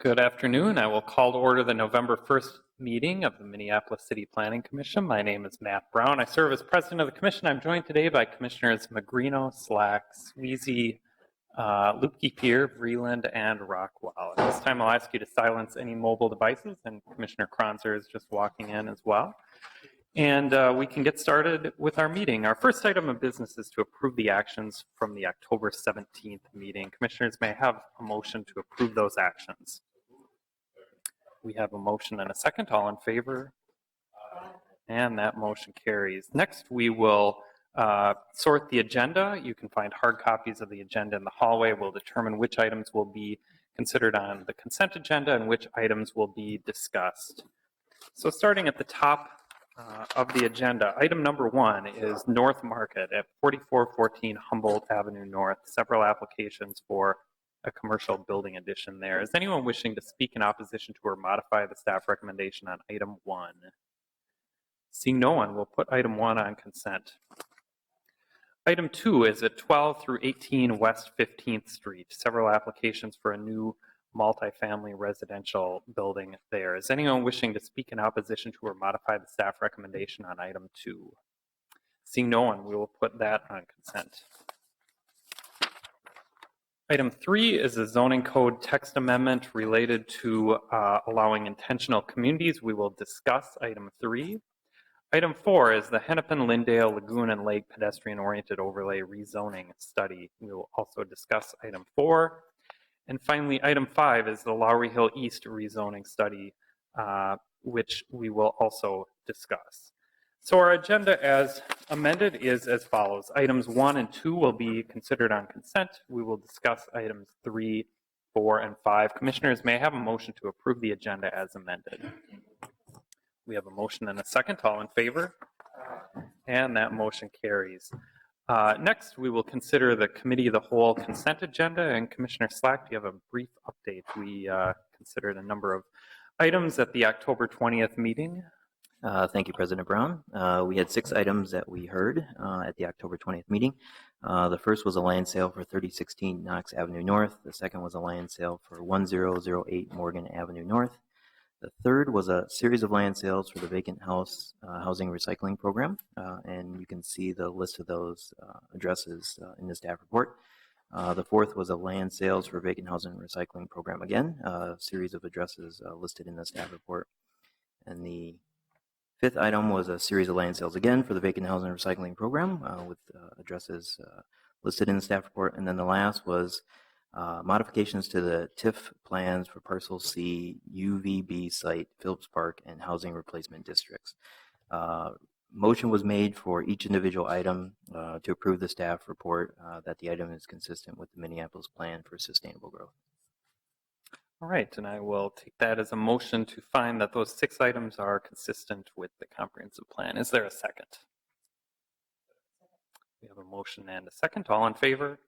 Good afternoon. I will call to order the November 1st meeting of the Minneapolis City Planning Commission. My name is Matt Brown. I serve as president of the commission. I'm joined today by Commissioners Magrino, Slack, Sweezy, Lupke-Pier, Vreeland, and Rockwell. At this time, I'll ask you to silence any mobile devices, and Commissioner Kronzer is just walking in as well. And we can get started with our meeting. Our first item of business is to approve the actions from the October 17th meeting. Commissioners may have a motion to approve those actions. We have a motion and a second. All in favor? And that motion carries. Next, we will sort the agenda. You can find hard copies of the agenda in the hallway. We'll determine which items will be considered on the consent agenda and which items will be discussed. So starting at the top of the agenda, item number 1 is North Market at 4414 Humboldt Avenue North. Several applications for a commercial building addition there. Is anyone wishing to speak in opposition to or modify the staff recommendation on item 1? Seeing no one, we'll put item 1 on consent. Item 2 is at 12 through 18 West 15th Street. Several applications for a new multifamily residential building there. Is anyone wishing to speak in opposition to or modify the staff recommendation on item 2? Seeing no one, we will put that on consent. Item 3 is a zoning code text amendment related to allowing intentional communities. We will discuss item 3. Item 4 is the Hennepin, Lindale, Lagoon, and Lake pedestrian-oriented overlay rezoning study. We will also discuss item 4. And finally, item 5 is the Lowry Hill East rezoning study, which we will also discuss. So our agenda as amended is as follows. Items 1 and 2 will be considered on consent. We will discuss items 3, 4, and 5. Commissioners may have a motion to approve the agenda as amended. We have a motion and a second. All in favor? And that motion carries. Next, we will consider the Committee of the Whole consent agenda. And Commissioner Slack, do you have a brief update? We considered a number of items at the October 20th meeting. Thank you, President Brown. We had 6 items that we heard at the October 20th meeting. The first was a land sale for 3016 Knox Avenue North. The second was a land sale for 1008 Morgan Avenue North. The third was a series of land sales for the vacant house housing recycling program. And you can see the list of those addresses in the staff report. The fourth was a land sales for vacant housing recycling program again, a series of addresses listed in the staff report. And the fifth item was a series of land sales again for the vacant housing recycling program with addresses listed in the staff report. And then the last was modifications to the TIF plans for Parcel C, UVB site, Phillips Park, and housing replacement districts. Motion was made for each individual item to approve the staff report that the item is consistent with the Minneapolis Plan for Sustainable Growth. All right, and I will take that as a motion to find that those 6 items are consistent with the comprehensive plan. Is there a second? We have a motion and a second. All in favor?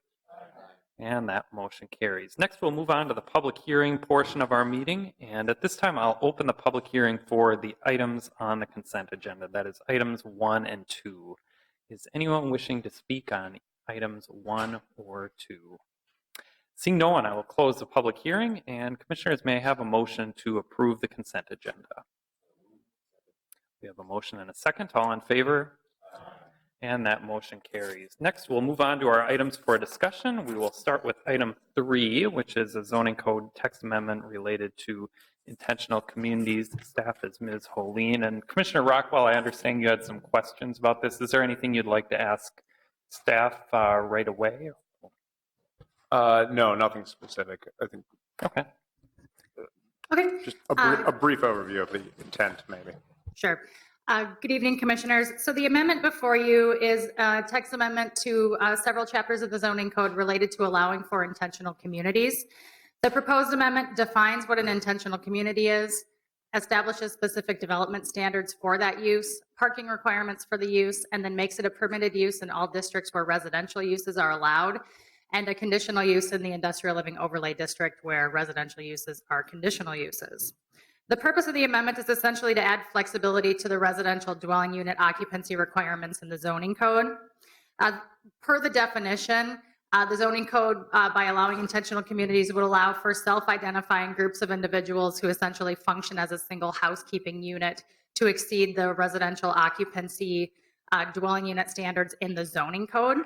And that motion carries. Next, we'll move on to the public hearing portion of our meeting. And at this time, I'll open the public hearing for the items on the consent agenda. That is items 1 and 2. Is anyone wishing to speak on items 1 or 2? Seeing no one, I will close the public hearing, and commissioners may have a motion to approve the consent agenda. We have a motion and a second. All in favor? And that motion carries. Next, we'll move on to our items for discussion. We will start with item 3, which is a zoning code text amendment related to intentional communities. The staff is Ms. Holeen. And Commissioner Rockwell, I understand you had some questions about this. Is there anything you'd like to ask staff right away? No, nothing specific. I think. Okay. Okay. Just a brief overview of the intent, maybe. Sure. Good evening, commissioners. So the amendment before you is a text amendment to several chapters of the zoning code related to allowing for intentional communities. The proposed amendment defines what an intentional community is, establishes specific development standards for that use, parking requirements for the use, and then makes it a permitted use in all districts where residential uses are allowed, and a conditional use in the industrial living overlay district where residential uses are conditional uses. The purpose of the amendment is essentially to add flexibility to the residential dwelling unit occupancy requirements in the zoning code. Per the definition, The zoning code, by allowing intentional communities, would allow for self-identifying groups of individuals who essentially function as a single housekeeping unit to exceed the residential occupancy dwelling unit standards in the zoning code.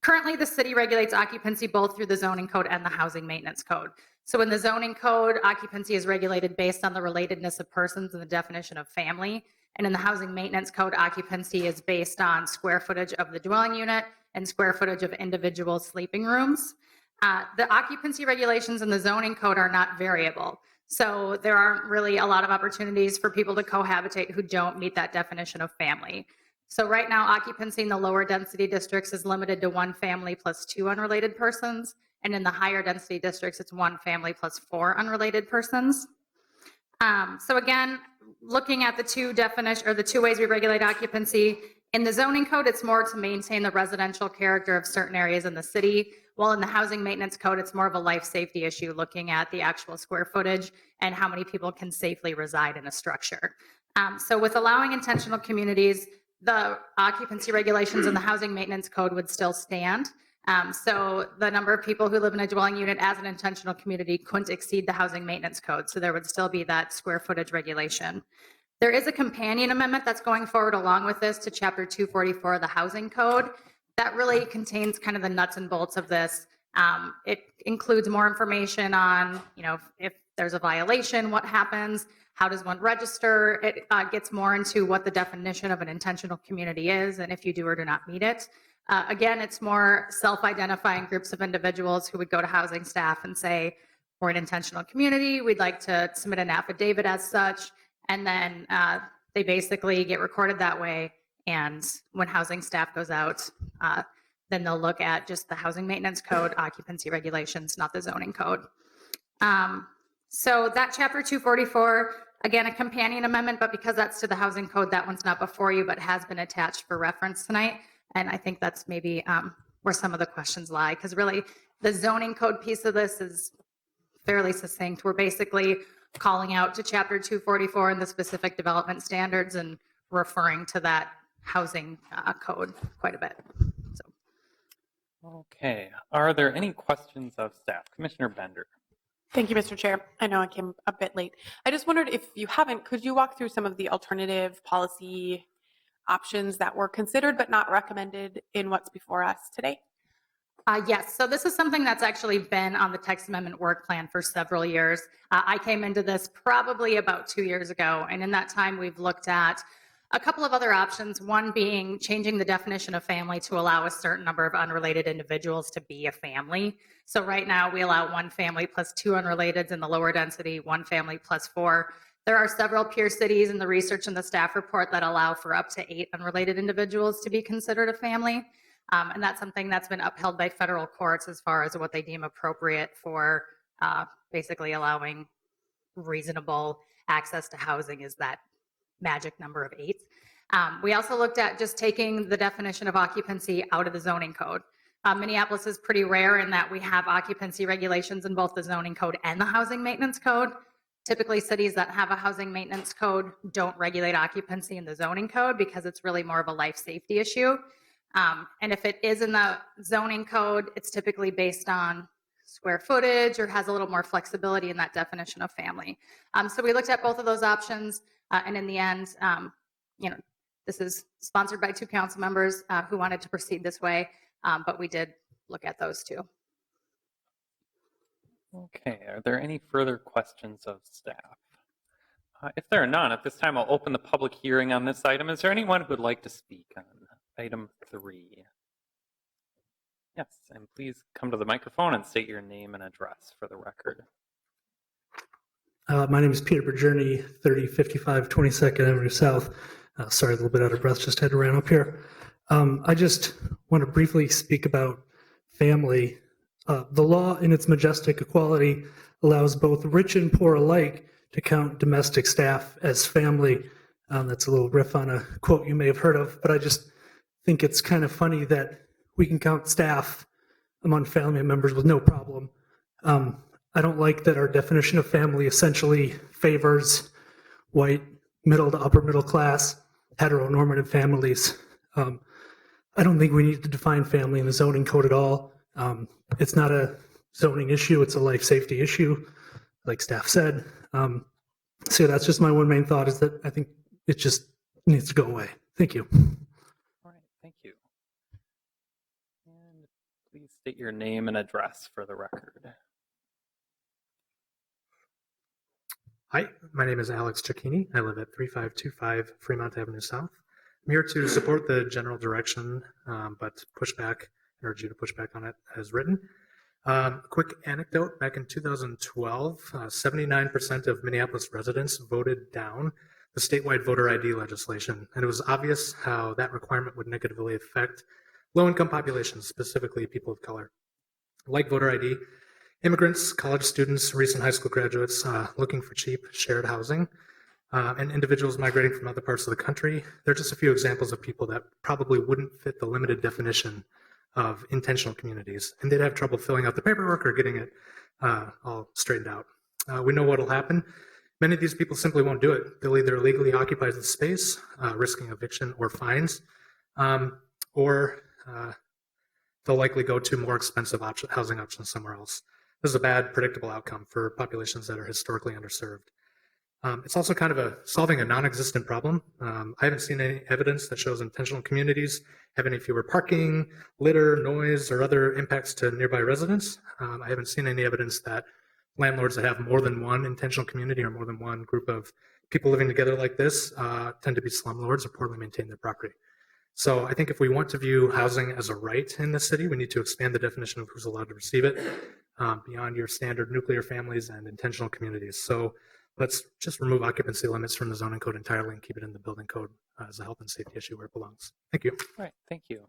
Currently, the city regulates occupancy both through the zoning code and the housing maintenance code. So in the zoning code, occupancy is regulated based on the relatedness of persons and the definition of family. And in the housing maintenance code, occupancy is based on square footage of the dwelling unit and square footage of individual sleeping rooms. The occupancy regulations in the zoning code are not variable. So there aren't really a lot of opportunities for people to cohabitate who don't meet that definition of family. So right now, occupancy in the lower density districts is limited to 1 family plus 2 unrelated persons. And in the higher density districts, it's 1 family plus 4 unrelated persons. So again, looking at the two ways we regulate occupancy, in the zoning code, it's more to maintain the residential character of certain areas in the city, while in the housing maintenance code, it's more of a life safety issue, looking at the actual square footage and how many people can safely reside in a structure. So with allowing intentional communities, the occupancy regulations in the housing maintenance code would still stand. So the number of people who live in a dwelling unit as an intentional community couldn't exceed the housing maintenance code. So there would still be that square footage regulation. There is a companion amendment that's going forward along with this to Chapter 244 of the Housing Code that really contains kind of the nuts and bolts of this. It includes more information on, if there's a violation, what happens, how does one register. It gets more into what the definition of an intentional community is and if you do or do not meet it. Again, it's more self-identifying groups of individuals who would go to housing staff and say, we're an intentional community, we'd like to submit an affidavit as such. And then they basically get recorded that way. And when housing staff goes out, then they'll look at just the housing maintenance code, occupancy regulations, not the zoning code. So that Chapter 244, again, a companion amendment, but because that's to the housing code, that one's not before you, but has been attached for reference tonight. And I think that's maybe where some of the questions lie, because really the zoning code piece of this is fairly succinct. We're basically calling out to Chapter 244 and the specific development standards and referring to that housing code quite a bit. Okay. Are there any questions of staff? Commissioner Bender. Thank you, Mr. Chair. I know I came a bit late. I just wondered if you haven't, could you walk through some of the alternative policy options that were considered but not recommended in what's before us today? Yes, so this is something that's actually been on the text amendment work plan for several years. I came into this probably about 2 years ago, and in that time we've looked at a couple of other options, one being changing the definition of family to allow a certain number of unrelated individuals to be a family. So right now we allow 1 family plus 2 unrelateds in the lower density, 1 family plus 4. There are several peer cities in the research and the staff report that allow for up to 8 unrelated individuals to be considered a family. And that's something that's been upheld by federal courts as far as what they deem appropriate for basically allowing reasonable access to housing is that magic number of 8. We also looked at just taking the definition of occupancy out of the zoning code. Minneapolis is pretty rare in that we have occupancy regulations in both the zoning code and the housing maintenance code. Typically, cities that have a housing maintenance code don't regulate occupancy in the zoning code because it's really more of a life safety issue. And if it is in the zoning code, it's typically based on square footage or has a little more flexibility in that definition of family. So we looked at both of those options, and in the end, this is sponsored by 2 council members who wanted to proceed this way, but we did look at those 2. Okay. Are there any further questions of staff? If there are none, at this time I'll open the public hearing on this item. Is there anyone who would like to speak on item 3? Yes, and please come to the microphone and state your name and address for the record. My name is Peter Bergerny, 3055 22nd Avenue South. Sorry, a little bit out of breath, just had to run up here. I just want to briefly speak about family. The law in its majestic equality allows both rich and poor alike to count domestic staff as family. That's a little riff on a quote you may have heard of, but I just think it's kind of funny that we can count staff among family members with no problem. I don't like that our definition of family essentially favors white, middle to upper middle class, heteronormative families. I don't think we need to define family in the zoning code at all. It's not a zoning issue, it's a life safety issue, like staff said. So that's just my one main thought, is that I think it just needs to go away. Thank you. All right, thank you. And please state your name and address for the record. Hi, my name is Alex Cicchini. I live at 3525 Fremont Avenue South. I'm here to support the general direction, but urge you to push back on it as written. Quick anecdote, back in 2012, 79% of Minneapolis residents voted down the statewide voter ID legislation, and it was obvious how that requirement would negatively affect low-income populations, specifically people of color. Like voter ID, immigrants, college students, recent high school graduates looking for cheap shared housing, and individuals migrating from other parts of the country. They're just a few examples of people that probably wouldn't fit the limited definition of intentional communities, and they'd have trouble filling out the paperwork or getting it all straightened out. We know what'll happen. Many of these people simply won't do it. They'll either illegally occupy the space, risking eviction or fines, or they'll likely go to more expensive housing options somewhere else. This is a bad, predictable outcome for populations that are historically underserved. It's also kind of solving a non-existent problem. I haven't seen any evidence that shows intentional communities have any fewer parking, litter, noise, or other impacts to nearby residents. I haven't seen any evidence that landlords that have more than one intentional community or more than one group of people living together like this tend to be slumlords or poorly maintain their property. So I think if we want to view housing as a right in the city, we need to expand the definition of who's allowed to receive it beyond your standard nuclear families and intentional communities. So let's just remove occupancy limits from the zoning code entirely and keep it in the building code as a health and safety issue where it belongs. Thank you. All right, thank you.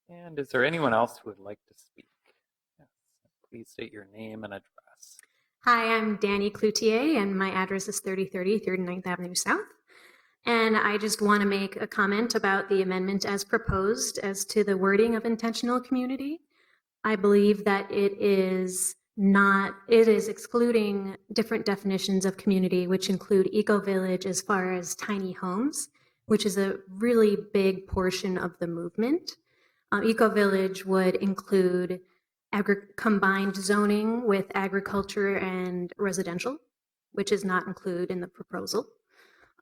And is there anyone else who would like to speak? Yes. Please state your name and address. Hi, I'm Danny Cloutier, and my address is 3030 39th Avenue South. And I just want to make a comment about the amendment as proposed as to the wording of intentional community. I believe that it is excluding different definitions of community, which include eco-village as far as tiny homes, which is a really big portion of the movement. Eco-village would include combined zoning with agriculture and residential, which is not included in the proposal.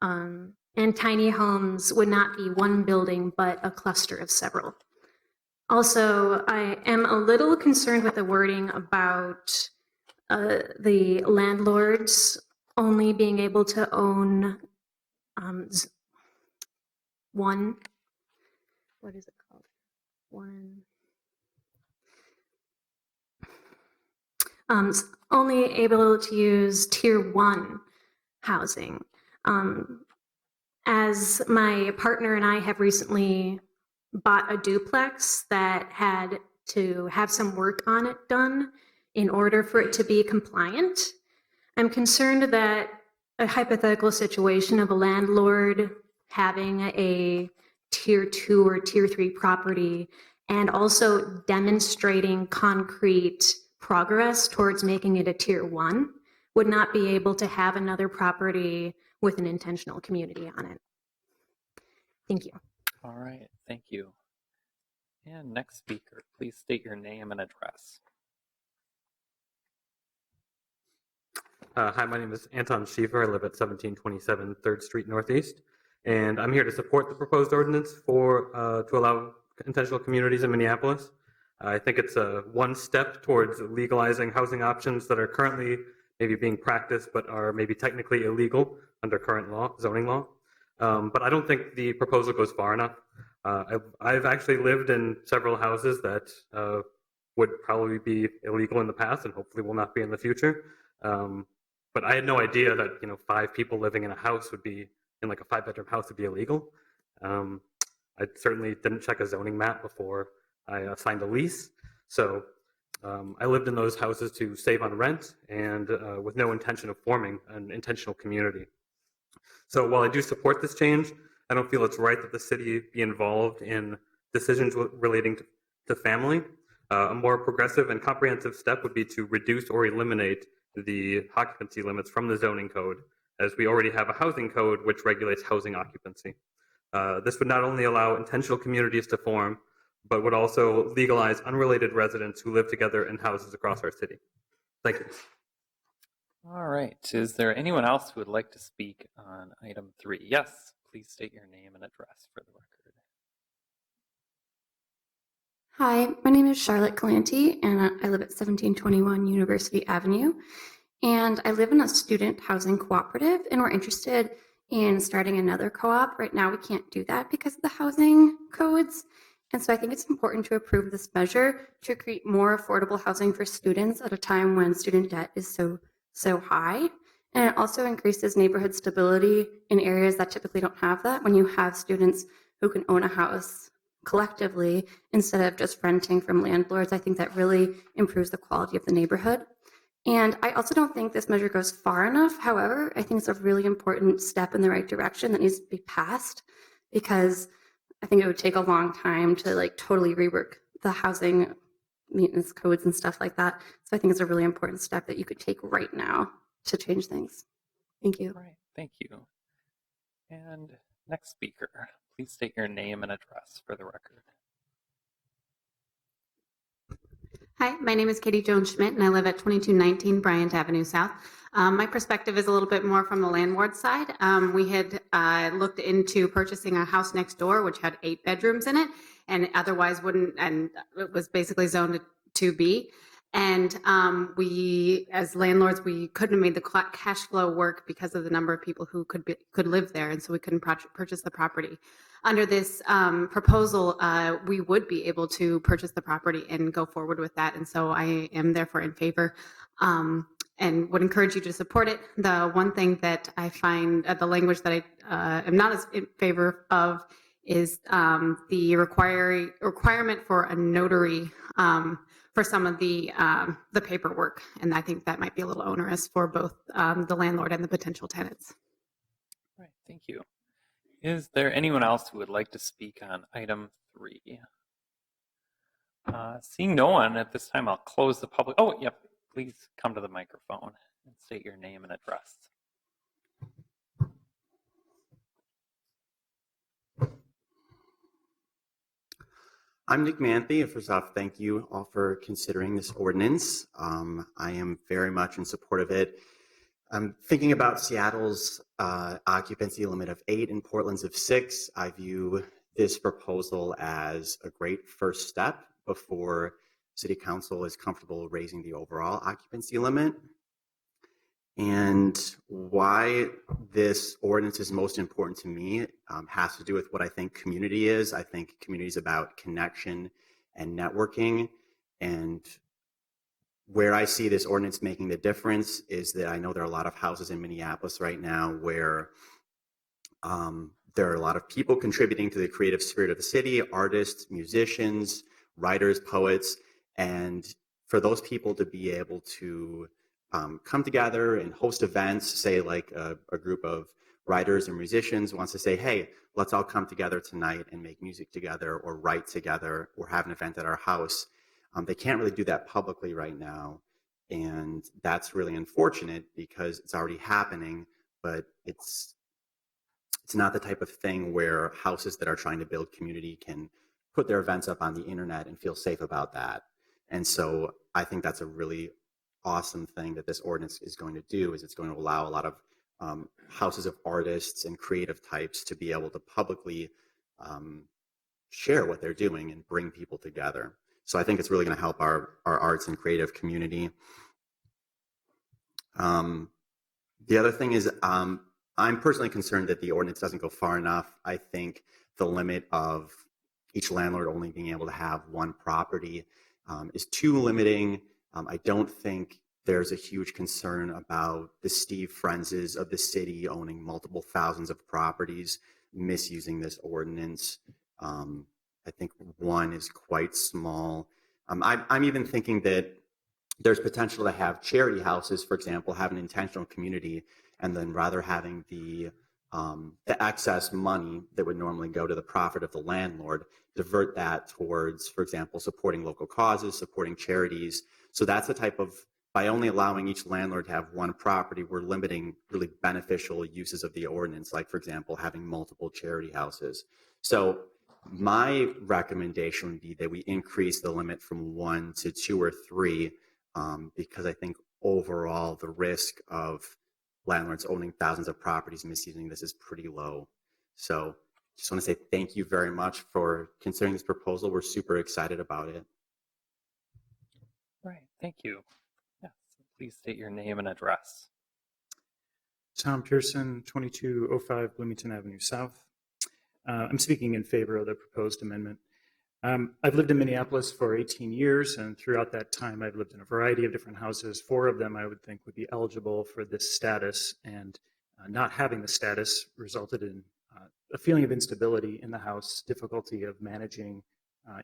And tiny homes would not be one building, but a cluster of several. Also, I am a little concerned with the wording about the landlords only being able to own one, what is it called? Only able to use tier 1 housing. As my partner and I have recently bought a duplex that had to have some work on it done in order for it to be compliant, I'm concerned that a hypothetical situation of a landlord having a tier 2 or tier 3 property and also demonstrating concrete progress towards making it a tier 1 would not be able to have another property with an intentional community on it. Thank you. All right, thank you. And next speaker, please state your name and address. Hi, my name is Anton Schiefer. I live at 1727 3rd Street Northeast, and I'm here to support the proposed ordinance to allow intentional communities in Minneapolis. I think it's one step towards legalizing housing options that are currently maybe being practiced but are maybe technically illegal under current zoning law. But I don't think the proposal goes far enough. I've actually lived in several houses that would probably be illegal in the past and hopefully will not be in the future. But I had no idea that 5 people living in a house would be in like a 5-bedroom house would be illegal. I certainly didn't check a zoning map before I signed a lease. So I lived in those houses to save on rent and with no intention of forming an intentional community. So while I do support this change, I don't feel it's right that the city be involved in decisions relating to family. A more progressive and comprehensive step would be to reduce or eliminate the occupancy limits from the zoning code, as we already have a housing code which regulates housing occupancy. This would not only allow intentional communities to form, but would also legalize unrelated residents who live together in houses across our city. Thank you. All right. Is there anyone else who would like to speak on item 3? Yes, please state your name and address for the record. Hi, my name is Charlotte Calanti, and I live at 1721 University Avenue. And I live in a student housing cooperative, and we're interested in starting another co-op. Right now, we can't do that because of the housing codes. And so I think it's important to approve this measure to create more affordable housing for students at a time when student debt is so high. And it also increases neighborhood stability in areas that typically don't have that. When you have students who can own a house collectively instead of just renting from landlords, I think that really improves the quality of the neighborhood. And I also don't think this measure goes far enough. However, I think it's a really important step in the right direction that needs to be passed, because I think it would take a long time to like totally rework the housing maintenance codes and stuff like that. So I think it's a really important step that you could take right now to change things. Thank you. All right. Thank you. And next speaker, please state your name and address for the record. Hi, my name is Katie Jones-Schmidt, and I live at 2219 Bryant Avenue South. My perspective is a little bit more from the landlord side. We had looked into purchasing a house next door, which had 8 bedrooms in it, and otherwise wouldn't, and it was basically zoned to 2B. And we, as landlords, we couldn't have made the cash flow work because of the number of people who could live there, and so we couldn't purchase the property. Under this proposal, we would be able to purchase the property and go forward with that, and so I am therefore in favor and would encourage you to support it. The one thing that I find, the language that I am not as in favor of is the requirement for a notary for some of the paperwork, and I think that might be a little onerous for both the landlord and the potential tenants. All right. Thank you. Is there anyone else who would like to speak on item 3? Seeing no one at this time, I'll close the public. Oh, yep. Please come to the microphone and state your name and address. I'm Nick Manthe. First off, thank you all for considering this ordinance. I am very much in support of it. I'm thinking about Seattle's occupancy limit of 8 and Portland's of 6. I view this proposal as a great first step before City Council is comfortable raising the overall occupancy limit. And why this ordinance is most important to me has to do with what I think community is. I think community is about connection and networking. And where I see this ordinance making the difference is that I know there are a lot of houses in Minneapolis right now where there are a lot of people contributing to the creative spirit of the city, artists, musicians, writers, poets, and for those people to be able to come together and host events, say like a group of writers and musicians wants to say, hey, let's all come together tonight and make music together or write together or have an event at our house. They can't really do that publicly right now. And that's really unfortunate because it's already happening, but it's not the type of thing where houses that are trying to build community can put their events up on the internet and feel safe about that. And so I think that's a really awesome thing that this ordinance is going to do, is it's going to allow a lot of houses of artists and creative types to be able to publicly share what they're doing and bring people together. So I think it's really going to help our arts and creative community. The other thing is I'm personally concerned that the ordinance doesn't go far enough. I think the limit of each landlord only being able to have one property is too limiting. I don't think there's a huge concern about the Steve Frienses of the city owning multiple thousands of properties, misusing this ordinance. I think one is quite small. I'm even thinking that there's potential to have charity houses, for example, have an intentional community, and then rather having the excess money that would normally go to the profit of the landlord, divert that towards, for example, supporting local causes, supporting charities. So that's the type of by only allowing each landlord to have one property, we're limiting really beneficial uses of the ordinance, like, for example, having multiple charity houses. So my recommendation would be that we increase the limit from 1 to 2 or 3, because I think overall the risk of landlords owning thousands of properties misusing this is pretty low. So just want to say thank you very much for considering this proposal. We're super excited about it. Right. Thank you. Yes. Please state your name and address. Tom Pearson, 2205 Bloomington Avenue South. I'm speaking in favor of the proposed amendment. I've lived in Minneapolis for 18 years, and throughout that time, I've lived in a variety of different houses. 4 of them I would think would be eligible for this status, and not having the status resulted in a feeling of instability in the house, difficulty of managing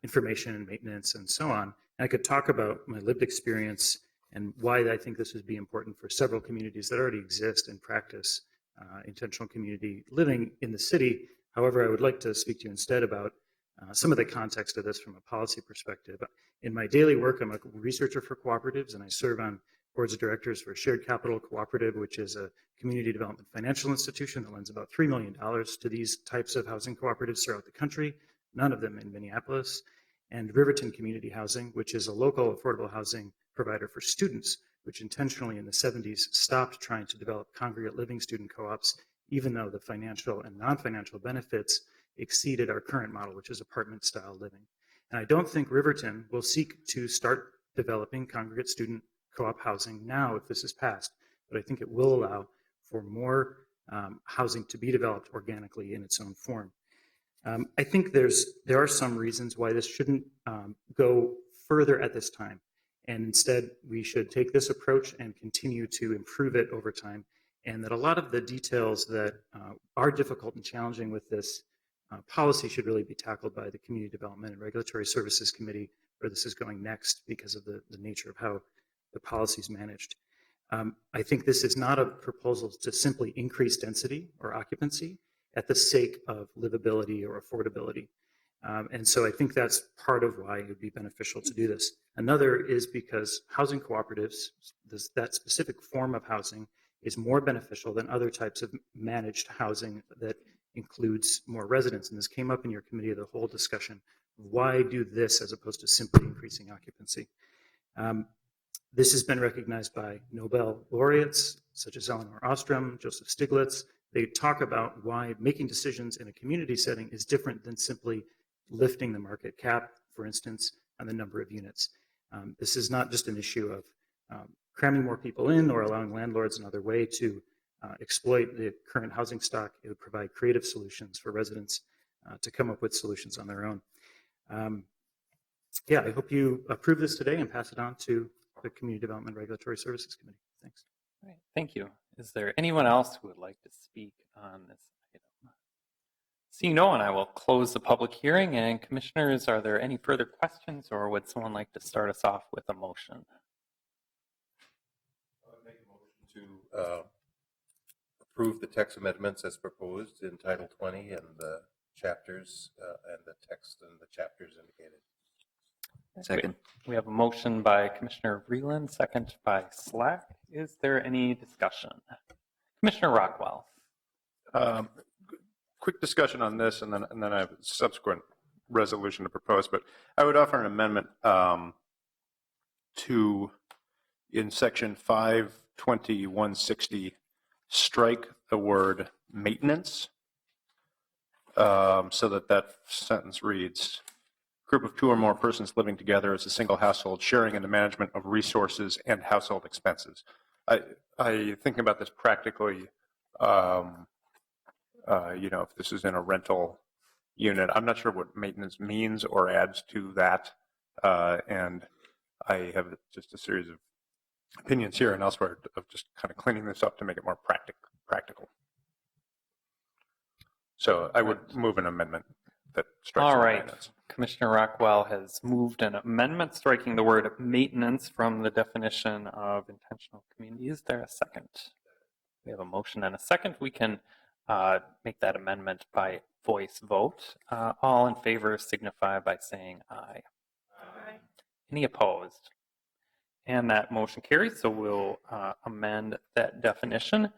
information and maintenance, and so on. And I could talk about my lived experience and why I think this would be important for several communities that already exist and practice intentional community living in the city. However, I would like to speak to you instead about some of the context of this from a policy perspective. In my daily work, I'm a researcher for cooperatives, and I serve on boards of directors for Shared Capital Cooperative, which is a community development financial institution that lends about $3 million to these types of housing cooperatives throughout the country, none of them in Minneapolis, and Riverton Community Housing, which is a local affordable housing provider for students, which intentionally in the 70s stopped trying to develop congregate living student co-ops, even though the financial and non-financial benefits exceeded our current model, which is apartment style living. And I don't think Riverton will seek to start developing congregate student co-op housing now if this is passed, but I think it will allow for more housing to be developed organically in its own form. I think there are some reasons why this shouldn't go further at this time. And instead, we should take this approach and continue to improve it over time. And that a lot of the details that are difficult and challenging with this policy should really be tackled by the Community Development and Regulatory Services Committee, where this is going next because of the nature of how the policy is managed. I think this is not a proposal to simply increase density or occupancy at the sake of livability or affordability. And so I think that's part of why it would be beneficial to do this. Another is because housing cooperatives, that specific form of housing, is more beneficial than other types of managed housing that includes more residents. And this came up in your committee of the whole discussion. Why do this as opposed to simply increasing occupancy? This has been recognized by Nobel laureates such as Elinor Ostrom, Joseph Stiglitz. They talk about why making decisions in a community setting is different than simply lifting the market cap, for instance, on the number of units. This is not just an issue of cramming more people in or allowing landlords another way to exploit the current housing stock. It would provide creative solutions for residents to come up with solutions on their own. I hope you approve this today and pass it on to the Community Development Regulatory Services Committee. Thanks. All right. Thank you. Is there anyone else who would like to speak on this item? Seeing no one, I will close the public hearing. And commissioners, are there any further questions, or would someone like to start us off with a motion? I would make a motion to approve the text amendments as proposed in Title 20 and the chapters and the text and the chapters indicated. Second. We have a motion by Commissioner Vreeland, second by Slack. Is there any discussion? Commissioner Rockwell. Quick discussion on this, and then I have a subsequent resolution to propose. But I would offer an amendment to, in section 52160, strike the word maintenance, so that sentence reads, group of 2 or more persons living together as a single household, sharing in the management of resources and household expenses. I think about this practically, if this is in a rental unit, I'm not sure what maintenance means or adds to that. And I have just a series of opinions here and elsewhere of just kind of cleaning this up to make it more practical. So I would move an amendment that strikes All the right. maintenance. Commissioner Rockwell has moved an amendment striking the word maintenance from the definition of intentional community. Is there a second? We have a motion and a second. We can make that amendment by voice vote. All in favor signify by saying aye. Aye. Any opposed? And that motion carries, so we'll amend that definition.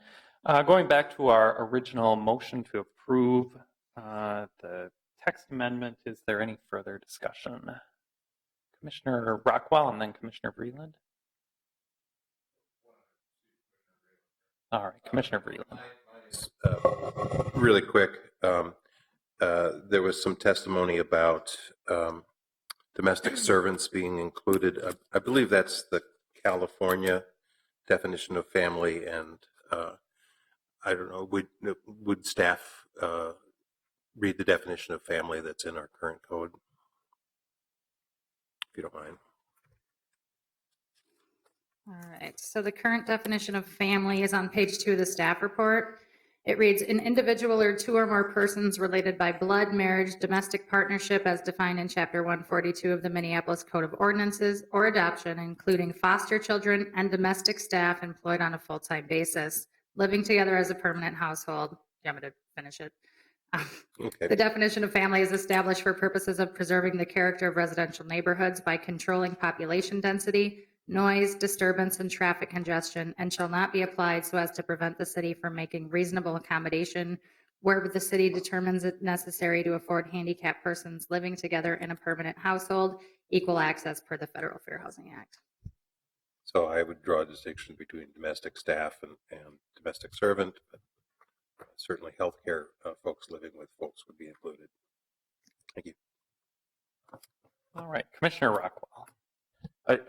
Going back to our original motion to approve the text amendment, is there any further discussion? Commissioner Rockwell and then Commissioner Vreeland. All right, Commissioner Vreeland. Really quick, there was some testimony about domestic servants being included. I believe that's the California definition of family, and I don't know, would staff read the definition of family that's in our current code, if you don't mind? All right, so the current definition of family is on page 2 of the staff report. It reads, an individual or two or more persons related by blood, marriage, domestic partnership as defined in Chapter 142 of the Minneapolis Code of Ordinances, or adoption, including foster children and domestic staff employed on a full-time basis, living together as a permanent household. Do you want me to finish it? Okay. The definition of family is established for purposes of preserving the character of residential neighborhoods by controlling population density, noise, disturbance, and traffic congestion, and shall not be applied so as to prevent the city from making reasonable accommodation where the city determines it necessary to afford handicapped persons living together in a permanent household equal access per the Federal Fair Housing Act. So I would draw a distinction between domestic staff and domestic servant, but certainly healthcare folks living with folks would be included. Thank you. All right, Commissioner Rockwell.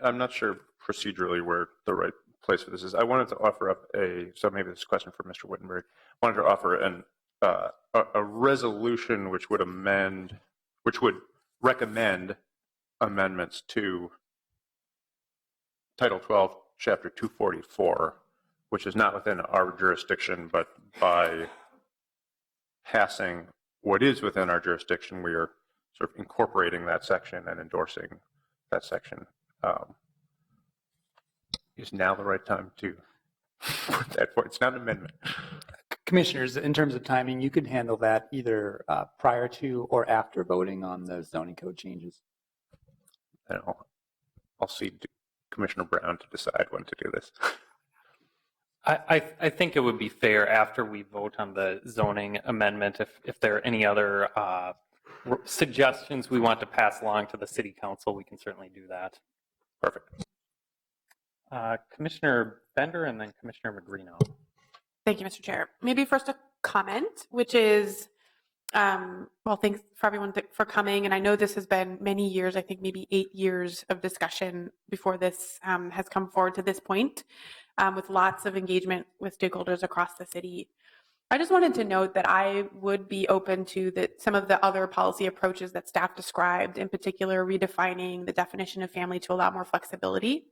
I'm not sure procedurally where the right place for this is. I wanted to offer up so maybe this is a question for Mr. Wittenberg. I wanted to offer a resolution which would recommend amendments to Title 12, Chapter 244, which is not within our jurisdiction, but by passing what is within our jurisdiction, we are sort of incorporating that section and endorsing that section. Is now the right time to put that forward? It's not an amendment. Commissioners, in terms of timing, you could handle that either prior to or after voting on the zoning code changes. I'll cede to Commissioner Brown to decide when to do this. I think it would be fair after we vote on the zoning amendment, if there are any other suggestions we want to pass along to the city council, we can certainly do that. Perfect. Commissioner Bender and then Commissioner Magrino. Thank you, Mr. Chair. Maybe first a comment, which is, well, thanks for everyone for coming. And I know this has been many years, I think maybe 8 years of discussion before this has come forward to this point, with lots of engagement with stakeholders across the city. I just wanted to note that I would be open to some of the other policy approaches that staff described, in particular redefining the definition of family to allow more flexibility.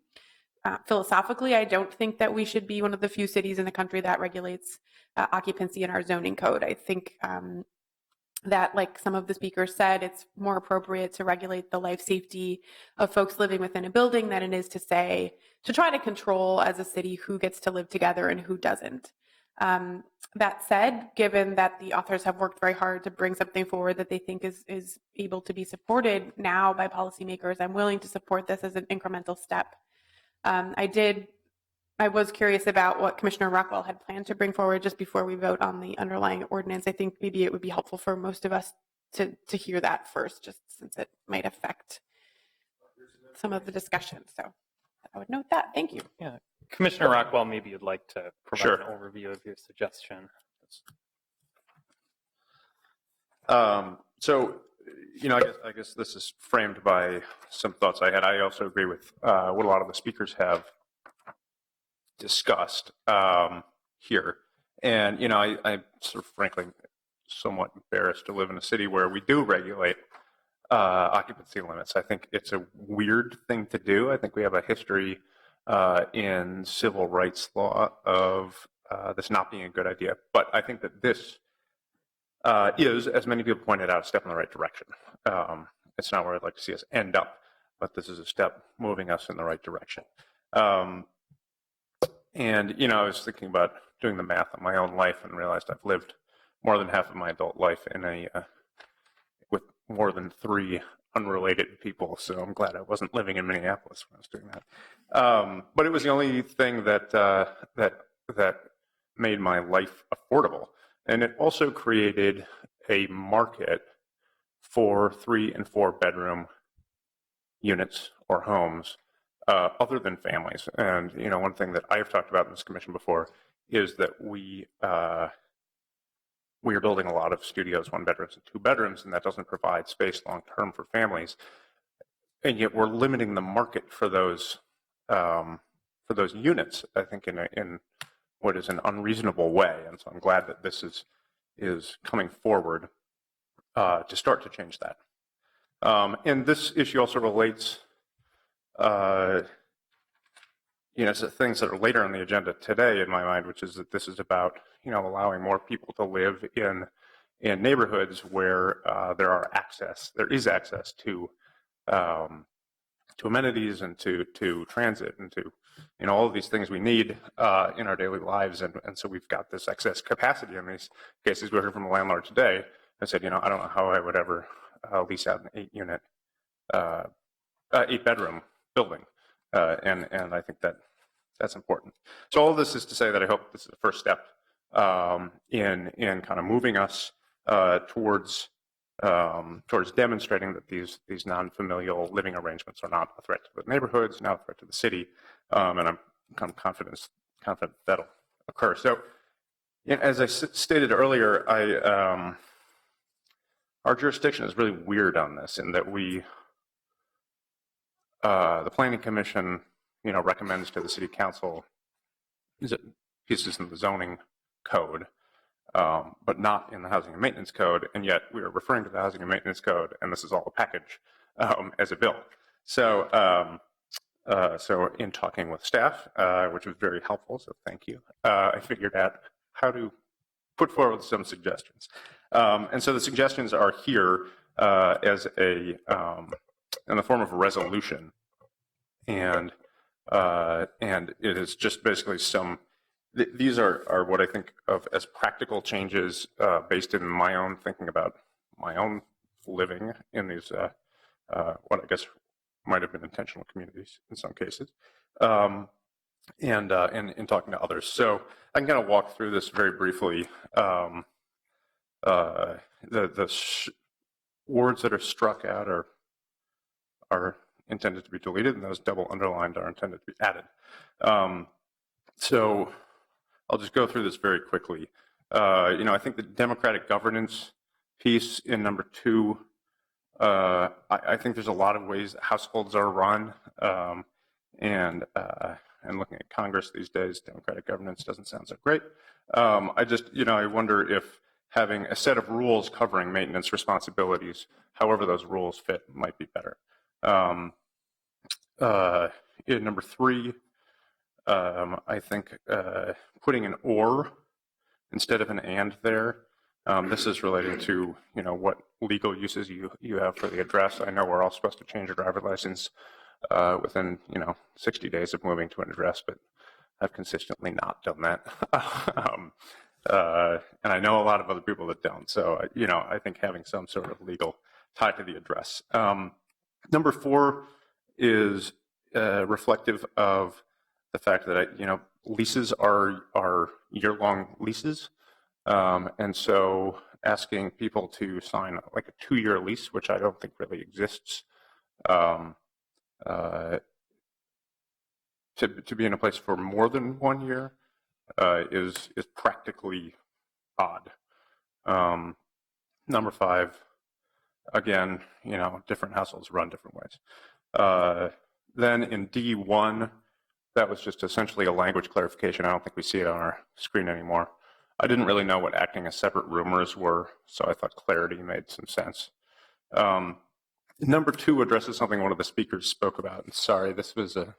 Philosophically, I don't think that we should be one of the few cities in the country that regulates occupancy in our zoning code. I think that, like some of the speakers said, it's more appropriate to regulate the life safety of folks living within a building than it is to try to control as a city who gets to live together and who doesn't. That said, given that the authors have worked very hard to bring something forward that they think is able to be supported now by policymakers, I'm willing to support this as an incremental step. I was curious about what Commissioner Rockwell had planned to bring forward just before we vote on the underlying ordinance. I think maybe it would be helpful for most of us to hear that first, just since it might affect some of the discussion. So I would note that. Thank you. Yeah. Commissioner Rockwell, maybe you'd like to provide an overview of your suggestion. So, I guess this is framed by some thoughts I had. I also agree with what a lot of the speakers have discussed here. And, I'm sort of frankly somewhat embarrassed to live in a city where we do regulate occupancy limits. I think it's a weird thing to do. I think we have a history in civil rights law of this not being a good idea. But I think that this is, as many people pointed out, a step in the right direction. It's not where I'd like to see us end up, but this is a step moving us in the right direction. And, I was thinking about doing the math on my own life and realized I've lived more than half of my adult life in with more than 3 unrelated people. So I'm glad I wasn't living in Minneapolis when I was doing that. But it was the only thing that made my life affordable. And it also created a market for 3 and 4 bedroom units or homes other than families. And, one thing that I've talked about in this commission before is that we are building a lot of studios, 1 bedrooms and 2 bedrooms, and that doesn't provide space long-term for families. And yet we're limiting the market for those units, I think, in what is an unreasonable way. And so I'm glad that this is coming forward to start to change that. And this issue also relates, to things that are later on the agenda today in my mind, which is that this is about, allowing more people to live in neighborhoods where there is access to amenities and to transit and to, all of these things we need in our daily lives. And so we've got this excess capacity in these cases. We heard from a landlord today and said, I don't know how I would ever lease out an 8-bedroom building. And I think that's important. So all of this is to say that I hope this is the first step in kind of moving us towards demonstrating that these non-familial living arrangements are not a threat to the neighborhoods, not a threat to the city, and I'm kind of confident that'll occur. So, as I stated earlier, our jurisdiction is really weird on this in that the Planning Commission, recommends to the City Council pieces in the zoning code, but not in the Housing and Maintenance Code, and yet we are referring to the Housing and Maintenance Code, and this is all a package as a bill. So, in talking with staff, which was very helpful, so thank you, I figured out how to put forward some suggestions. And so the suggestions are here as in the form of a resolution, and it is just basically these are what I think of as practical changes based in my own thinking about my own living in these what I guess might have been intentional communities in some cases, and in talking to others. So I can kind of walk through this very briefly. The words that are struck out are intended to be deleted, and those double underlined are intended to be added. So I'll just go through this very quickly. I think the democratic governance piece in number 2, I think there's a lot of ways that households are run, and looking at Congress these days, democratic governance doesn't sound so great. I just, I wonder if having a set of rules covering maintenance responsibilities, however those rules fit, might be better. In number 3, I think putting an or instead of an and there. This is related to, what legal uses you have for the address. I know we're all supposed to change a driver's license within, 60 days of moving to an address, but I've consistently not done that. And I know a lot of other people that don't. So, I think having some sort of legal tie to the address. Number 4 is reflective of the fact that, leases are year-long leases. And so asking people to sign like a 2-year lease, which I don't think really exists, to be in a place for more than 1 year is practically odd. Number 5, again, different households run different ways. Then in D1, that was just essentially a language clarification. I don't think we see it on our screen anymore. I didn't really know what acting as separate roomers were, so I thought clarity made some sense. Number 2 addresses something one of the speakers spoke about. And sorry, this was do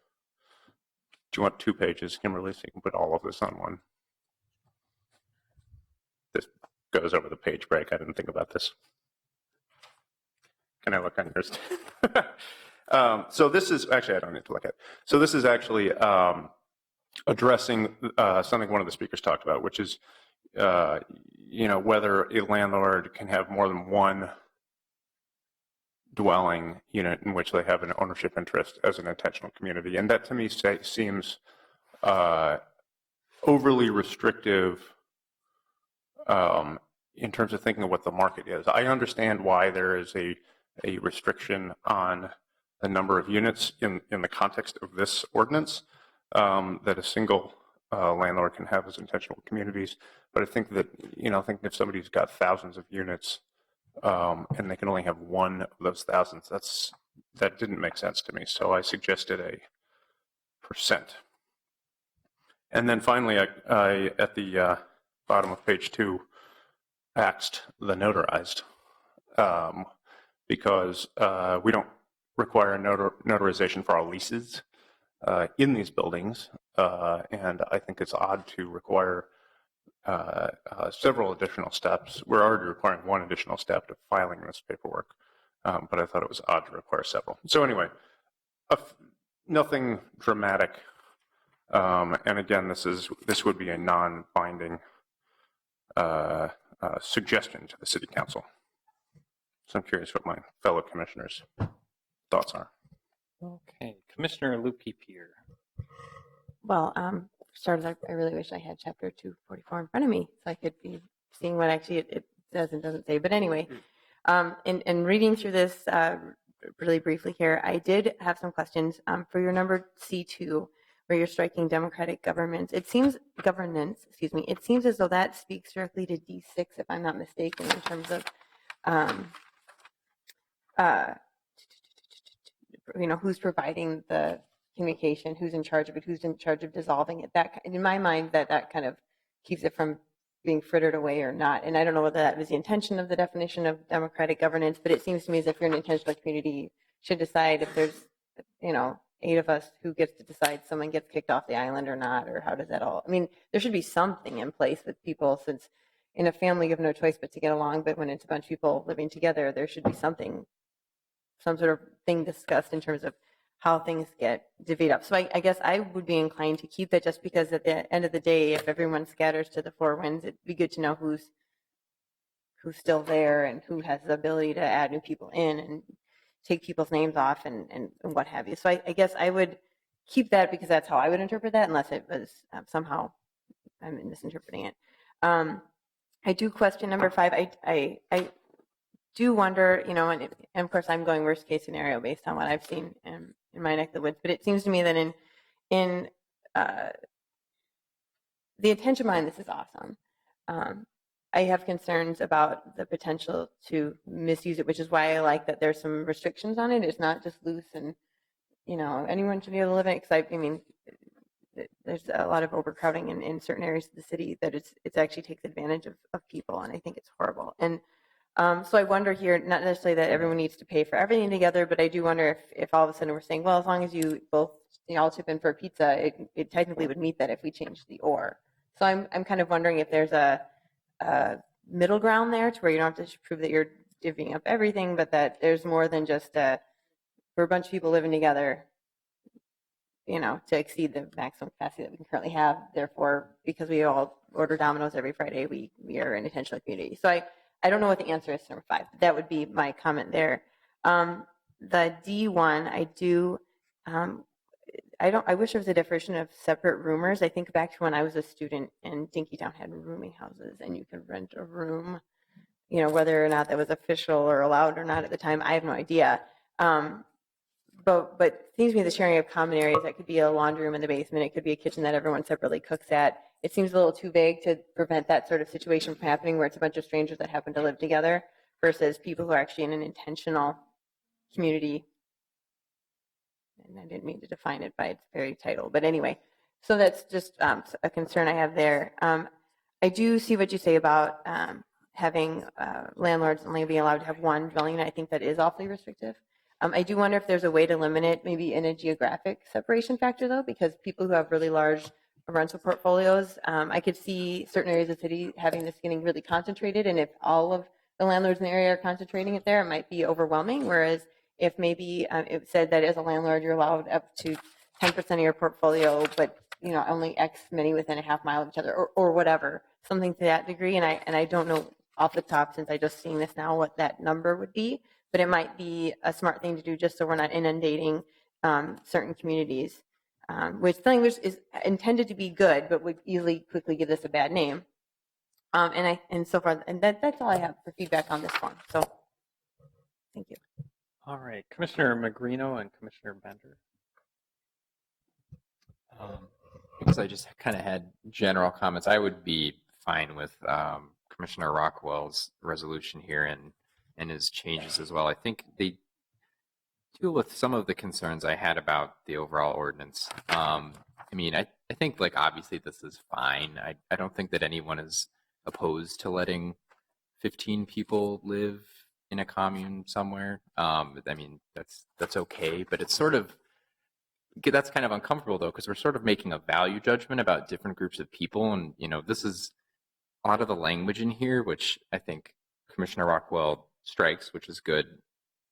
you want 2 pages, Kimberly, so you can put all of this on one? This goes over the page break. I didn't think about this. Can I look on yours? So this is, actually, I don't need to look at it. So this is actually addressing something one of the speakers talked about, which is, whether a landlord can have more than one dwelling unit in which they have an ownership interest as an intentional community. And that to me seems overly restrictive in terms of thinking of what the market is. I understand why there is a restriction on the number of units in the context of this ordinance that a single landlord can have as intentional communities. But I think that, I think if somebody's got thousands of units and they can only have one of those thousands, that didn't make sense to me. So I suggested a percent. And then finally, I at the bottom of page 2, axed the notarized because we don't require notarization for our leases in these buildings. And I think it's odd to require several additional steps. We're already requiring one additional step to filing this paperwork, but I thought it was odd to require several. So anyway, nothing dramatic. And again, this would be a non-binding suggestion to the City Council. So I'm curious what my fellow commissioners' thoughts are. Okay, Commissioner Lukey-Peer. Well, for starters, I really wish I had Chapter 244 in front of me so I could be seeing what actually it says and doesn't say. But anyway, in reading through this really briefly here, I did have some questions for your number C2, where you're striking democratic governance. It seems It seems as though that speaks directly to D6, if I'm not mistaken, in terms of who's providing the communication, who's in charge of it, who's in charge of dissolving it. That, in my mind, that kind of keeps it from being frittered away or not. And I don't know whether that was the intention of the definition of democratic governance, but it seems to me as if you're an intentional community, you should decide if there's, 8 of us, who gets to decide someone gets kicked off the island or not, or how does that all, there should be something in place with people, since in a family you have no choice but to get along, but when it's a bunch of people living together, there should be some sort of thing discussed in terms of how things get divvied up. So I guess I would be inclined to keep that, just because at the end of the day, if everyone scatters to the four winds, it'd be good to know who's still there and who has the ability to add new people in and take people's names off and what have you. So I guess I would keep that, because that's how I would interpret that, unless it was somehow I'm misinterpreting it. I do question number 5. I do wonder, and of course I'm going worst case scenario based on what I've seen in my neck of the woods, but it seems to me that in the intention behind this is awesome. I have concerns about the potential to misuse it, which is why I like that there's some restrictions on it. It's not just loose and, anyone should be able to live in it. Because there's a lot of overcrowding in certain areas of the city that it actually takes advantage of people, and I think it's horrible. And so I wonder here, not necessarily that everyone needs to pay for everything together, but I do wonder if all of a sudden we're saying, well, as long as you both all chip in for a pizza, it technically would meet that if we changed the or. So I'm kind of wondering if there's a middle ground there, to where you don't have to prove that you're divvying up everything, but that there's more than just we're a bunch of people living together, to exceed the maximum capacity that we can currently have. Therefore, because we all order Domino's every Friday, we are an intentional community. So I don't know what the answer is to number 5. That would be my comment there. The D1, I do. I wish there was a definition of separate roomers. I think back to when I was a student and Dinkytown had rooming houses, and you could rent a room, whether or not that was official or allowed or not at the time, I have no idea. But it seems to me the sharing of common areas, that could be a laundry room in the basement, it could be a kitchen that everyone separately cooks at. It seems a little too vague to prevent that sort of situation from happening, where it's a bunch of strangers that happen to live together versus people who are actually in an intentional community. And I didn't mean to define it by its very title, but anyway, so that's just a concern I have there. I do see what you say about having landlords only be allowed to have one dwelling unit. I think that is awfully restrictive. I do wonder if there's a way to limit it, maybe in a geographic separation factor, though, because people who have really large rental portfolios, I could see certain areas of the city having this getting really concentrated, and if all of the landlords in the area are concentrating it there, it might be overwhelming, whereas if maybe it said that as a landlord you're allowed up to 10% of your portfolio, but only X many within a half mile of each other, or whatever, something to that degree. And I don't know off the top, since I just seen this now, what that number would be, but it might be a smart thing to do just so we're not inundating certain communities, which the language is intended to be good, but would easily quickly give this a bad name. And so far, and that's all I have for feedback on this one. So, thank you. All right, Commissioner Magrino and Commissioner Bender. Because I just kind of had general comments. I would be fine with Commissioner Rockwell's resolution here and his changes as well. I think they deal with some of the concerns I had about the overall ordinance. I mean, I think like obviously this is fine. I don't think that anyone is opposed to letting 15 people live in a commune somewhere. I mean, that's okay, but it's sort of, that's kind of uncomfortable though, because we're sort of making a value judgment about different groups of people. And, you know, this is a lot of the language in here, which I think Commissioner Rockwell strikes, which is good,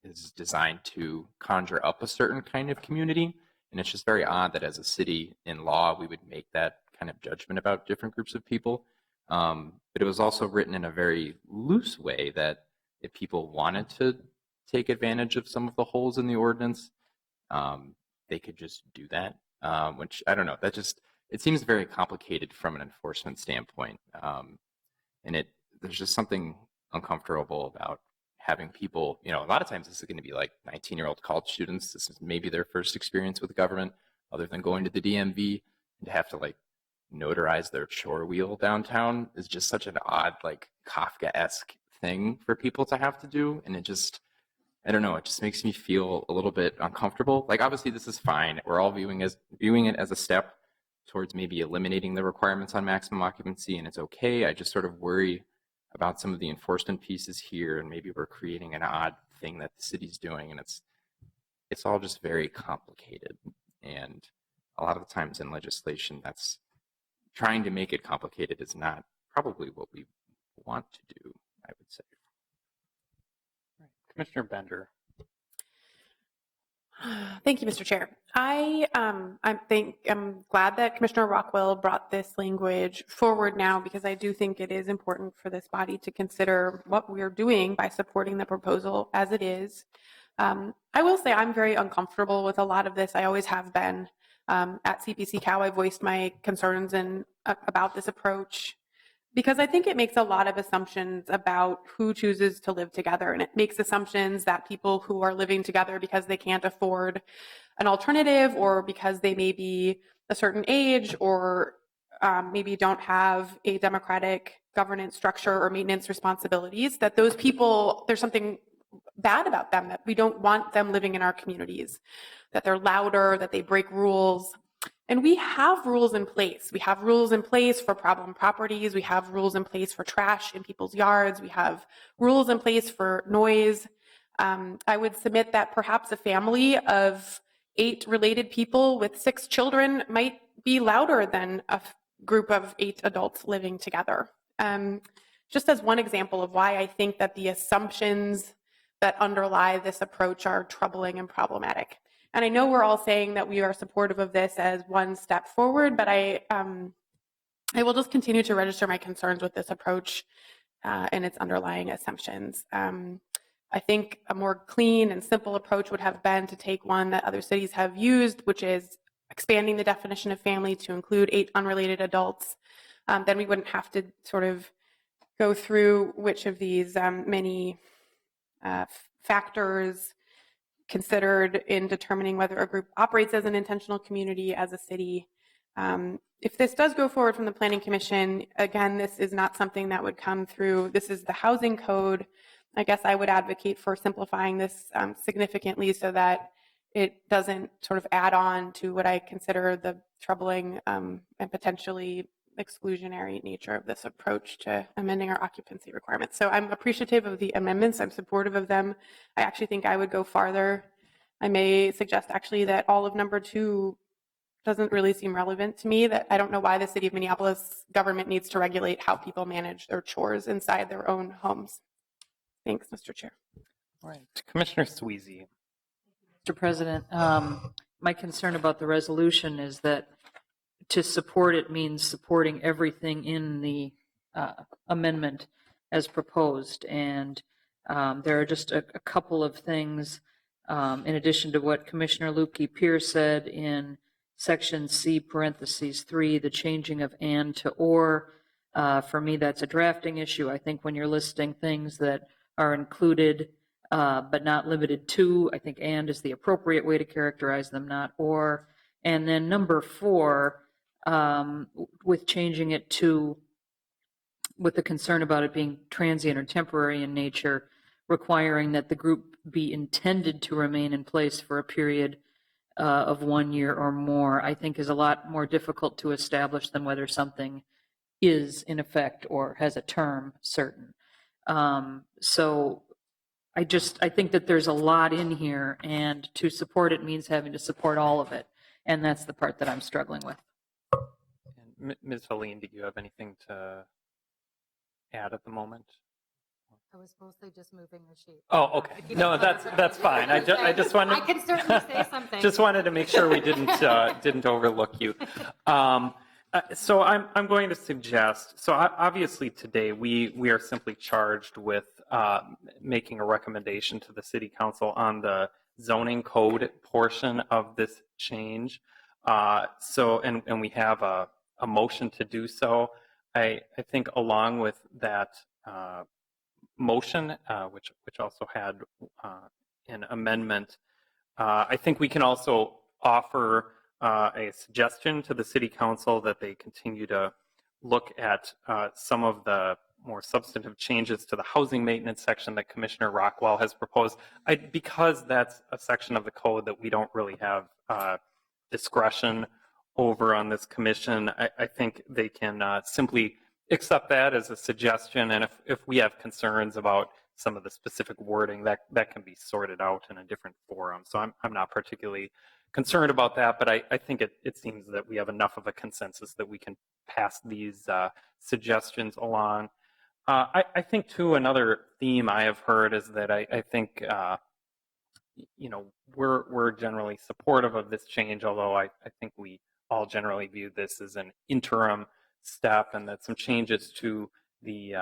is designed to conjure up a certain kind of community. And it's just very odd that as a city in law, we would make that kind of judgment about different groups of people. But it was also written in a very loose way that if people wanted to take advantage of some of the holes in the ordinance, they could just do that, which I don't know, that just, it seems very complicated from an enforcement standpoint. And there's just something uncomfortable about having people, you know, a lot of times this is going to be like 19-year-old college students. This is maybe their first experience with the government other than going to the DMV, and to have to like notarize their chore wheel downtown is just such an odd, like Kafka-esque thing for people to have to do. And it just, I don't know, it just makes me feel a little bit uncomfortable. Like obviously this is fine. We're all viewing it as a step towards maybe eliminating the requirements on maximum occupancy, and it's okay. I just sort of worry about some of the enforcement pieces here, and maybe we're creating an odd thing that the city's doing, and it's all just very complicated. And a lot of the times in legislation, that's trying to make it complicated is not probably what we want to do, I would say. Commissioner Bender. Thank you, Mr. Chair. I'm glad that Commissioner Rockwell brought this language forward now, because I do think it is important for this body to consider what we're doing by supporting the proposal as it is. I will say I'm very uncomfortable with a lot of this. I always have been. At CPC Cal, I voiced my concerns about this approach, because I think it makes a lot of assumptions about who chooses to live together. And it makes assumptions that people who are living together because they can't afford an alternative, or because they may be a certain age, or maybe don't have a democratic governance structure or maintenance responsibilities, that those people, there's something bad about them, that we don't want them living in our communities, that they're louder, that they break rules. And we have rules in place. We have rules in place for problem properties. We have rules in place for trash in people's yards. We have rules in place for noise. I would submit that perhaps a family of 8 related people with 6 children might be louder than a group of 8 adults living together. Just as one example of why I think that the assumptions that underlie this approach are troubling and problematic. And I know we're all saying that we are supportive of this as one step forward, but I will just continue to register my concerns with this approach and its underlying assumptions. I think a more clean and simple approach would have been to take one that other cities have used, which is expanding the definition of family to include 8 unrelated adults. Then we wouldn't have to sort of go through which of these many factors considered in determining whether a group operates as an intentional community, as a city. If this does go forward from the Planning Commission, again, this is not something that would come through. This is the housing code. I guess I would advocate for simplifying this significantly so that it doesn't sort of add on to what I consider the troubling and potentially exclusionary nature of this approach to amending our occupancy requirements. So I'm appreciative of the amendments. I'm supportive of them. I actually think I would go farther. I may suggest actually that all of number 2 doesn't really seem relevant to me, that I don't know why the city of Minneapolis government needs to regulate how people manage their chores inside their own homes. Thanks, Mr. Chair. All right, Commissioner Sweezy. Mr. President, my concern about the resolution is that to support it means supporting everything in the amendment as proposed. And There are just a couple of things, in addition to what Commissioner Lukey-Pierce said in section C parentheses 3, the changing of and to or. For me, that's a drafting issue. I think when you're listing things that are included but not limited to, I think and is the appropriate way to characterize them, not or. And then number 4, with changing it to, with the concern about it being transient or temporary in nature, requiring that the group be intended to remain in place for a period of 1 year or more, I think is a lot more difficult to establish than whether something is in effect or has a term certain. So I think that there's a lot in here, and to support it means having to support all of it. And that's the part that I'm struggling with. And Ms. Helene, do you have anything to add at the moment? I was mostly just moving the sheet. Oh, okay. No, that's fine. I just wanted. I can certainly say something. Just wanted to make sure we didn't overlook you. So I'm going to suggest. So obviously today we are simply charged with making a recommendation to the City Council on the zoning code portion of this change. And we have a motion to do so. I think along with that motion, which also had an amendment, I think we can also offer a suggestion to the City Council that they continue to look at some of the more substantive changes to the housing maintenance section that Commissioner Rockwell has proposed. Because that's a section of the code that we don't really have discretion over on this commission, I think they can simply accept that as a suggestion, and if we have concerns about some of the specific wording, that can be sorted out in a different forum. So I'm not particularly concerned about that, but I think it seems that we have enough of a consensus that we can pass these suggestions along. I think, too, another theme I have heard is that I think we're generally supportive of this change, although I think we all generally view this as an interim step, and that some changes to the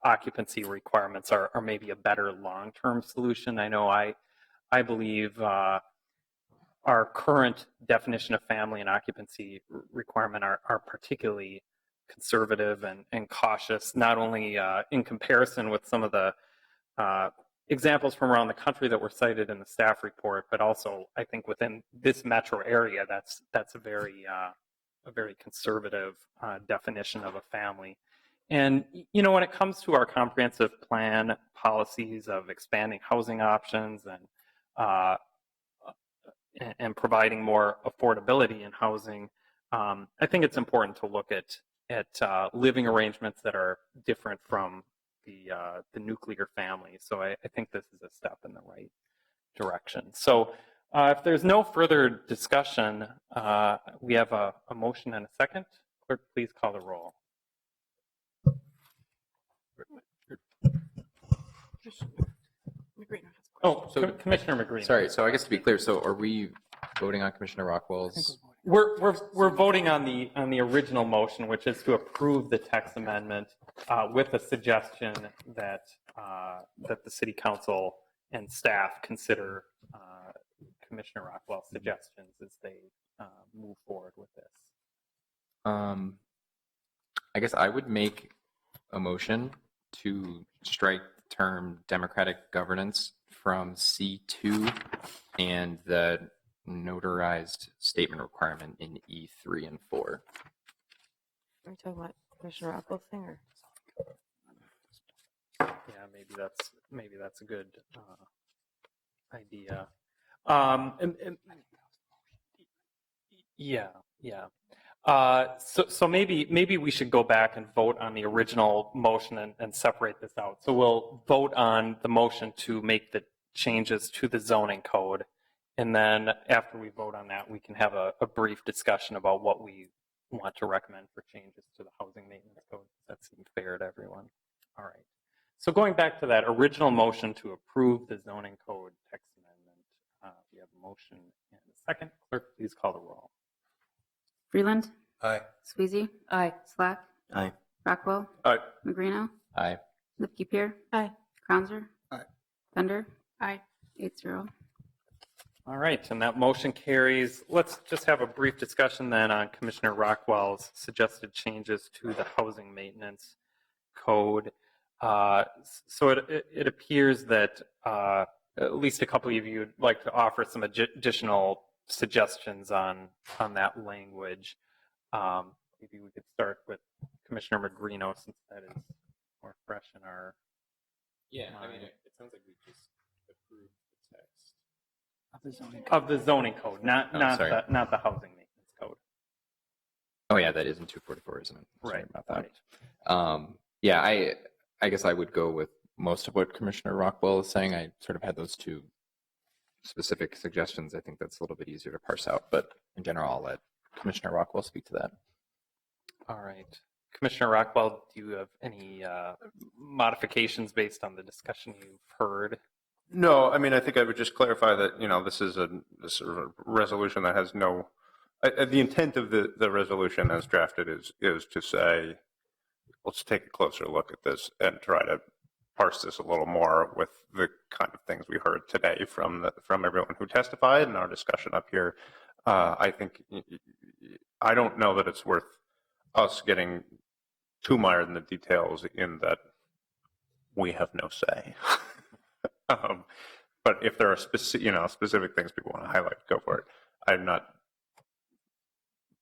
occupancy requirements are maybe a better long-term solution. I know I believe our current definition of family and occupancy requirement are particularly conservative and cautious, not only in comparison with some of the examples from around the country that were cited in the staff report, but also I think within this metro area, that's a very conservative definition of a family. And, when it comes to our comprehensive plan policies of expanding housing options and providing more affordability in housing, I think it's important to look at living arrangements that are different from the nuclear family. So I think this is a step in the right direction. So if there's no further discussion, we have a motion and a second. Clerk, please call the roll. Oh, so Commissioner McGreen. Sorry, so I guess to be clear, so are we voting on Commissioner Rockwell's? We're voting on the original motion, which is to approve the text amendment with a suggestion that the City Council and staff consider Commissioner Rockwell's suggestions as they move forward with this. I guess I would make a motion to strike the term democratic governance from C2 and the notarized statement requirement in E3 and 4. Are we talking about Commissioner Rockwell's thing, or? Yeah, maybe that's a good idea. Yeah. So maybe we should go back and vote on the original motion and separate this out. So we'll vote on the motion to make the changes to the zoning code, and then after we vote on that, we can have a brief discussion about what we want to recommend for changes to the housing maintenance code. That seems fair to everyone. All right. So going back to that original motion to approve the zoning code text amendment, we have a motion and a second. Clerk, please call the roll. Freeland. Aye. Sweezy. Aye. Slack. Aye. Rockwell. Aye. Magrino. Aye. Lipke-Pierre. Aye. Cronzer. Aye. Thunder. Aye. 8-0. All right, and that motion carries. Let's just have a brief discussion then on Commissioner Rockwell's suggested changes to the housing maintenance code. So it appears that at least a couple of you would like to offer some additional suggestions on that language. Maybe we could start with Commissioner Magrino, since that is more fresh in our Yeah, I mind. mean, it sounds like we just approved the text. Of the zoning code, not sorry. the housing maintenance code. Oh yeah, that is in 244, isn't it? Sorry Right. about that. Yeah, I guess I would go with most of what Commissioner Rockwell is saying. I sort of had those two specific suggestions. I think that's a little bit easier to parse out, but in general, I'll let Commissioner Rockwell speak to that. All right. Commissioner Rockwell, do you have any modifications based on the discussion you've heard? No, I mean, I think I would just clarify that, this is a sort of a resolution that has no, the intent of the resolution as drafted is to say, let's take a closer look at this and try to parse this a little more with the kind of things we heard today from everyone who testified in our discussion up here. I think, I don't know that it's worth us getting too mired in the details in that we have no say. But if there are specific things people want to highlight, go for it. I'm not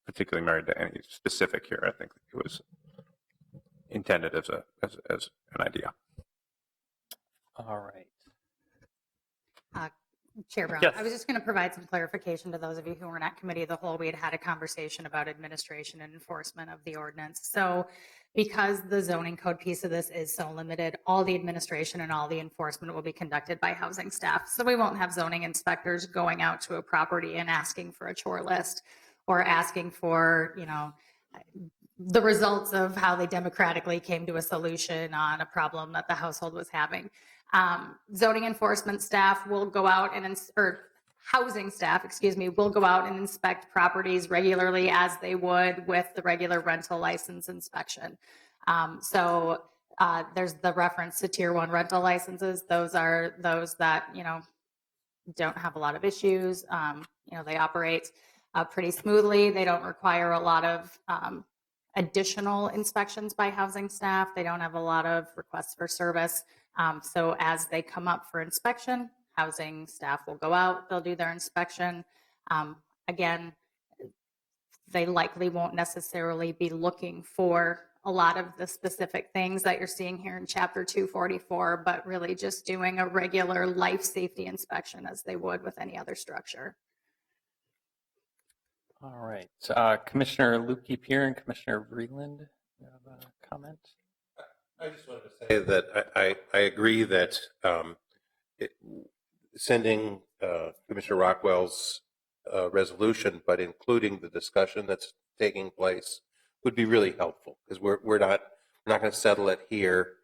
particularly married to any specific here. I think it was intended as an idea. All right. Chair Brown, Yes. I was just going to provide some clarification to those of you who were not committee of the whole. We had a conversation about administration and enforcement of the ordinance. So because the zoning code piece of this is so limited, all the administration and all the enforcement will be conducted by housing staff. So we won't have zoning inspectors going out to a property and asking for a chore list or asking for, the results of how they democratically came to a solution on a problem that the household was having. Zoning enforcement staff will go out or housing staff, will go out and inspect properties regularly as they would with the regular rental license inspection. So there's the reference to tier 1 rental licenses. Those are those that, don't have a lot of issues. They operate pretty smoothly. They don't require a lot of additional inspections by housing staff. They don't have a lot of requests for service. So as they come up for inspection, housing staff will go out, they'll do their inspection. Again, they likely won't necessarily be looking for a lot of the specific things that you're seeing here in Chapter 244, but really just doing a regular life safety inspection as they would with any other structure. All right. Commissioner Lukey-Peer and Commissioner Vreeland, you have a comment? I just wanted to say that I agree that sending Commissioner Rockwell's resolution, but including the discussion that's taking place, would be really helpful, because we're not going to settle it here,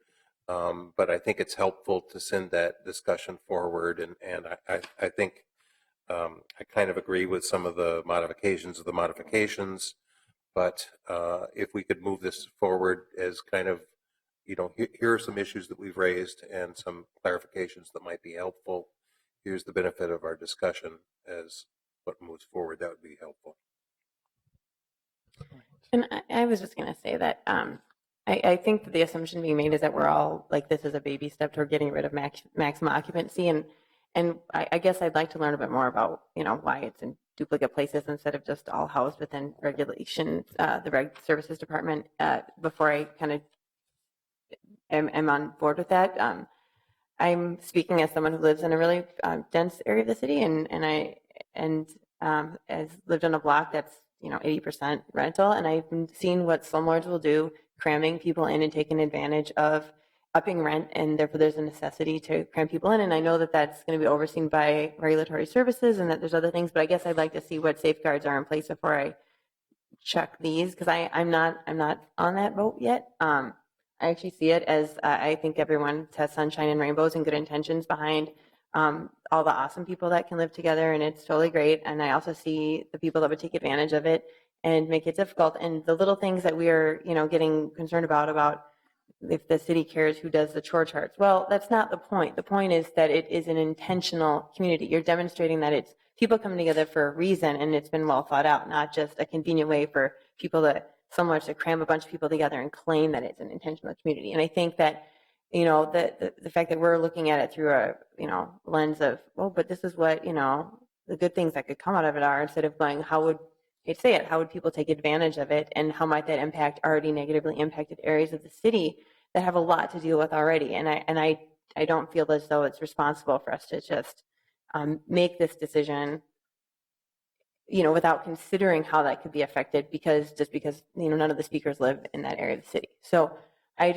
but I think it's helpful to send that discussion forward, and I think I kind of agree with some of the modifications of the modifications, but if we could move this forward as kind of, here are some issues that we've raised and some clarifications that might be helpful. Here's the benefit of our discussion as what moves forward. That would be helpful. And I was just going to say that I think that the assumption being made is that we're all like, this is a baby step toward getting rid of maximum occupancy. And I guess I'd like to learn a bit more about, why it's in duplicate places instead of just all housed within regulation, the Reg Services Department, before I kind of am on board with that. I'm speaking as someone who lives in a really dense area of the city, and has lived on a block that's 80% rental, and I've seen what slumlords will do, cramming people in and taking advantage of upping rent, and therefore there's a necessity to cram people in. And I know that that's going to be overseen by regulatory services, and that there's other things, but I guess I'd like to see what safeguards are in place before I check these, because I'm not on that boat yet. I actually see it as I think everyone has sunshine and rainbows and good intentions behind all the awesome people that can live together, and it's totally great. And I also see the people that would take advantage of it and make it difficult. And the little things that we are, getting concerned about if the city cares who does the chore charts. Well, that's not the point. The point is that it is an intentional community. You're demonstrating that it's people coming together for a reason, and it's been well thought out, not just a convenient way for people to so much to cram a bunch of people together and claim that it's an intentional community. And I think that, the fact that we're looking at it through a, lens of, oh, but this is what, the good things that could come out of it are, instead of going, how would people take advantage of it, and how might that impact already negatively impacted areas of the city that have a lot to deal with already? And I don't feel as though it's responsible for us to just make this decision, without considering how that could be affected, because none of the speakers live in that area of the city. So I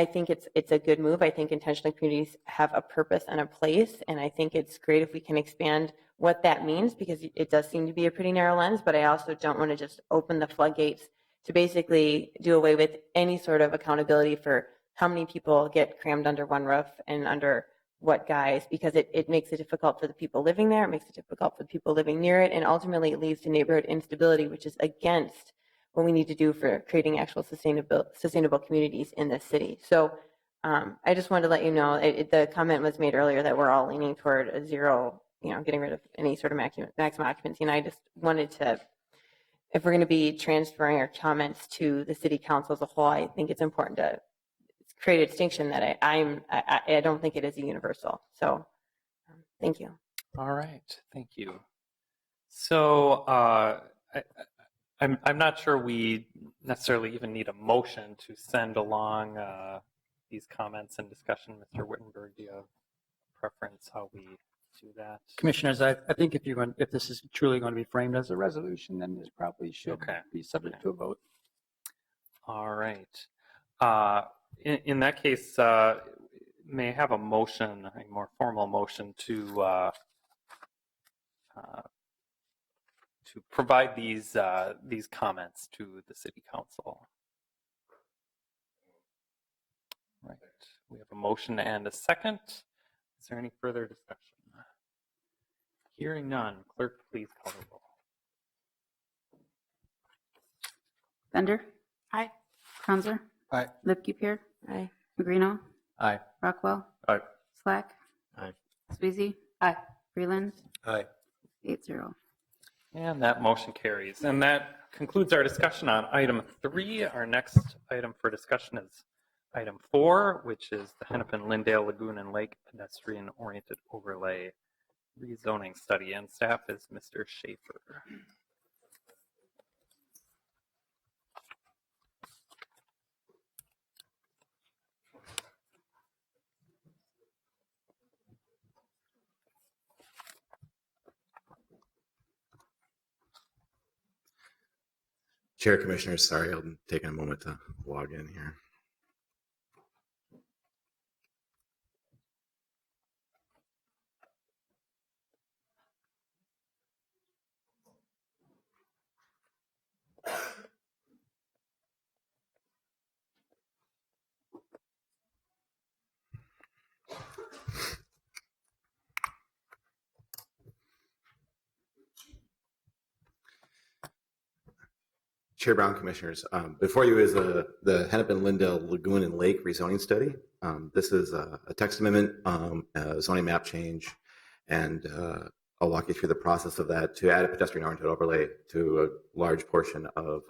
think it's a good move. I think intentional communities have a purpose and a place, and I think it's great if we can expand what that means, because it does seem to be a pretty narrow lens, but I also don't want to just open the floodgates to basically do away with any sort of accountability for how many people get crammed under one roof and under what guise, because it makes it difficult for the people living there, it makes it difficult for the people living near it, and ultimately it leads to neighborhood instability, which is against what we need to do for creating actual sustainable communities in this city. So I just wanted to let you know, the comment was made earlier that we're all leaning toward a zero, getting rid of any sort of maximum occupancy, and I just wanted to, if we're going to be transferring our comments to the city council as a whole, I think it's important to create a distinction that I don't think it is a universal. So thank you. All right, thank you. So I'm not sure we necessarily even need a motion to send along these comments and discussion. Mr. Wittenberg, do you have preference how we do that? Commissioners, I think if this is truly going to be framed as a resolution, then this probably should be subject to a vote. All right. In that case, may I have a motion, a more formal motion to provide these comments to the city council? Right. We have a motion and a second. Is there any further discussion? Hearing none, clerk, please call the roll. Bender? Aye. Cronzer? Aye. Lipke-Peer? Aye. Magrino? Aye. Rockwell? Aye. Slack? Aye. Sweezy? Aye. Freeland? Aye. 8-0. And that motion carries. And that concludes our discussion on item 3. Our next item for discussion is item 4, which is the Hennepin, Lindale, Lagoon, and Lake Pedestrian Oriented Overlay Rezoning Study. And staff is Mr. Schaefer. Chair, Commissioners, sorry, I'm taking a moment to log in here. Chair Brown, Commissioners, before you is the Hennepin, Lindale, Lagoon, and Lake rezoning study. This is a text amendment, a zoning map change, and I'll walk you through the process of that to add a pedestrian-oriented overlay to a large portion of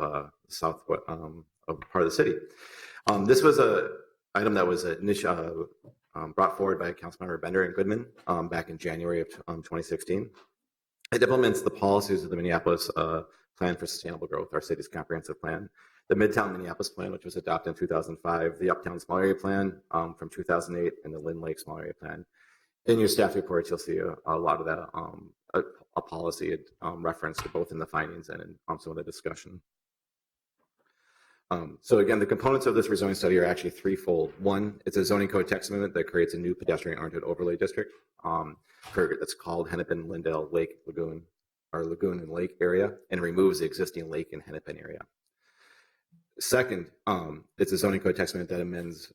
south of part of the city. This was a item that was brought forward by Councilmember Bender and Goodman back in January of 2016. It implements the policies of the Minneapolis Plan for Sustainable Growth, our city's comprehensive plan, the Midtown Minneapolis Plan, which was adopted in 2005, the Uptown Small Area Plan from 2008, and the Lynn Lake Small Area Plan. In your staff reports, you'll see a lot of that, a policy referenced both in the findings and in some of the discussion. So again, the components of this rezoning study are actually threefold. One, it's a zoning code text amendment that creates a new pedestrian-oriented overlay district. That's called Hennepin, Lindale, Lake, Lagoon, or Lagoon and Lake area, and removes the existing Lake and Hennepin area. Second, it's a zoning code text amendment that amends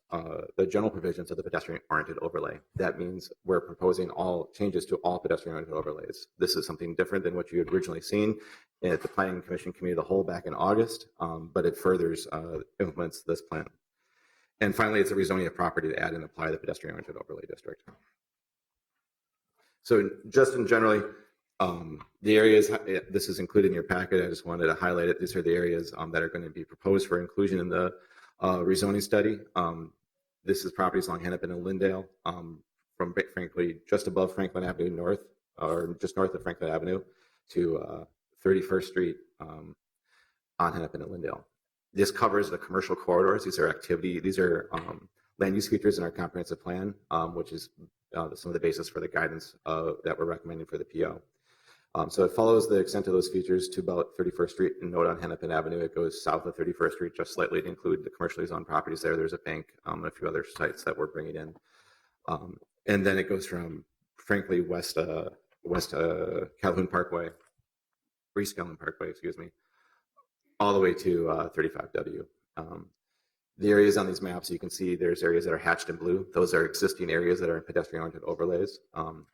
the general provisions of the pedestrian-oriented overlay. That means we're proposing all changes to all pedestrian-oriented overlays. This is something different than what you had originally seen at the Planning Commission Committee of the Whole back in August, but it furthers implements this plan. And finally, it's a rezoning of property to add and apply the pedestrian-oriented overlay district. So just in generally, the areas, this is included in your packet. I just wanted to highlight it. These are the areas that are going to be proposed for inclusion in the rezoning study. This is properties along Hennepin and Lyndale, from frankly just above Franklin Avenue North, or just north of Franklin Avenue, to 31st Street on Hennepin and Lyndale. This covers the commercial corridors. These are land use features in our comprehensive plan, which is some of the basis for the guidance that we're recommending for the PO. So it follows the extent of those features to about 31st Street and note on Hennepin Avenue. It goes south of 31st Street just slightly to include the commercially zoned properties there. There's a bank and a few other sites that we're bringing in. And then it goes from, frankly, west Calhoun Parkway, East Calhoun Parkway, excuse me, all the way to 35W. The areas on these maps, you can see there's areas that are hatched in blue. Those are existing areas that are in pedestrian-oriented overlays.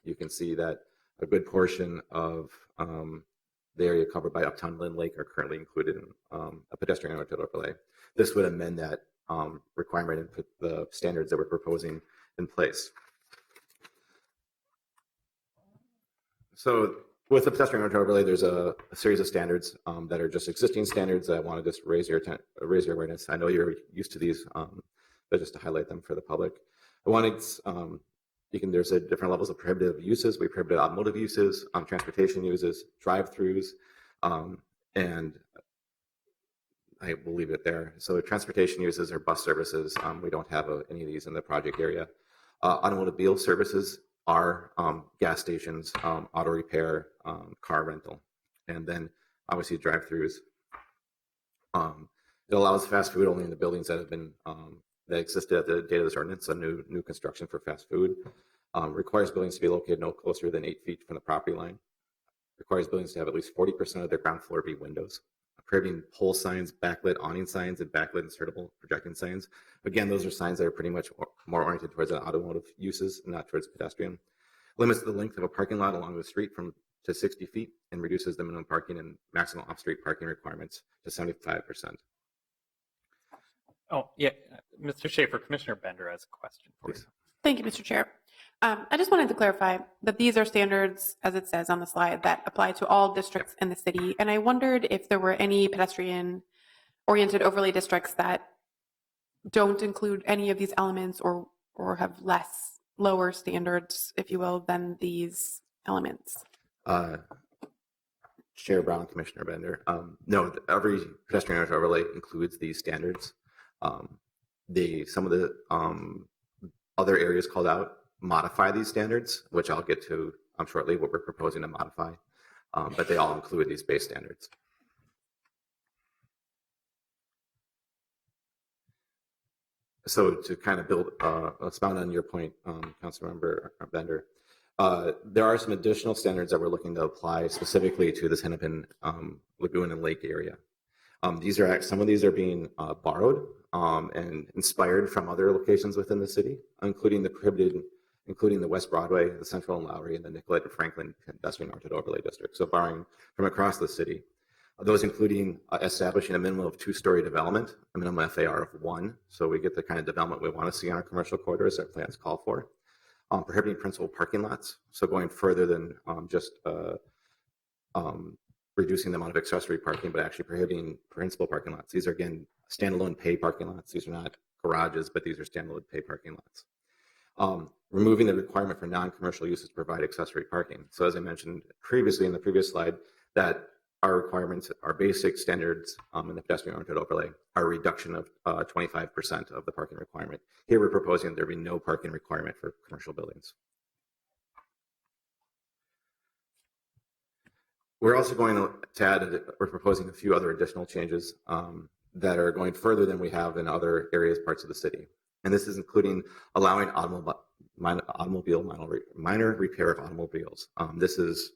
You can see that a good portion of the area covered by Uptown Lynn Lake are currently included in a pedestrian-oriented overlay. This would amend that requirement and put the standards that we're proposing in place. So with the pedestrian-oriented overlay, there's a series of standards that are just existing standards that I want to just raise your awareness. I know you're used to these, but just to highlight them for the public. I wanted there's different levels of prohibitive uses. We prohibited automotive uses, transportation uses, drive-throughs, and I will leave it there. So transportation uses are bus services. We don't have any of these in the project area. Automobile services are gas stations, auto repair, car rental, and then obviously drive-throughs. It allows fast food only in the buildings that have been that existed at the date of this ordinance. So new construction for fast food. Requires buildings to be located no closer than 8 feet from the property line. Requires buildings to have at least 40% of their ground floor be windows. Prohibiting pole signs, backlit awning signs, and backlit insertable projecting signs. Again, those are signs that are pretty much more oriented towards automotive uses and not towards pedestrian. Limits the length of a parking lot along the street to 60 feet and reduces the minimum parking and maximum off-street parking requirements to 75%. Oh, yeah. Mr. Schaefer, Commissioner Bender has a question for you. Thank you, Mr. Chair. I just wanted to clarify that these are standards, as it says on the slide, that apply to all districts in the city. And I wondered if there were any pedestrian-oriented overlay districts that don't include any of these elements or have lower standards, if you will, than these elements. Chair Brown, Commissioner Bender. No, every pedestrian overlay includes these standards. Some of the other areas called out modify these standards, which I'll get to shortly, what we're proposing to modify, but they all include these base standards. So to kind of expound on your point, Councilmember Bender, there are some additional standards that we're looking to apply specifically to this Hennepin Lagoon and Lake area. Some of these are being borrowed and inspired from other locations within the city, including the West Broadway, the Central and Lowry, and the Nicollet and Franklin pedestrian-oriented overlay district. So borrowing from across the city. Those including establishing a minimum of 2-story development, a minimum FAR of 1. So we get the kind of development we want to see on our commercial corridors that plans call for. Prohibiting principal parking lots. So going further than just reducing the amount of accessory parking, but actually prohibiting principal parking lots. These are, again, standalone pay parking lots. These are not garages, but these are standalone pay parking lots. Removing the requirement for non-commercial uses to provide accessory parking. So as I mentioned previously in the previous slide, that our requirements, our basic standards in the pedestrian-oriented overlay are a reduction of 25% of the parking requirement. Here we're proposing there be no parking requirement for commercial buildings. We're also going to add, we're proposing a few other additional changes that are going further than we have in other areas, parts of the city. And this is including allowing minor repair of automobiles. This is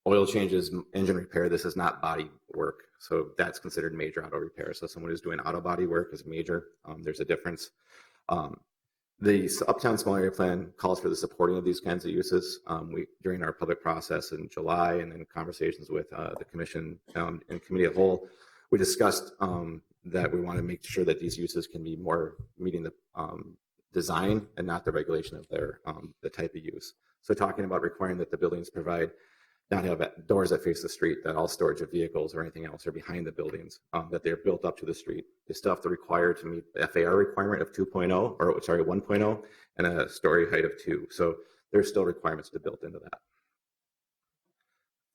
oil changes, engine repair. This is not body work. So that's considered major auto repair. So someone who's doing auto body work is major. There's a difference. The Uptown Small Area Plan calls for the supporting of these kinds of uses. During our public process in July and in conversations with the Commission and Committee of Whole, we discussed that we want to make sure that these uses can be more meeting the design and not the regulation of their the type of use. So talking about requiring that the buildings provide not have doors that face the street, that all storage of vehicles or anything else are behind the buildings, that they're built up to the street. They still have to require to meet the FAR requirement of 2.0, or sorry, 1.0, and a story height of 2. So there's still requirements to build into that.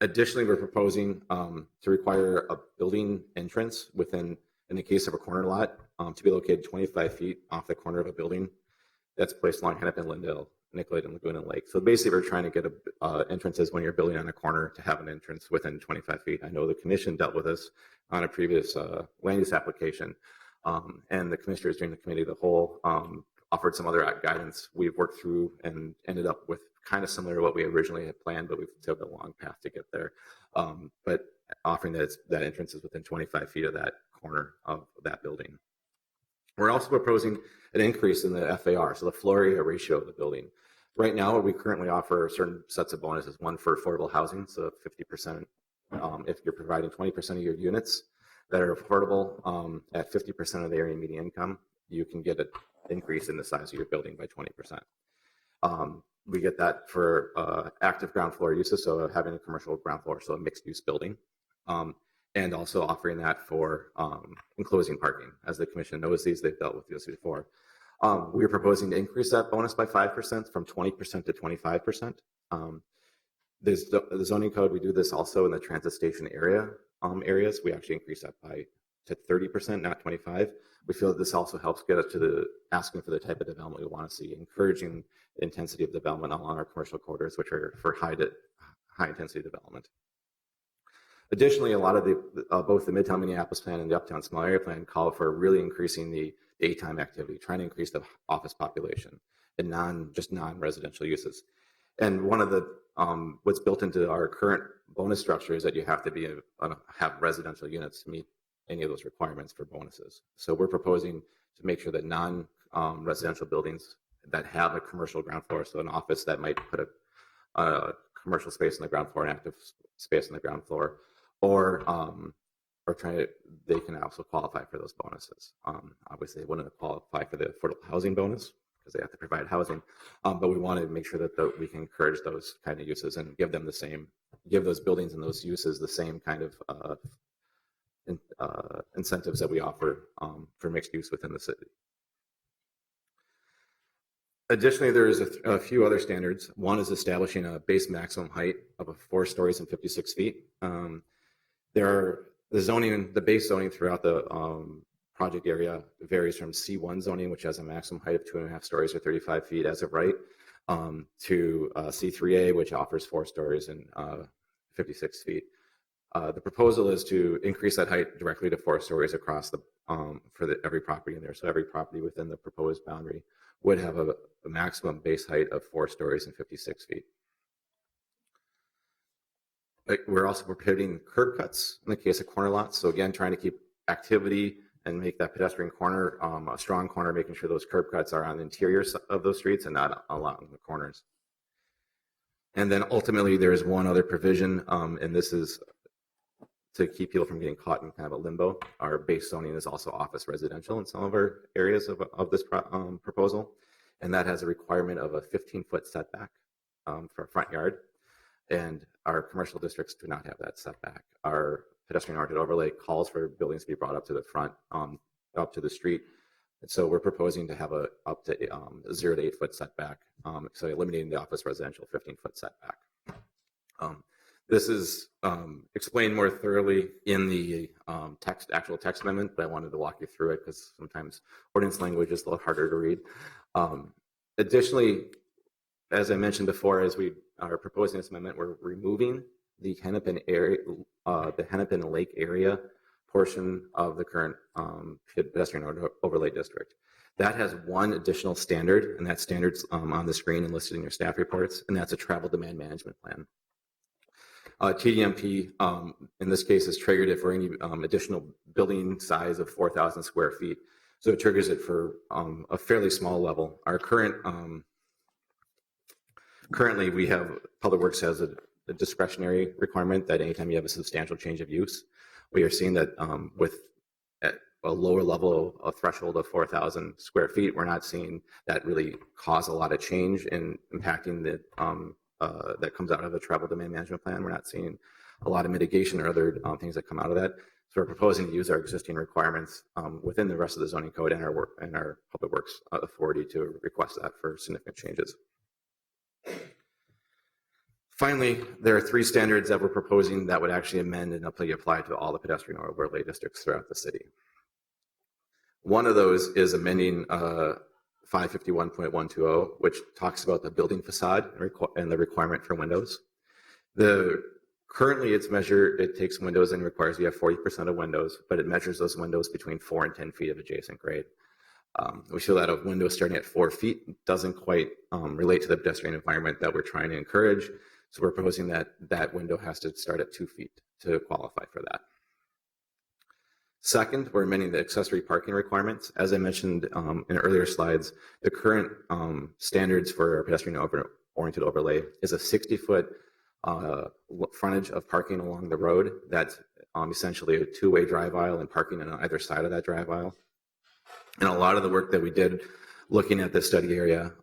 Additionally, we're proposing to require a building entrance within, in the case of a corner lot, to be located 25 feet off the corner of a building that's placed along Hennepin, Lindale, Nicollet, and Laguna Lake. So basically, we're trying to get entrances when you're building on a corner to have an entrance within 25 feet. I know the commission dealt with this on a previous land use application, and the commissioners during the committee of the whole offered some other guidance we've worked through and ended up with kind of similar to what we originally had planned, but we've took a long path to get there. But offering that entrance is within 25 feet of that corner of that building. We're also proposing an increase in the FAR, so the floor area ratio of the building. Right now, we currently offer certain sets of bonuses, one for affordable housing, so 50%. If you're providing 20% of your units that are affordable at 50% of the area median income, you can get an increase in the size of your building by 20%. We get that for active ground floor uses, so having a commercial ground floor, so a mixed use building. And also offering that for enclosing parking. As the commission knows these, they've dealt with this before. We're proposing to increase that bonus by 5% from 20% to 25%. The zoning code, we do this also in the transit station areas. We actually increase that to 30%, not 25. We feel that this also helps get us to the asking for the type of development we want to see, encouraging the intensity of development along our commercial corridors, which are for high intensity development. Additionally, a lot of both the Midtown Minneapolis plan and the Uptown Small Area plan call for really increasing the daytime activity, trying to increase the office population and just non-residential uses. And one of the what's built into our current bonus structure is that you have to have residential units to meet any of those requirements for bonuses. So we're proposing to make sure that non-residential buildings that have a commercial ground floor, so an office that might put a commercial space on the ground floor, an active space on the ground floor, or they can also qualify for those bonuses. Obviously, they wouldn't qualify for the affordable housing bonus because they have to provide housing, but we want to make sure that we can encourage those kind of uses and give those buildings and those uses the same kind of incentives that we offer for mixed use within the city. Additionally, there is a few other standards. One is establishing a base maximum height of 4 stories and 56 feet. The base zoning throughout the project area varies from C1 zoning, which has a maximum height of 2.5 stories or 35 feet as of right, to C3A, which offers 4 stories and 56 feet. The proposal is to increase that height directly to 4 stories across every property in there. So every property within the proposed boundary would have a maximum base height of 4 stories and 56 feet. We're also prohibiting curb cuts in the case of corner lots. So again, trying to keep activity and make that pedestrian corner a strong corner, making sure those curb cuts are on the interior of those streets and not along the corners. And then ultimately, there is one other provision, and this is to keep people from getting caught in kind of a limbo. Our base zoning is also office residential in some of our areas of this proposal, and that has a requirement of a 15-foot setback for a front yard. And our commercial districts do not have that setback. Our pedestrian oriented overlay calls for buildings to be brought up to the front, up to the street. And so we're proposing to have up to 0 to 8 foot setback, so eliminating the office residential 15-foot setback. This is explained more thoroughly in the actual text amendment, but I wanted to walk you through it because sometimes ordinance language is a little harder to read. Additionally, as I mentioned before, as we are proposing this amendment, we're removing the Hennepin Lake area portion of the current pedestrian overlay district. That has one additional standard, and that standard's on the screen and listed in your staff reports, and that's a travel demand management plan. TDMP, in this case, is triggered if for any additional building size of 4,000 square feet. So it triggers it for a fairly small level. Our currently we have, Public Works has a discretionary requirement that anytime you have a substantial change of use, we are seeing that a lower level, a threshold of 4,000 square feet, we're not seeing that really cause a lot of change in impacting the that comes out of a travel demand management plan. We're not seeing a lot of mitigation or other things that come out of that. So we're proposing to use our existing requirements within the rest of the zoning code and our public works authority to request that for significant changes. Finally, there are 3 standards that we're proposing that would actually amend and apply to all the pedestrian overlay districts throughout the city. One of those is amending 551.120, which talks about the building facade and the requirement for windows. Currently, it takes windows and requires you have 40% of windows, but it measures those windows between 4 and 10 feet of adjacent grade. We feel that a window starting at 4 feet doesn't quite relate to the pedestrian environment that we're trying to encourage. So we're proposing that that window has to start at 2 feet to qualify for that. Second, we're amending the accessory parking requirements. As I mentioned in earlier slides, the current standards for pedestrian-oriented overlay is a 60-foot frontage of parking along the road. That's essentially a 2-way drive aisle and parking on either side of that drive aisle. And a lot of the work that we did looking at the study area,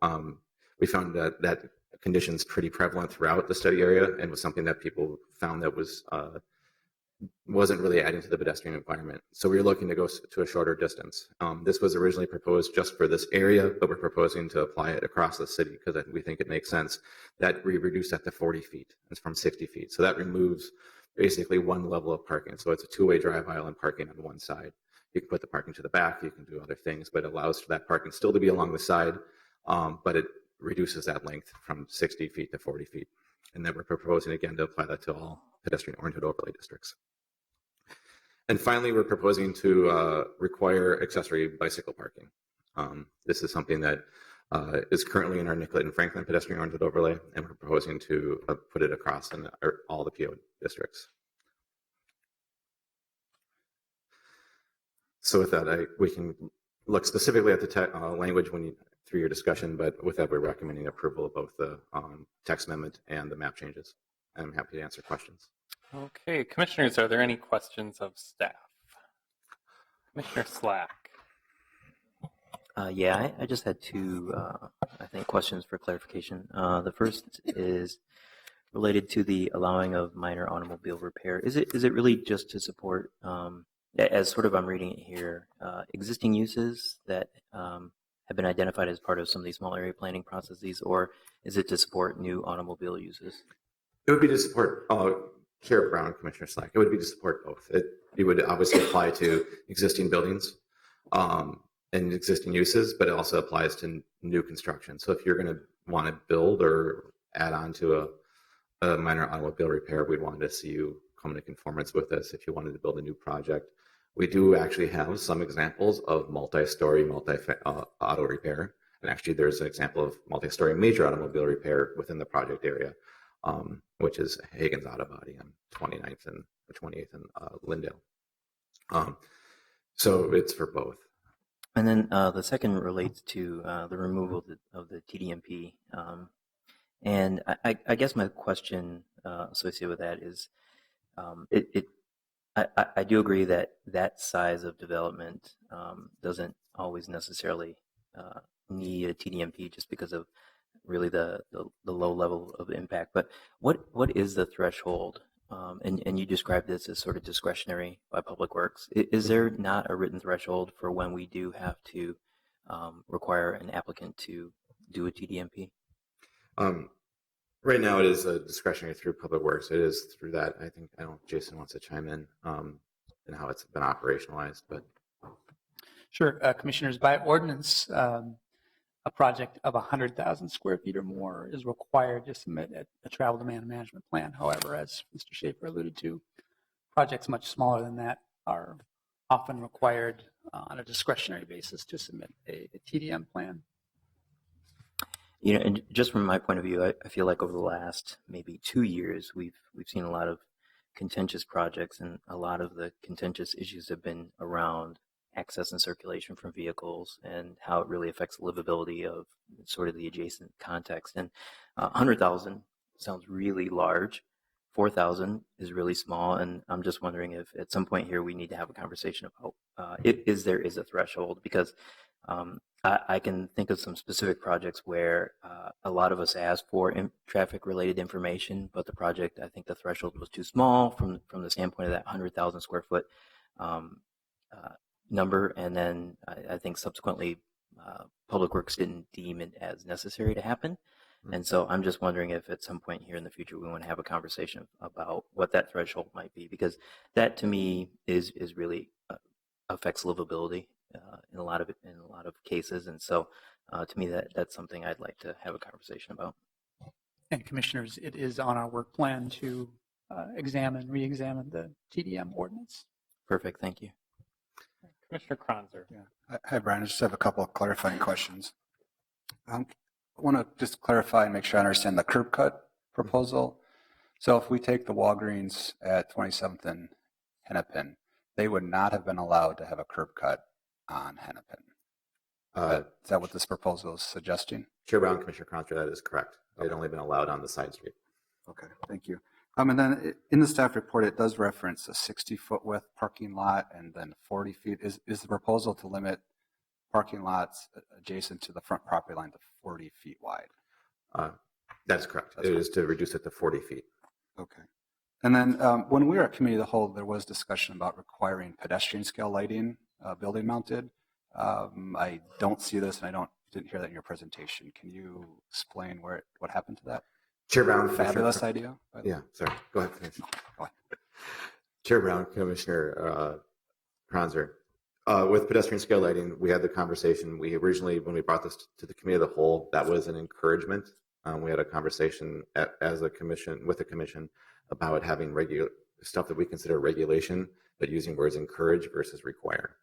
we found that that condition is pretty prevalent throughout the study area and was something that people found that wasn't really adding to the pedestrian environment. So we were looking to go to a shorter distance. This was originally proposed just for this area, but we're proposing to apply it across the city because we think it makes sense that we reduce that to 40 feet. It's from 60 feet. So that removes basically one level of parking. So it's a 2-way drive aisle and parking on one side. You can put the parking to the back, you can do other things, but it allows for that parking still to be along the side, but it reduces that length from 60 feet to 40 feet. And then we're proposing again to apply that to all pedestrian-oriented overlay districts. And finally, we're proposing to require accessory bicycle parking. This is something that is currently in our Nicollet and Franklin pedestrian-oriented overlay, and we're proposing to put it across in all the PO districts. So with that, we can look specifically at the language through your discussion, but with that, we're recommending approval of both the text amendment and the map changes. And I'm happy to answer questions. Okay, commissioners, are there any questions of staff? Commissioner Slack. Yeah, I just had 2, I think, questions for clarification. The first is related to the allowing of minor automobile repair. Is it really just to support, as sort of I'm reading it here, existing uses that have been identified as part of some of these small area planning processes, or is it to support new automobile uses? It would be to support Chair Brown, Commissioner Slack. It would be to support both. It would obviously apply to existing buildings and existing uses, but it also applies to new construction. So if you're going to want to build or add on to a minor automobile repair, we'd want to see you come into conformance with this. If you wanted to build a new project, we do actually have some examples of multi-story, auto repair. And actually, there's an example of multi-story major automobile repair within the project area, which is Hagen's Auto Body on 29th and 28th and Lindale. So it's for both. And then the second relates to the removal of the TDMP. And I guess my question associated with that is, I do agree that that size of development doesn't always necessarily need a TDMP just because of really the low level of impact. But what is the threshold? And you described this as sort of discretionary by Public Works. Is there not a written threshold for when we do have to require an applicant to do a TDMP? Right now, it is a discretionary through Public Works. It is through that. I don't know if Jason wants to chime in and how it's been operationalized, but Sure, commissioners, by ordinance, a project of 100,000 square feet or more is required to submit a travel demand management plan. However, as Mr. Schaefer alluded to, projects much smaller than that are often required on a discretionary basis to submit a TDM plan. You know, and just from my point of view, I feel like over the last maybe 2 years, we've seen a lot of contentious projects, and a lot of the contentious issues have been around access and circulation from vehicles and how it really affects livability of sort of the adjacent context. And 100,000 sounds really large. 4,000 is really small, and I'm just wondering if at some point here we need to have a conversation if there is a threshold, because I can think of some specific projects where a lot of us asked for traffic-related information, but the project, I think the threshold was too small from the standpoint of that 100,000 square foot number, and then I think subsequently Public Works didn't deem it as necessary to happen. And so I'm just wondering if at some point here in the future we want to have a conversation about what that threshold might be, because that to me is really affects livability in a lot of cases, and so to me that's something I'd like to have a conversation about. And commissioners, it is on our work plan to re-examine the TDM ordinance. Perfect, thank you. Commissioner Kronzer. Hi, Brian. I just have a couple of clarifying questions. I want to just clarify and make sure I understand the curb cut proposal. So if we take the Walgreens at 27th and Hennepin, they would not have been allowed to have a curb cut on Hennepin. Is that what this proposal is suggesting? Chair Brown, Commissioner Cronster, that is correct. They'd only been allowed on the side street. Okay, thank you. And then in the staff report, it does reference a 60-foot width parking lot and then 40 feet. Is the proposal to limit parking lots adjacent to the front property line to 40 feet wide? That's correct. It is to reduce it to 40 feet. Okay. And then when we were at committee of the whole, there was discussion about requiring pedestrian scale lighting, building mounted. I don't see this, and didn't hear that in your presentation. Can you explain what happened to that? Chair Brown, fabulous idea. Yeah, sorry. Go ahead. Finish. Go ahead. Chair Brown, Commissioner Kronzer. With pedestrian scale lighting, we had the conversation. We originally, when we brought this to the committee of the whole, that was an encouragement. We had a conversation as a commission with the commission about having stuff that we consider regulation, but using words encourage versus require.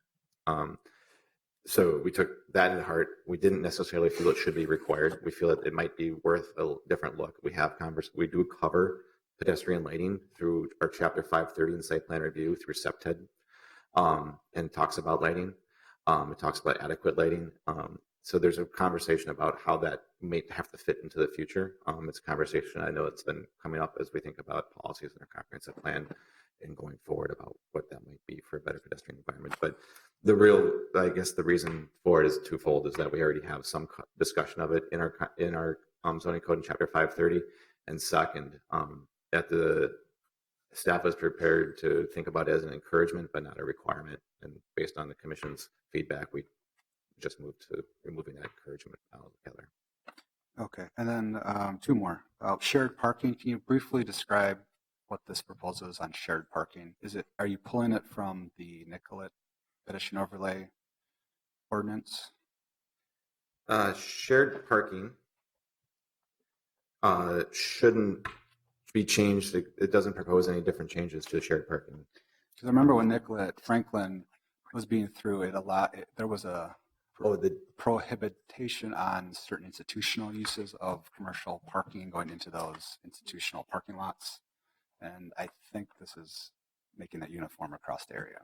So we took that into heart. We didn't necessarily feel it should be required. We feel that it might be worth a different look. We do cover pedestrian lighting through our chapter 530 in site plan review through SEPTED, and talks about lighting. It talks about adequate lighting. So there's a conversation about how that may have to fit into the future. It's a conversation I know it's been coming up as we think about policies in our comprehensive plan and going forward about what that might be for a better pedestrian environment. But the reason for it is twofold, is that we already have some discussion of it in our zoning code in chapter 530. And second, that the staff was prepared to think about it as an encouragement, but not a requirement. And based on the commission's feedback, we just moved to removing that encouragement altogether. Okay, and then two more. Shared parking, can you briefly describe what this proposal is on shared parking? Are you pulling it from the Nicollet Petition Overlay Ordinance? Shared parking shouldn't be changed. It doesn't propose any different changes to shared parking. Because I remember when Nicollet Franklin was being through, there was a prohibition on certain institutional uses of commercial parking going into those institutional parking lots. And I think this is making that uniform across the area.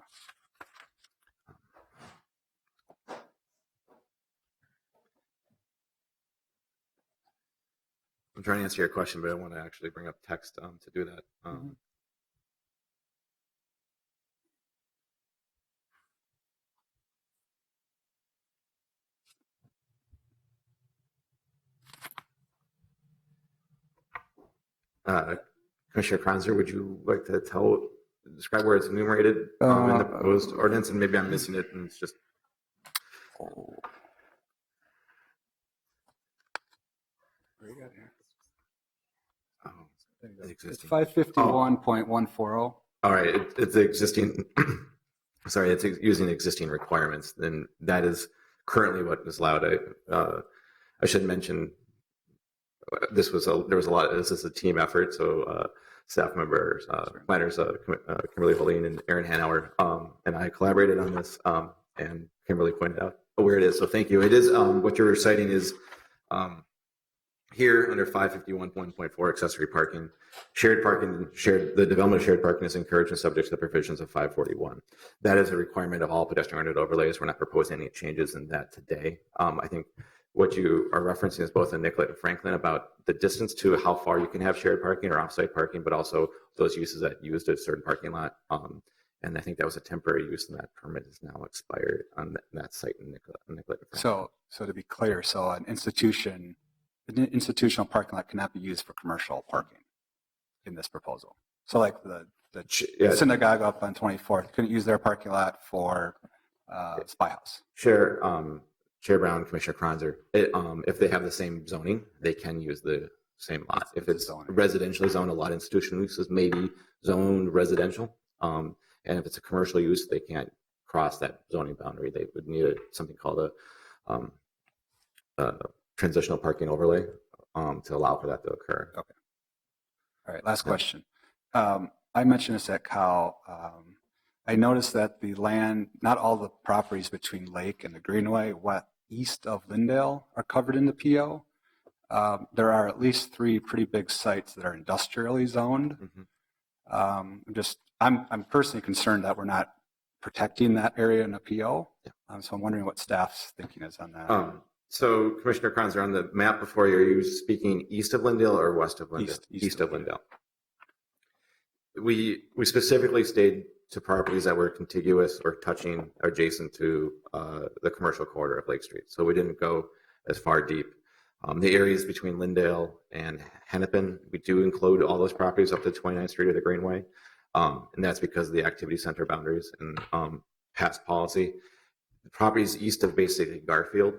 I'm trying to answer your question, but I want to actually bring up text to do that. Commissioner Kronzer, would you like to describe where it's enumerated in the proposed ordinance? And maybe I'm missing it, and it's just. It's 551.140. All right, it's existing. Sorry, it's using existing requirements. Then that is currently what is allowed. I should mention this is a team effort. So staff members, planners, Kimberly Holine and Aaron Hanauer, and I collaborated on this. And Kimberly pointed out where it is. So thank you. It is what you're reciting is. Here under 551.1.4 accessory parking, the development of shared parking is encouraged and subject to the provisions of 541. That is a requirement of all pedestrian-oriented overlays. We're not proposing any changes in that today. I think what you are referencing is both in Nicollet and Franklin about the distance to how far you can have shared parking or off-site parking, but also those uses that used a certain parking lot. And I think that was a temporary use, and that permit is now expired on that site in Nicollet. So to be clear, so an institutional parking lot cannot be used for commercial parking in this proposal. So like the synagogue up on 24th couldn't use their parking lot for Spy House. Chair Brown, Commissioner Kronzer, if they have the same zoning, they can use the same lot. If it's residentially zoned, a lot of institutional uses may be zoned residential. And if it's a commercial use, they can't cross that zoning boundary. They would need something called a transitional parking overlay to allow for that to occur. Okay. All right, last question. I mentioned this at Cal. I noticed that the land, not all the properties between Lake and the Greenway, east of Lindale, are covered in the PO. There are at least 3 pretty big sites that are industrially zoned. I'm personally concerned that we're not protecting that area in a PO. So I'm wondering what staff's thinking is on that. So Commissioner Kronzer, on the map before you, are you speaking east of Lindale or west of Lindale? East of Lindale. We specifically stayed to properties that were contiguous or touching or adjacent to the commercial corridor of Lake Street. So we didn't go as far deep. The areas between Lindale and Hennepin, we do include all those properties up to 29th Street or the Greenway. And that's because of the activity center boundaries and past policy. The properties east of basically Garfield,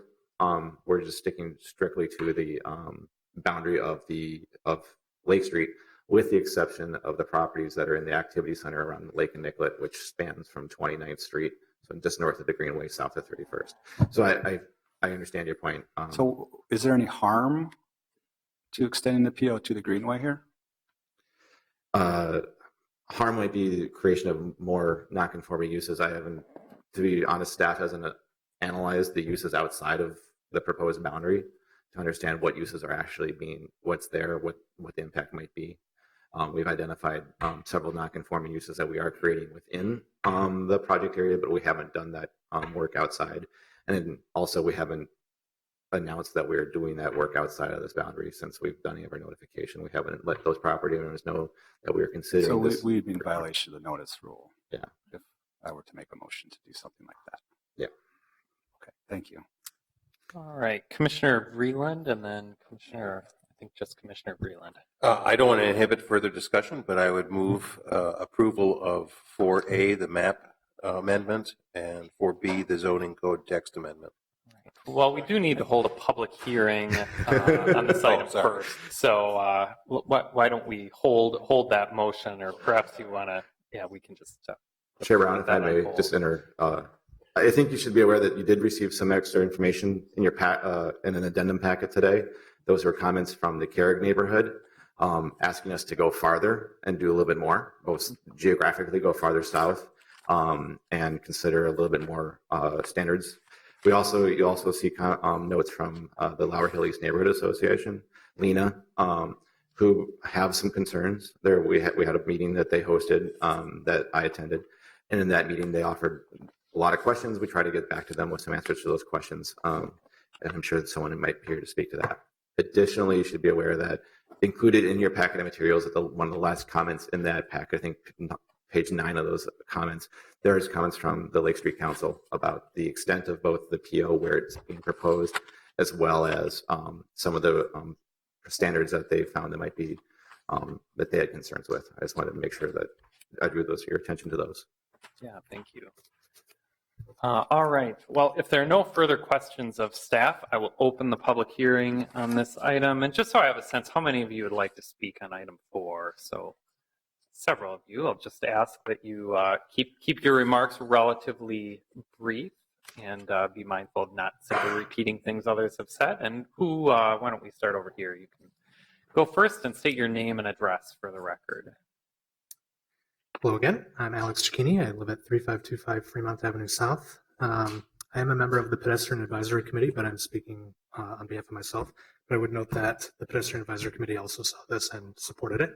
we're just sticking strictly to the boundary of Lake Street, with the exception of the properties that are in the activity center around Lake and Nicollet, which spans from 29th Street, so just north of the Greenway, south of 31st. So I understand your point. So is there any harm to extending the PO to the Greenway here? Harm might be the creation of more non-conforming uses. To be honest, staff hasn't analyzed the uses outside of the proposed boundary to understand what uses are actually what's there, what the impact might be. We've identified several non-conforming uses that we are creating within the project area, but we haven't done that work outside. And then also we haven't announced that we're doing that work outside of this boundary since we've done any of our notification. We haven't let those property owners know that we are considering so this. we'd be in violation of the notice rule. Yeah. If I were to make a motion to do something like that. Yeah. Okay, thank you. All right, Commissioner Vreeland, and then Commissioner Vreeland. I don't want to inhibit further discussion, but I would move approval of 4A, the map amendment, and 4B, the zoning code text amendment. Well, we do need to hold a public hearing on this item first. So why don't we hold that motion, or perhaps you want to, we can just. Chair Brown, if I may just enter. I think you should be aware that you did receive some extra information in your in an addendum packet today. Those were comments from the Carrick neighborhood asking us to go farther and do a little bit more, both geographically go farther south and consider a little bit more standards. You also see notes from the Lower Hill East Neighborhood Association, Lena, who have some concerns. We had a meeting that they hosted that I attended, and in that meeting they offered a lot of questions. We try to get back to them with some answers to those questions, and I'm sure that someone might be here to speak to that. Additionally, you should be aware that included in your packet of materials, one of the last comments in that packet, I think page 9 of those comments, there's comments from the Lake Street Council about the extent of both the PO where it's being proposed, as well as some of the standards that they found that might be that they had concerns with. I just wanted to make sure that I drew your attention to those. Yeah, thank you. All right. Well, if there are no further questions of staff, I will open the public hearing on this item. And just so I have a sense, how many of you would like to speak on item 4? So several of you. I'll just ask that you keep your remarks relatively brief and be mindful of not simply repeating things others have said. And why don't we start over here? You can go first and state your name and address for the record. Hello again. I'm Alex Cicchini. I live at 3525 Fremont Avenue South. I am a member of the Pedestrian Advisory Committee, but I'm speaking on behalf of myself. But I would note that the Pedestrian Advisory Committee also saw this and supported it.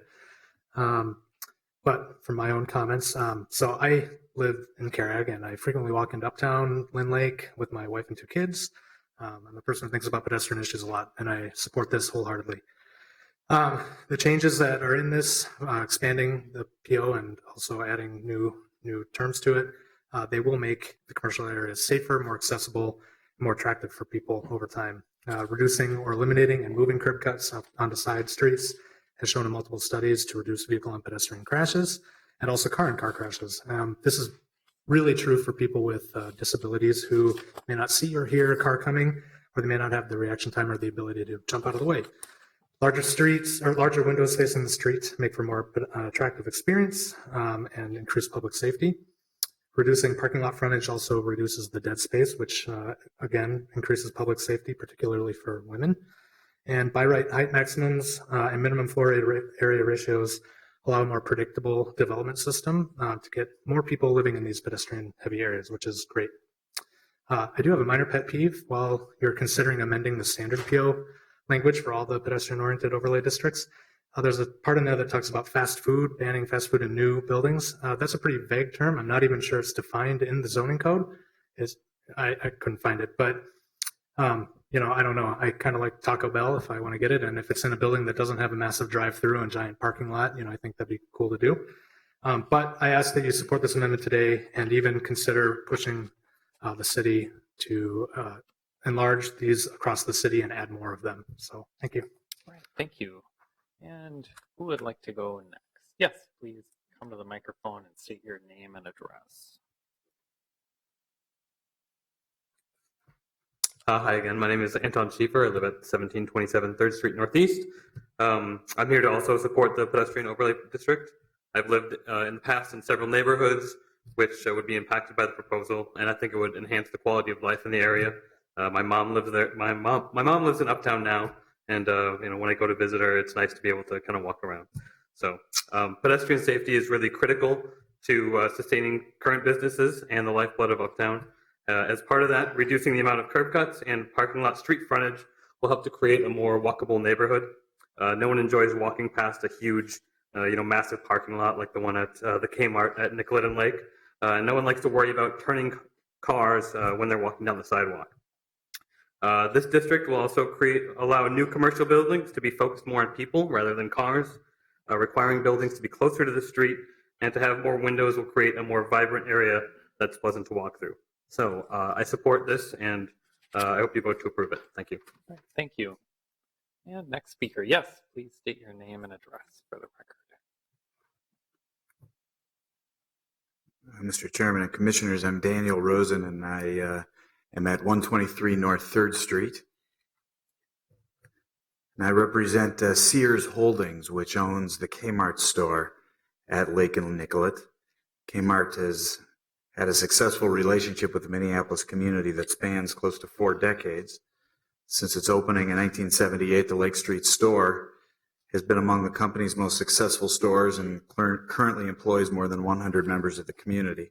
But for my own comments, so I live in Carrick and I frequently walk into Uptown, Lynn Lake with my wife and 2 kids. I'm a person who thinks about pedestrian issues a lot, and I support this wholeheartedly. The changes that are in this, expanding the PO and also adding new new terms to it. They will make the commercial areas safer, more accessible, more attractive for people over time. Reducing or eliminating and moving curb cuts onto side streets has shown in multiple studies to reduce vehicle and pedestrian crashes and also car and car crashes. This is really true for people with disabilities who may not see or hear a car coming, or they may not have the reaction time or the ability to jump out of the way. Larger streets or larger windows facing the street make for more attractive experience and increase public safety. Reducing parking lot frontage also reduces the dead space, which again increases public safety, particularly for women. And by right height maximums and minimum floor area ratios allow a more predictable development system to get more people living in these pedestrian heavy areas, which is great. I do have a minor pet peeve. While you're considering amending the standard PO language for all the pedestrian-oriented overlay districts, there's a part in there that talks about fast food, banning fast food in new buildings. That's a pretty vague term. I'm not even sure it's defined in the zoning code. I couldn't find it, but I don't know. I kind of like Taco Bell if I want to get it, and if it's in a building that doesn't have a massive drive-through and giant parking lot, I think that'd be cool to do. But I ask that you support this amendment today and even consider pushing the city to enlarge these across the city and add more of them. So thank you. All right, thank you. And who would like to go next? Yes, please come to the microphone and state your name and address. Hi again. My name is Anton Schiefer. I live at 1727 3rd Street Northeast. I'm here to also support the pedestrian overlay district. I've lived in the past in several neighborhoods which would be impacted by the proposal, and I think it would enhance the quality of life in the area. My mom lives there. My mom lives in Uptown now, and when I go to visit her, it's nice to be able to kind of walk around. So pedestrian safety is really critical to sustaining current businesses and the lifeblood of Uptown. As part of that, reducing the amount of curb cuts and parking lot street frontage will help to create a more walkable neighborhood. No one enjoys walking past a huge, massive parking lot like the one at the Kmart at Nicollet and Lake. No one likes to worry about turning cars when they're walking down the sidewalk. This district will also allow new commercial buildings to be focused more on people rather than cars. Requiring buildings to be closer to the street and to have more windows will create a more vibrant area that's pleasant to walk through. So I support this, and I hope you vote to approve it. Thank you. Thank you. And next speaker, yes, please state your name and address for the record. Mr. Chairman and Commissioners, I'm Daniel Rosen, and I am at 123 North 3rd Street. And I represent Sears Holdings, which owns the Kmart store at Lake and Nicollet. Kmart has had a successful relationship with the Minneapolis community that spans close to 4 decades. Since its opening in 1978, the Lake Street store has been among the company's most successful stores and currently employs more than 100 members of the community.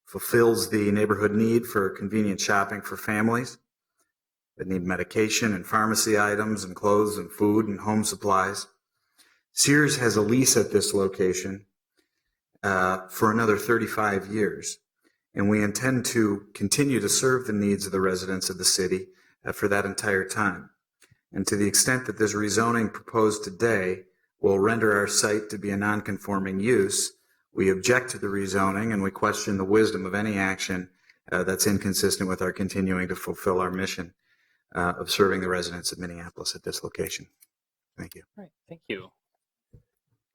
Fulfills the neighborhood need for convenient shopping for families that need medication and pharmacy items and clothes and food and home supplies. Sears has a lease at this location for another 35 years, and we intend to continue to serve the needs of the residents of the city for that entire time. And to the extent that this rezoning proposed today will render our site to be a non-conforming use, we object to the rezoning and we question the wisdom of any action that's inconsistent with our continuing to fulfill our mission of serving the residents of Minneapolis at this location. Thank you. All right, thank you.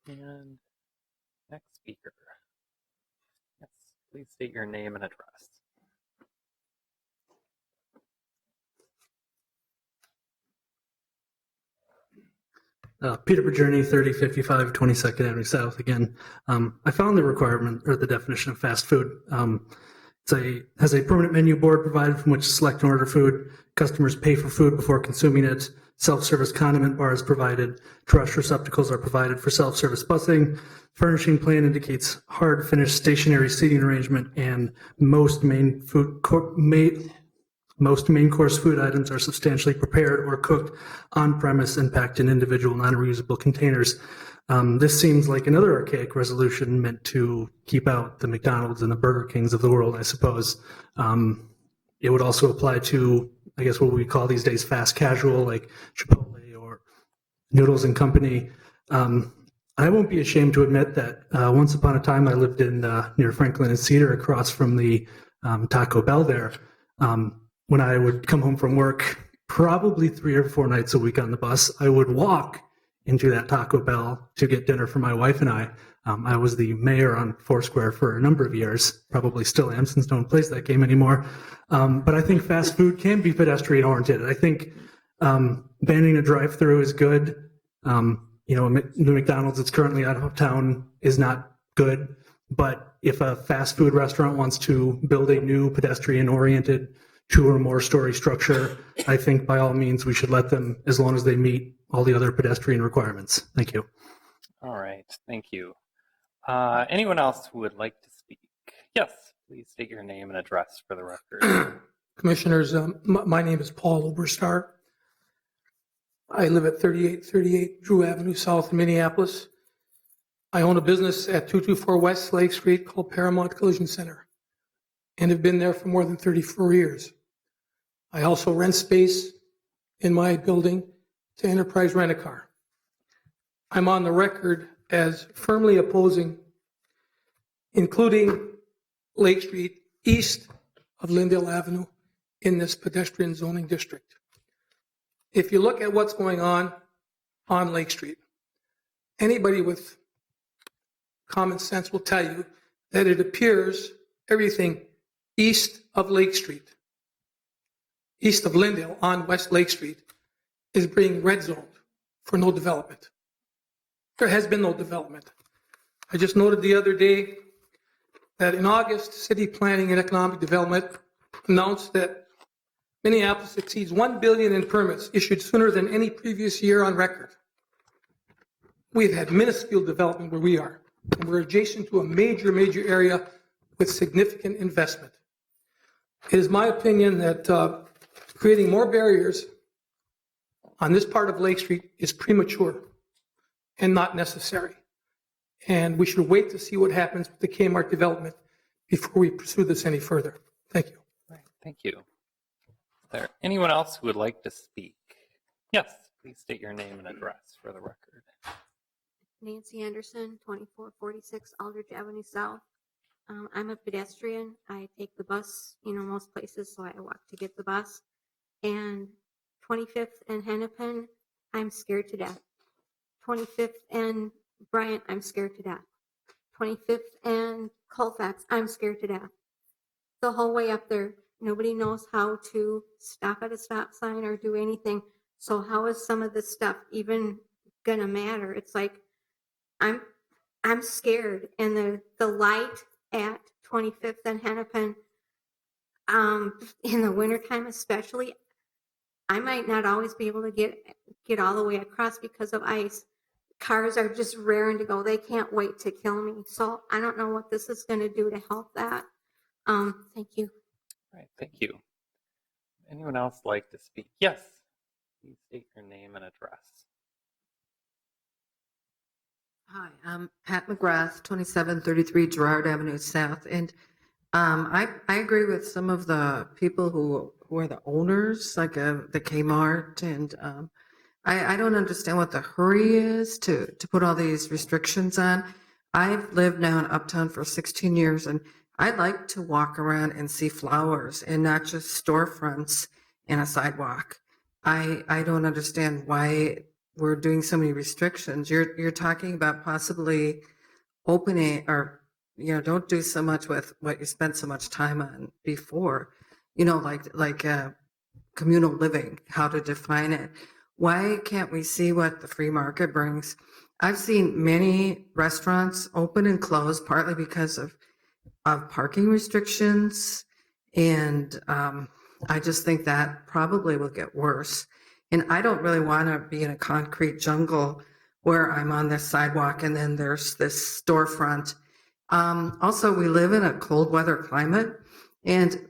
And next speaker. Yes, please state your name and address. Peter Bergerny, 3055 22nd Avenue South. Again, I found the requirement or the definition of fast food. Has a permanent menu board provided from which to select and order food. Customers pay for food before consuming it. Self-service condiment bars provided. Trash receptacles are provided for self-service busing. Furnishing plan indicates hard finished stationary seating arrangement, and most main course food items are substantially prepared or cooked on premise and packed in individual non-reusable containers. This seems like another archaic resolution meant to keep out the McDonald's and the Burger Kings of the world, I suppose. It would also apply to, I guess, what we call these days fast casual, like Chipotle or Noodles and Company. I won't be ashamed to admit that once upon a time I lived in near Franklin and Cedar, across from the Taco Bell there. When I would come home from work, probably 3 or 4 nights a week on the bus, I would walk into that Taco Bell to get dinner for my wife and I. I was the mayor on Foursquare for a number of years, probably still am since no one plays that game anymore. But I think fast food can be pedestrian oriented. I think banning a drive-through is good. The McDonald's that's currently out of town is not good. But if a fast food restaurant wants to build a new pedestrian-oriented 2 or more story structure, I think by all means we should let them, as long as they meet all the other pedestrian requirements. Thank you. All right, thank you. Anyone else who would like to speak? Yes, please state your name and address for the record. Commissioners, my name is Paul Oberstar. I live at 3838 Drew Avenue South in Minneapolis. I own a business at 224 West Lake Street called Paramount Collision Center and have been there for more than 34 years. I also rent space in my building to Enterprise Rent-A-Car. I'm on the record as firmly opposing including Lake Street east of Lyndale Avenue in this pedestrian zoning district. If you look at what's going on Lake Street, anybody with common sense will tell you that it appears everything east of Lake Street, east of Lyndale on West Lake Street, is being red zoned for no development. There has been no development. I just noted the other day that in August, City Planning and Economic Development announced that Minneapolis exceeds $1 billion in permits issued sooner than any previous year on record. We've had minuscule development where we are, and we're adjacent to a major area with significant investment. It is my opinion that creating more barriers on this part of Lake Street is premature and not necessary. And we should wait to see what happens with the Kmart development before we pursue this any further. Thank you. Right, thank you. Is there anyone else who would like to speak? Yes, please state your name and address for the record. Nancy Anderson, 2446 Aldrich Avenue South. I'm a pedestrian. I take the bus, most places, so I walk to get the bus. And 25th and Hennepin, I'm scared to death. 25th and Bryant, I'm scared to death. 25th and Colfax, I'm scared to death. The whole way up there, nobody knows how to stop at a stop sign or do anything. So how is some of this stuff even gonna matter? It's like I'm scared. And the light at 25th and Hennepin, in the wintertime especially, I might not always be able to get all the way across because of ice. Cars are just raring to go. They can't wait to kill me. So I don't know what this is going to do to help that. Thank you. All right, thank you. Anyone else like to speak? Yes, please state your name and address. Hi, I'm Pat McGrath, 2733 Girard Avenue South. And I agree with some of the people who are the owners, like the Kmart. And I don't understand what the hurry is to put all these restrictions on. I've lived now in Uptown for 16 years, and I like to walk around and see flowers and not just storefronts and a sidewalk. I don't understand why we're doing so many restrictions. You're talking about possibly opening, or don't do so much with what you spent so much time on before. Like communal living, how to define it. Why can't we see what the free market brings? I've seen many restaurants open and close partly because of parking restrictions, and I just think that probably will get worse. And I don't really want to be in a concrete jungle where I'm on this sidewalk and then there's this storefront. Also, we live in a cold weather climate, and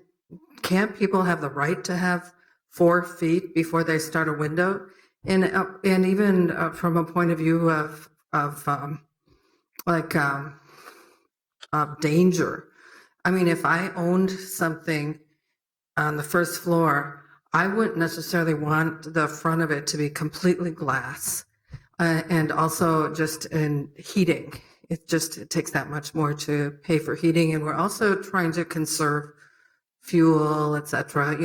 can't people have the right to have 4 feet before they start a window? And even from a point of view of danger. I mean, if I owned something on the first floor, I wouldn't necessarily want the front of it to be completely glass. And also just in heating. It takes that much more to pay for heating. And we're also trying to conserve fuel, et cetera,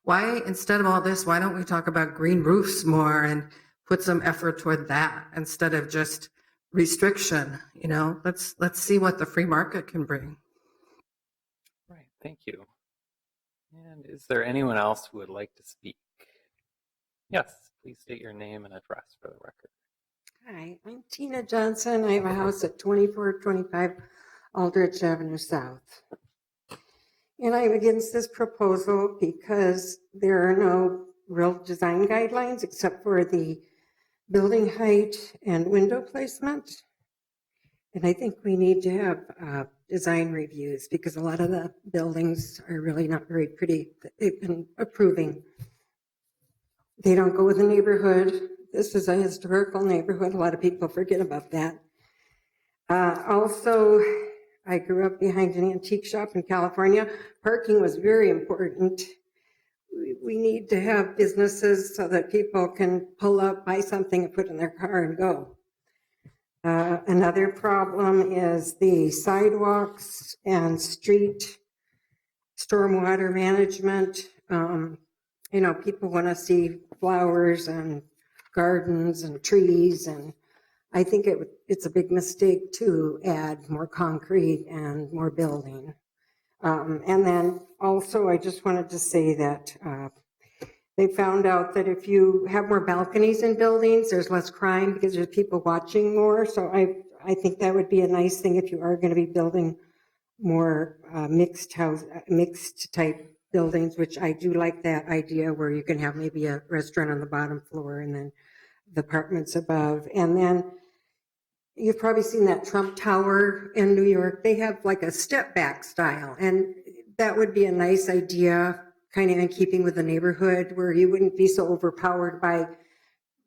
Why, instead of all this, why don't we talk about green roofs more and put some effort toward that instead of just restriction? Let's see what the free market can bring. Right, thank you. And is there anyone else who would like to speak? Yes, please state your name and address for the record. Hi, I'm Tina Johnson. I have a house at 2425 Aldrich Avenue South. And I'm against this proposal because there are no real design guidelines except for the building height and window placement. And I think we need to have design reviews because a lot of the buildings are really not very pretty that they've been approving. They don't go with the neighborhood. This is a historical neighborhood. A lot of people forget about that. Also, I grew up behind an antique shop in California. Parking was very important. We need to have businesses so that people can pull up, buy something, and put in their car and go. Another problem is the sidewalks and street stormwater management. People want to see flowers and gardens and trees, and I think it's a big mistake to add more concrete and more building. And then also, I just wanted to say that they found out that if you have more balconies in buildings, there's less crime because there's people watching more. So I think that would be a nice thing if you are going to be building more mixed type buildings, which I do like that idea where you can have maybe a restaurant on the bottom floor and then the apartments above. And then you've probably seen that Trump Tower in New York. They have like a step back style, and that would be a nice idea, kind of in keeping with the neighborhood, where you wouldn't be so overpowered by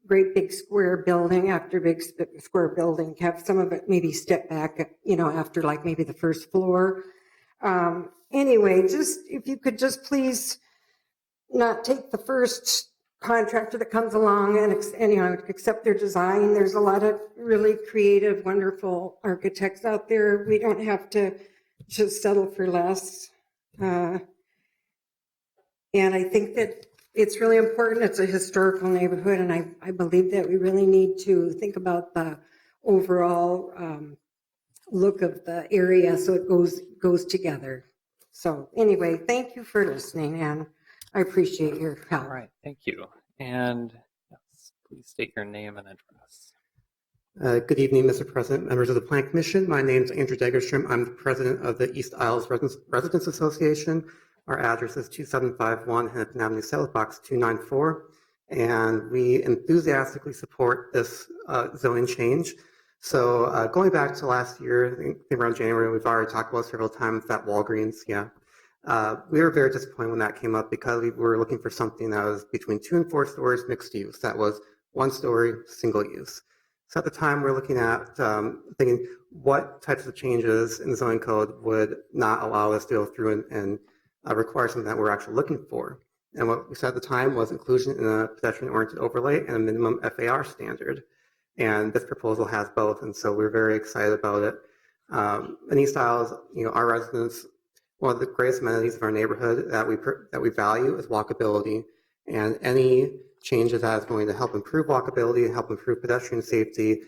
great big square building after big square building. Have some of it maybe step back, after like maybe the first floor. Anyway, just if you could just please not take the first contractor that comes along and accept their design. There's a lot of really creative, wonderful architects out there. We don't have to just settle for less. And I think that it's really important. It's a historical neighborhood, and I believe that we really need to think about the overall look of the area so it goes together. So anyway, thank you for listening, and I appreciate your help. All right, thank you. And yes, please state your name and address. Good evening, Mr. President, members of the Plan Commission. My name is Andrew Degerstrom. I'm the president of the East Isles Residents Association. Our address is 2751 Hennepin Avenue South, Box 294. And we enthusiastically support this zoning change. So going back to last year, I think around January, we've already talked about several times that Walgreens, we were very disappointed when that came up because we were looking for something that was between 2 and 4 stories mixed use. That was 1 story, single use. So at the time, we're looking at thinking what types of changes in the zoning code would not allow us to go through and require something that we're actually looking for. And what we said at the time was inclusion in a pedestrian-oriented overlay and a minimum FAR standard. And this proposal has both, and so we're very excited about it. In East Isles, our residents, one of the greatest amenities of our neighborhood that we value is walkability, and any changes that is going to help improve walkability, help improve pedestrian safety,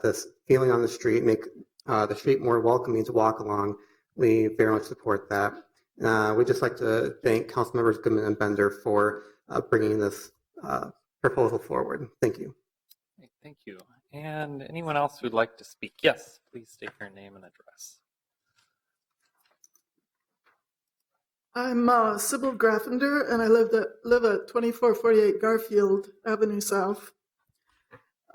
this feeling on the street, make the street more welcoming to walk along, we very much support that. We'd just like to thank Councilmembers Goodman and Bender for bringing this proposal forward. Thank you. Thank you. And anyone else who'd like to speak? Yes, please state your name and address. I'm Sybil Graffender, and I live at 2448 Garfield Avenue South.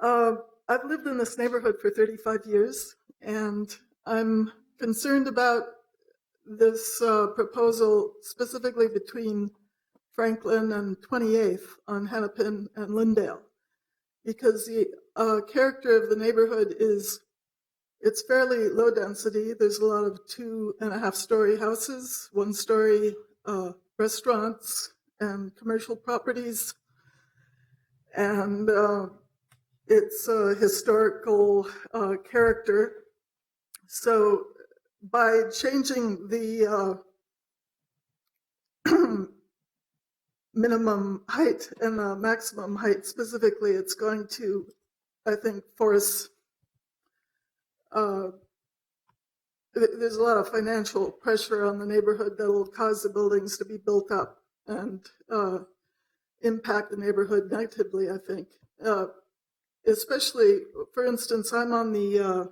I've lived in this neighborhood for 35 years, and I'm concerned about this proposal specifically between Franklin and 28th on Hennepin and Lyndale, because the character of the neighborhood is it's fairly low density. There's a lot of 2.5-story houses, 1-story restaurants and commercial properties. And its historical character. So by changing the minimum height and the maximum height specifically, it's going to, I think, force, there's a lot of financial pressure on the neighborhood that will cause the buildings to be built up and impact the neighborhood negatively, I think. Especially, for instance, I'm on the,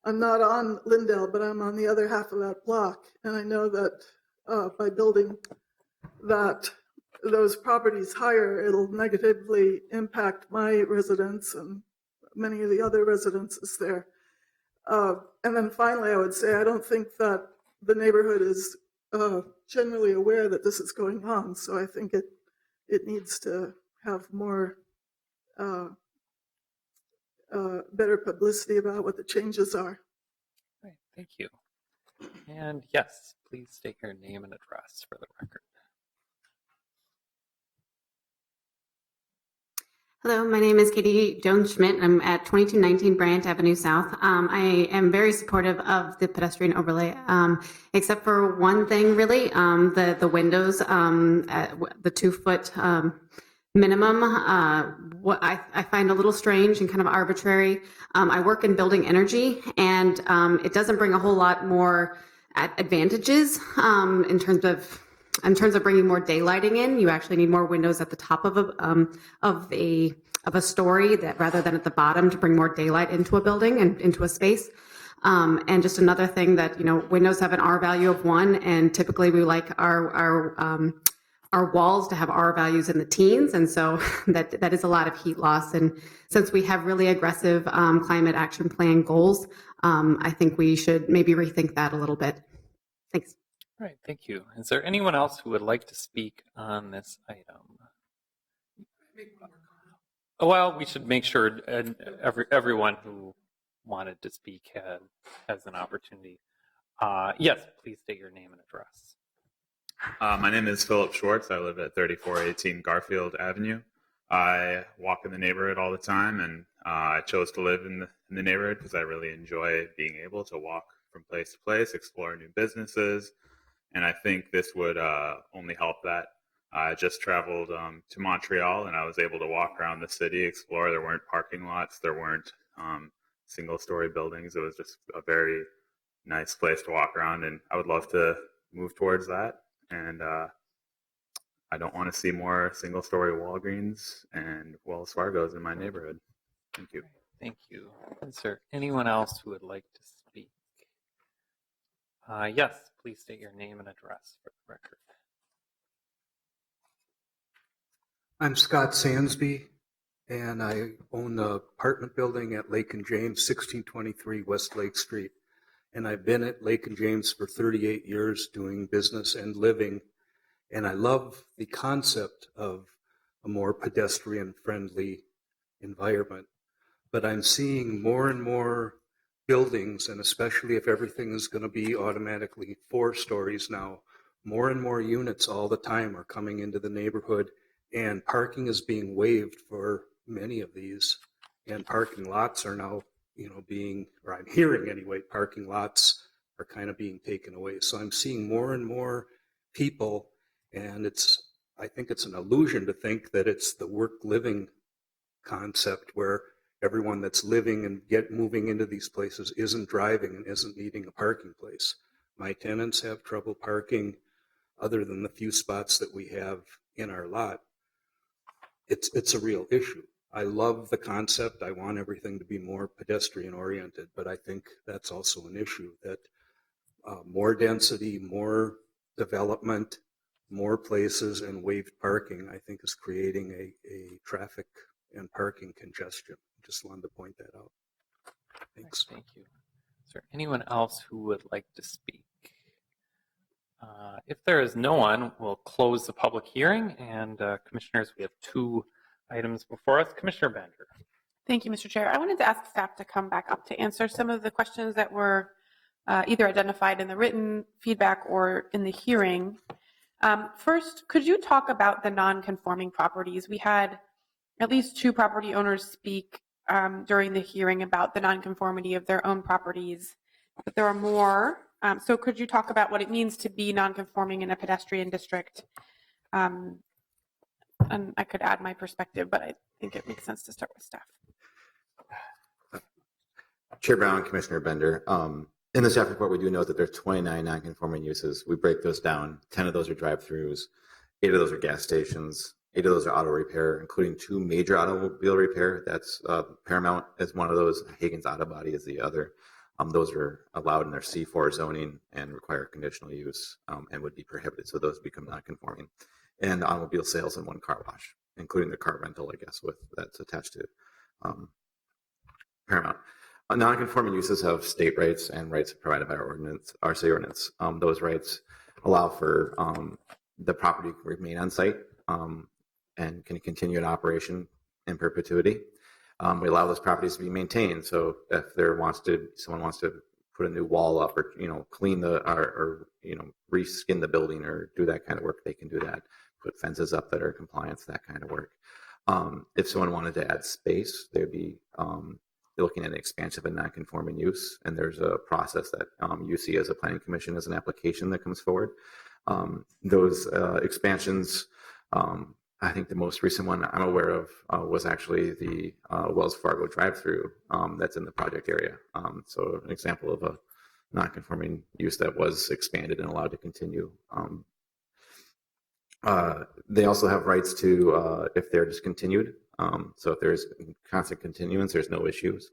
I'm not on Lindell, but I'm on the other half of that block. And I know that by building those properties higher, it'll negatively impact my residents and many of the other residences there. And then finally, I would say I don't think that the neighborhood is generally aware that this is going on. So I think it needs to have more better publicity about what the changes are. Right, thank you. And yes, please state your name and address for the record. Hello, my name is Katie Jones-Schmidt. I'm at 2219 Bryant Avenue South. I am very supportive of the pedestrian overlay, except for one thing, really, the windows, the 2-foot minimum, what I find a little strange and kind of arbitrary. I work in building energy, and it doesn't bring a whole lot more advantages in terms of bringing more daylighting in. You actually need more windows at the top of a story that rather than at the bottom to bring more daylight into a building and into a space. And just another thing that, windows have an R value of 1, and typically we like our walls to have R values in the teens, and so that is a lot of heat loss. And since we have really aggressive climate action plan goals, I think we should maybe rethink that a little bit. Thanks. All right, thank you. Is there anyone else who would like to speak on this item? Well, we should make sure everyone who wanted to speak has an opportunity. Yes, please state your name and address. My name is Philip Schwartz. I live at 3418 Garfield Avenue. I walk in the neighborhood all the time, and I chose to live in the neighborhood because I really enjoy being able to walk from place to place, explore new businesses, and I think this would only help that. I just traveled to Montreal, and I was able to walk around the city, explore. There weren't parking lots. There weren't single-story buildings. It was just a very nice place to walk around, and I would love to move towards that. And I don't want to see more single-story Walgreens and Wells Fargos in my neighborhood. Thank you. Thank you. Is there anyone else who would like to speak? Yes, please state your name and address for the record. I'm Scott Sansby, and I own the apartment building at Lake and James, 1623 West Lake Street. And I've been at Lake and James for 38 years doing business and living. And I love the concept of a more pedestrian-friendly environment. But I'm seeing more and more buildings, and especially if everything is going to be automatically 4 stories now, more and more units all the time are coming into the neighborhood, and parking is being waived for many of these. And parking lots are now or I'm hearing anyway, parking lots are kind of being taken away. So I'm seeing more and more people, and I think it's an illusion to think that it's the work-living concept where everyone that's living and moving into these places isn't driving and isn't needing a parking place. My tenants have trouble parking other than the few spots that we have in our lot. It's a real issue. I love the concept. I want everything to be more pedestrian oriented, but I think that's also an issue that more density, more development, more places and waived parking, I think is creating a traffic and parking congestion. Just wanted to point that out. Thanks. Thank you. Is there anyone else who would like to speak? If there is no one, we'll close the public hearing. And commissioners, we have 2 items before us. Commissioner Bender. Thank you, Mr. Chair. I wanted to ask staff to come back up to answer some of the questions that were either identified in the written feedback or in the hearing. First, could you talk about the non-conforming properties? We had at least 2 property owners speak during the hearing about the nonconformity of their own properties, but there are more. So could you talk about what it means to be nonconforming in a pedestrian district? And I could add my perspective, but I think it makes sense to start with staff. Chair Brown, Commissioner Bender. In the staff report, we do note that there's 29 non-conforming uses. We break those down. 10 of those are drive-throughs, 8 of those are gas stations, 8 of those are auto repair, including 2 major automobile repair. That's Paramount is one of those. Hagen's Auto Body is the other. Those are allowed in their C4 zoning and require conditional use and would be prohibited. So those become non-conforming. And automobile sales and 1 car wash, including the car rental, I guess, with that's attached to Paramount. Non-conforming uses have state rights and rights provided by our ordinance, our city ordinance. Those rights allow for the property to remain on site and can continue in operation in perpetuity. We allow those properties to be maintained. So if someone wants to put a new wall up or clean or reskin the building or do that kind of work, they can do that. Put fences up that are compliant, that kind of work. If someone wanted to add space, they'd be looking at an expansion of a non-conforming use, and there's a process that you see as a planning commission as an application that comes forward. Those expansions, I think the most recent one I'm aware of was actually the Wells Fargo drive-through that's in the project area. So an example of a non-conforming use that was expanded and allowed to continue. They also have rights to, if they're discontinued, so if there's constant continuance, there's no issues.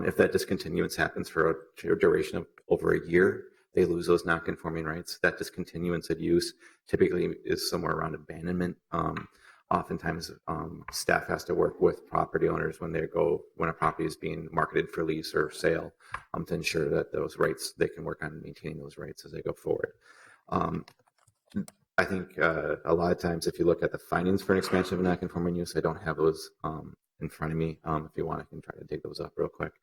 If that discontinuance happens for a duration of over a year, they lose those non-conforming rights. That discontinuance of use typically is somewhere around abandonment. Oftentimes, staff has to work with property owners when a property is being marketed for lease or sale to ensure that those rights, they can work on maintaining those rights as they go forward. I think a lot of times, if you look at the findings for an expansion of a non-conforming use, I don't have those in front of me. If you want, I can try to dig those up real quick.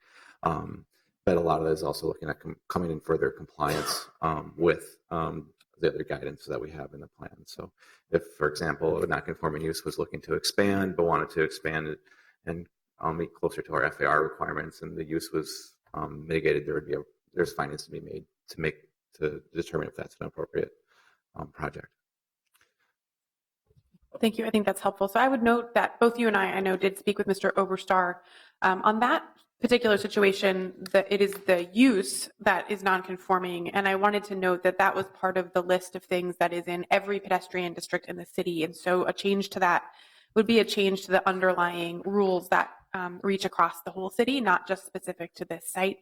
But a lot of that is also looking at coming in further compliance with the other guidance that we have in the plan. So if, for example, a non-conforming use was looking to expand, but wanted to expand it and meet closer to our FAR requirements, and the use was mitigated, there's findings to be made to determine if that's an appropriate project. Thank you. I think that's helpful. So I would note that both you and I know, did speak with Mr. Oberstar on that particular situation, that it is the use that is non-conforming. And I wanted to note that that was part of the list of things that is in every pedestrian district in the city. And so a change to that would be a change to the underlying rules that reach across the whole city, not just specific to this site.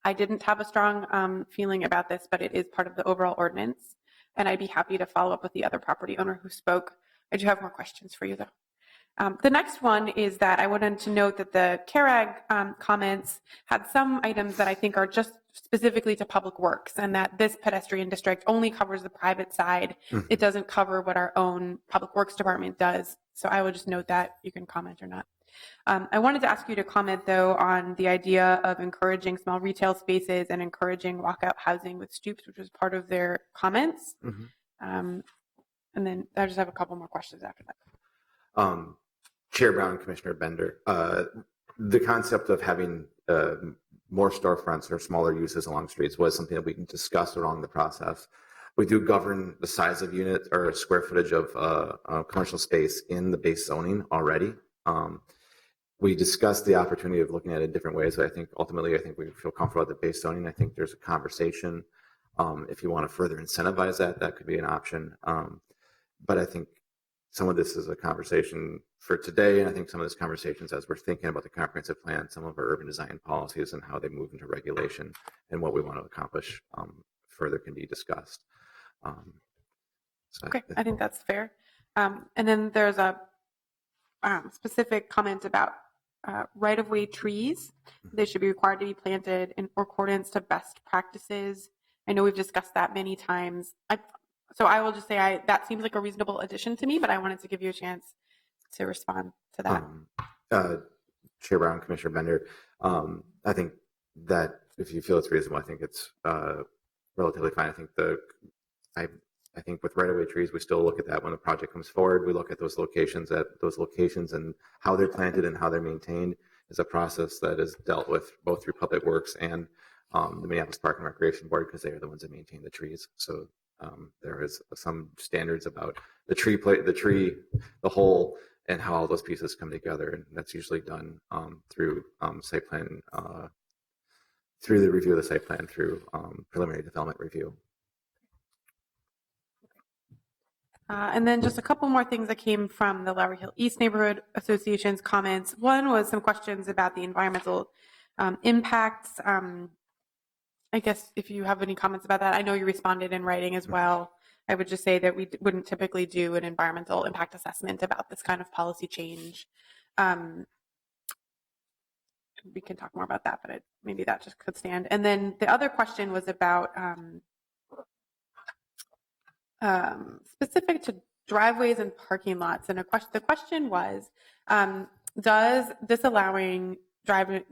I didn't have a strong feeling about this, but it is part of the overall ordinance. And I'd be happy to follow up with the other property owner who spoke. I do have more questions for you, though. The next one is that I wanted to note that the CARAG comments had some items that I think are just specifically to public works, and that this pedestrian district only covers the private side. Mm-hmm. It doesn't cover what our own public works department does. So I would just note that. You can comment or not. I wanted to ask you to comment, though, on the idea of encouraging small retail spaces and encouraging walkout housing with stoops, which was part of their comments. Mm-hmm. And then I just have a couple more questions after that. Chair Brown, Commissioner Bender, the concept of having more storefronts or smaller uses along streets was something that we discussed along the process. We do govern the size of unit or square footage of commercial space in the base zoning already. We discussed the opportunity of looking at it in different ways. I think ultimately, we feel comfortable with the base zoning. I think there's a conversation. If you want to further incentivize that, that could be an option. But I think some of this is a conversation for today, and I think some of this conversations as we're thinking about the comprehensive plan, some of our urban design policies and how they move into regulation and what we want to accomplish further can be discussed. Okay, I think that's fair. And then there's a specific comment about right-of-way trees. They should be required to be planted in accordance to best practices. I know we've discussed that many times. So I will just say that seems like a reasonable addition to me, but I wanted to give you a chance to respond to that. Chair Brown, Commissioner Bender, I think that if you feel it's reasonable, I think it's relatively fine. I think I I think with right-of-way trees, we still look at that when the project comes forward. We look at those locations and how they're planted and how they're maintained is a process that is dealt with both through Public Works and the Minneapolis Park and Recreation Board, because they are the ones that maintain the trees. So there is some standards about the hole, and how all those pieces come together, and that's usually done through site plan, through the review of the site plan, through preliminary development review. And then just a couple more things that came from the Lowry Hill East Neighborhood Association's comments. One was some questions about the environmental impacts. I guess if you have any comments about that, I know you responded in writing as well. I would just say that we wouldn't typically do an environmental impact assessment about this kind of policy change. We can talk more about that, but maybe that just could stand. And then the other question was about specific to driveways and parking lots. And the question was, does disallowing driveways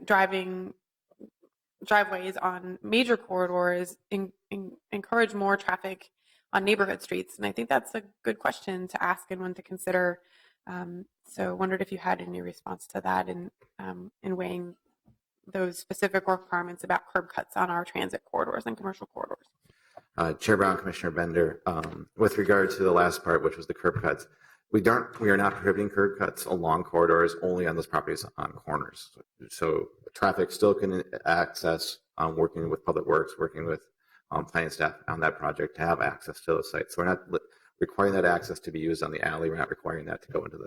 on major corridors encourage more traffic on neighborhood streets? And I think that's a good question to ask and one to consider. So I wondered if you had any response to that in weighing those specific requirements about curb cuts on our transit corridors and commercial corridors. Chair Brown, Commissioner Bender, with regard to the last part, which was the curb cuts, we are not prohibiting curb cuts along corridors, only on those properties on corners. So traffic still can access, working with Public Works, working with planning staff on that project to have access to those sites. So we're not requiring that access to be used on the alley. We're not requiring that to go into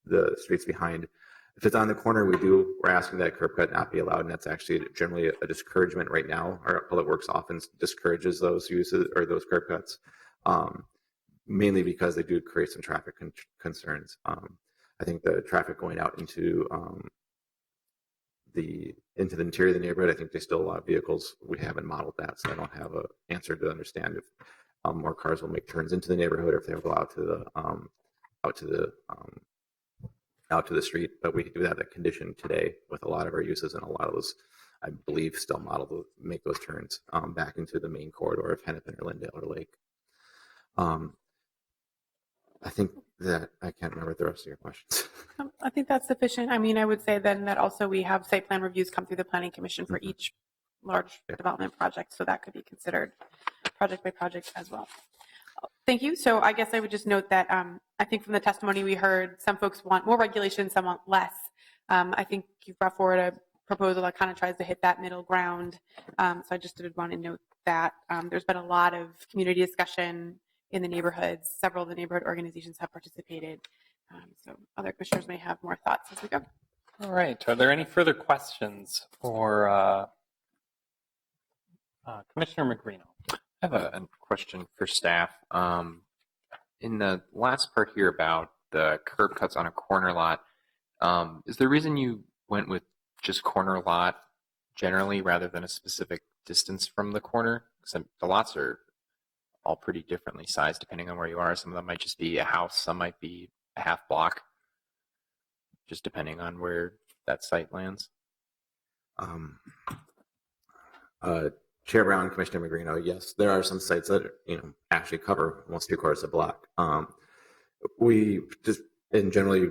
the streets behind. If it's on the corner, we're asking that curb cut not be allowed, and that's actually generally a discouragement right now. Our Public Works often discourages those uses or those curb cuts, mainly because they do create some traffic concerns. I think the traffic going out into the interior of the neighborhood, I think they still allow vehicles. We haven't modeled that, so I don't have an answer to understand if more cars will make turns into the neighborhood or if they'll go out to the street. But we do have that condition today with a lot of our uses, and a lot of those, I believe, still model to make those turns back into the main corridor of Hennepin or Lindale or Lake. I think that I can't remember the rest of your questions. I think that's sufficient. I mean, I would say then that also we have site plan reviews come through the Planning Commission for each large development project, so that could be considered project by project as well. Thank you. So I guess I would just note that I think from the testimony we heard, some folks want more regulation, some want less. I think you've brought forward a proposal that kind of tries to hit that middle ground. So I just did want to note that there's been a lot of community discussion in the neighborhoods. Several of the neighborhood organizations have participated. So other commissioners may have more thoughts as we go. All right. Are there any further questions for Commissioner Magrino? I have a question for staff. In the last part here about the curb cuts on a corner lot, is the reason you went with just corner lot generally rather than a specific distance from the corner? Because the lots are all pretty differently sized depending on where you are. Some of them might just be a house, some might be a half block, just depending on where that site lands. Chair Brown, Commissioner Magrino, yes, there are some sites that actually cover almost 3/4 of a block. We just generally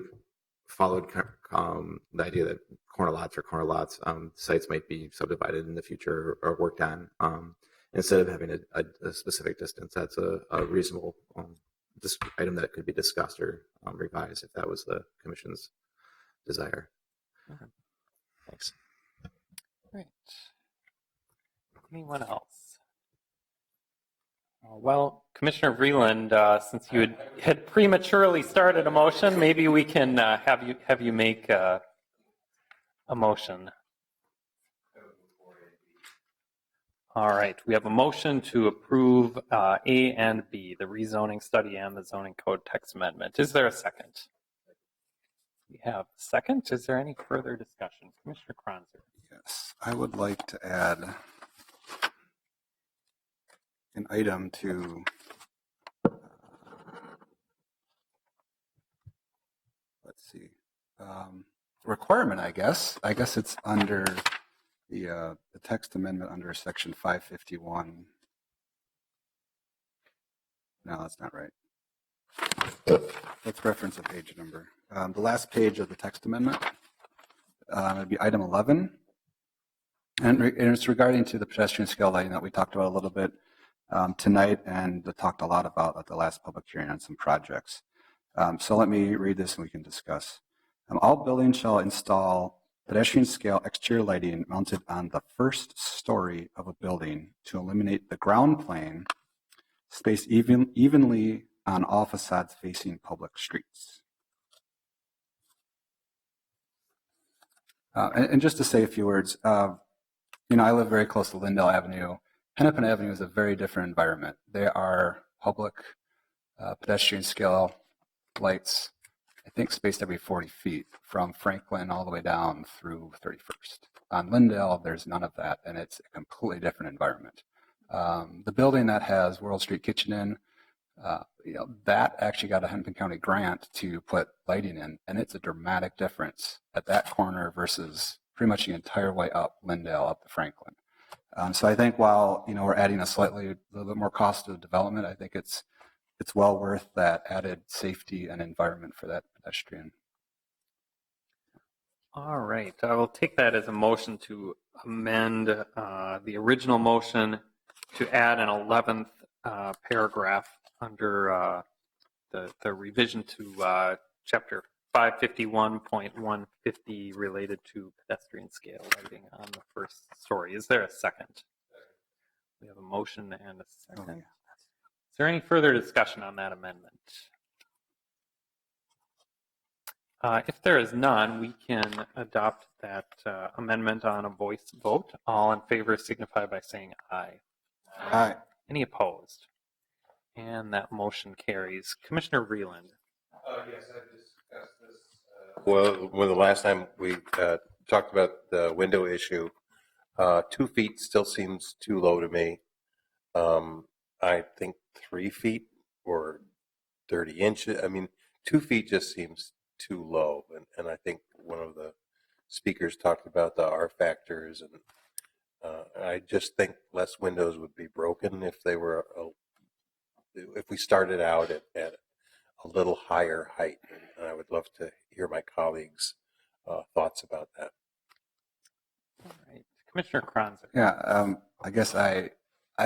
followed the idea that corner lots are corner lots. Sites might be subdivided in the future or worked on. Instead of having a specific distance, that's a reasonable item that could be discussed or revised if that was the Commission's desire. Okay. Thanks. Great. Anyone else? Well, Commissioner Vreeland, since you had prematurely started a motion, maybe we can have you make a motion. All right, we have a motion to approve A and B, the rezoning study and the zoning code text amendment. Is there a second? We have a second. Is there any further discussion? Commissioner Kronzer. Yes, I would like to add an item to let's see, requirement, I guess. I guess it's under the text amendment under section 551. No, that's not right. Let's reference a page number. The last page of the text amendment would be item 11. And it's regarding to the pedestrian scale lighting that we talked about a little bit tonight and talked a lot about at the last public hearing on some projects. So let me read this and we can discuss. All buildings shall install pedestrian scale exterior lighting mounted on the first story of a building to eliminate the ground plane spaced evenly on all facades facing public streets. And just to say a few words, I live very close to Lindell Avenue. Hennepin Avenue is a very different environment. There are public pedestrian scale lights, I think, spaced every 40 feet from Franklin all the way down through 31st. On Lindell, there's none of that, and it's a completely different environment. The building that has World Street Kitchen in, that actually got a Hennepin County grant to put lighting in, and it's a dramatic difference at that corner versus pretty much the entire way up Lindell up to Franklin. So I think while we're adding a little bit more cost to the development, I think it's well worth that added safety and environment for that pedestrian. All right, I will take that as a motion to amend the original motion to add an 11th paragraph under the revision to Chapter 551.150 related to pedestrian scale lighting on the first story. Is there a second? We have a motion and a second. Is there any further discussion on that amendment? If there is none, we can adopt that amendment on a voice vote. All in favor signify by saying aye. Aye. Any opposed? And that motion carries. Commissioner Vreeland. Yes, I discussed this. Well, the last time we talked about the window issue, 2 feet still seems too low to me. I think 3 feet or 30 inches. I mean, 2 feet just seems too low. And I think one of the speakers talked about the R factors. And I just think less windows would be broken if they were, if we started out at a little higher height. And I would love to hear my colleagues' thoughts about that. All right. Commissioner Kranzik. Yeah, I guess I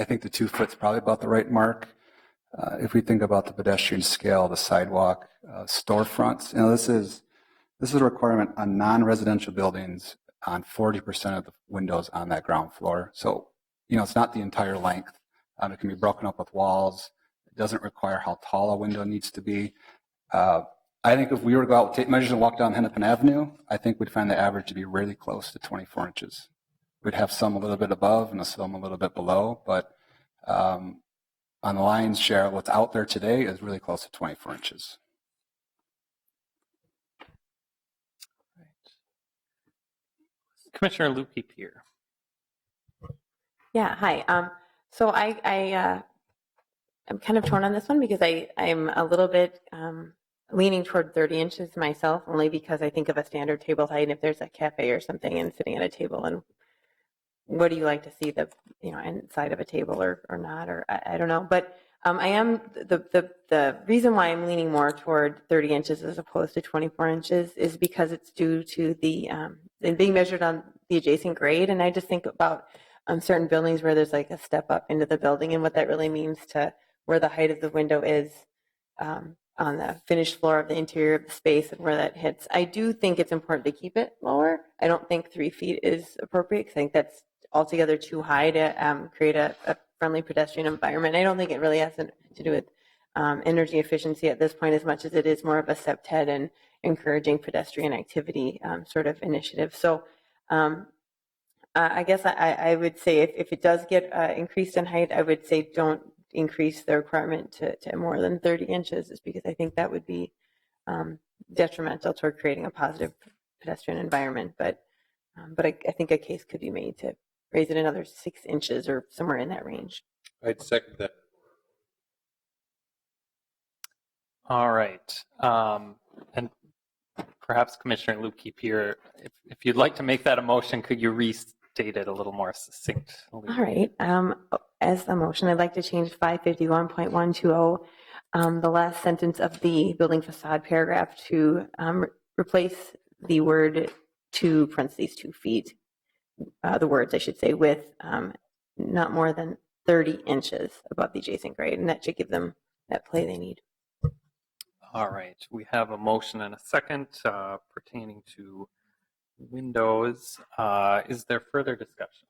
think the 2 foot's probably about the right mark. If we think about the pedestrian scale, the sidewalk, storefronts, this is a requirement on non-residential buildings on 40% of the windows on that ground floor. So, it's not the entire length. It can be broken up with walls. It doesn't require how tall a window needs to be. I think if we were to go out, take measures and walk down Hennepin Avenue, I think we'd find the average to be really close to 24 inches. We'd have some a little bit above and some a little bit below, but on the lion's share of what's out there today is really close to 24 inches. Right. Commissioner Lukey-Pier. Yeah, hi. So I'm kind of torn on this one because I'm a little bit leaning toward 30 inches myself, only because I think of a standard table height. And if there's a cafe or something and sitting at a table, and what do you like to see, the inside of a table or not, or I don't know. But I am the reason why I'm leaning more toward 30 inches as opposed to 24 inches is because it's due to the being measured on the adjacent grade, and I just think about certain buildings where there's like a step up into the building and what that really means to where the height of the window is on the finished floor of the interior of the space and where that hits. I do think it's important to keep it lower. I don't think 3 feet is appropriate because I think that's altogether too high to create a friendly pedestrian environment. I don't think it really has to do with energy efficiency at this point as much as it is more of a septet and encouraging pedestrian activity sort of initiative. So I guess I would say if it does get increased in height, I would say don't increase the requirement to more than 30 inches, is because I think that would be detrimental toward creating a positive pedestrian environment. But I think a case could be made to raise it another 6 inches or somewhere in that range. I'd second that. All right. And perhaps Commissioner Lukey-Pier, if you'd like to make that a motion, could you state it a little more succinctly? All right. As a motion, I'd like to change 551.120, the last sentence of the building facade paragraph to replace the word to parentheses 2 feet, the words I should say, with not more than 30 inches above the adjacent grade, and that should give them that play they need. All right, we have a motion and a second pertaining to windows. Is there further discussion?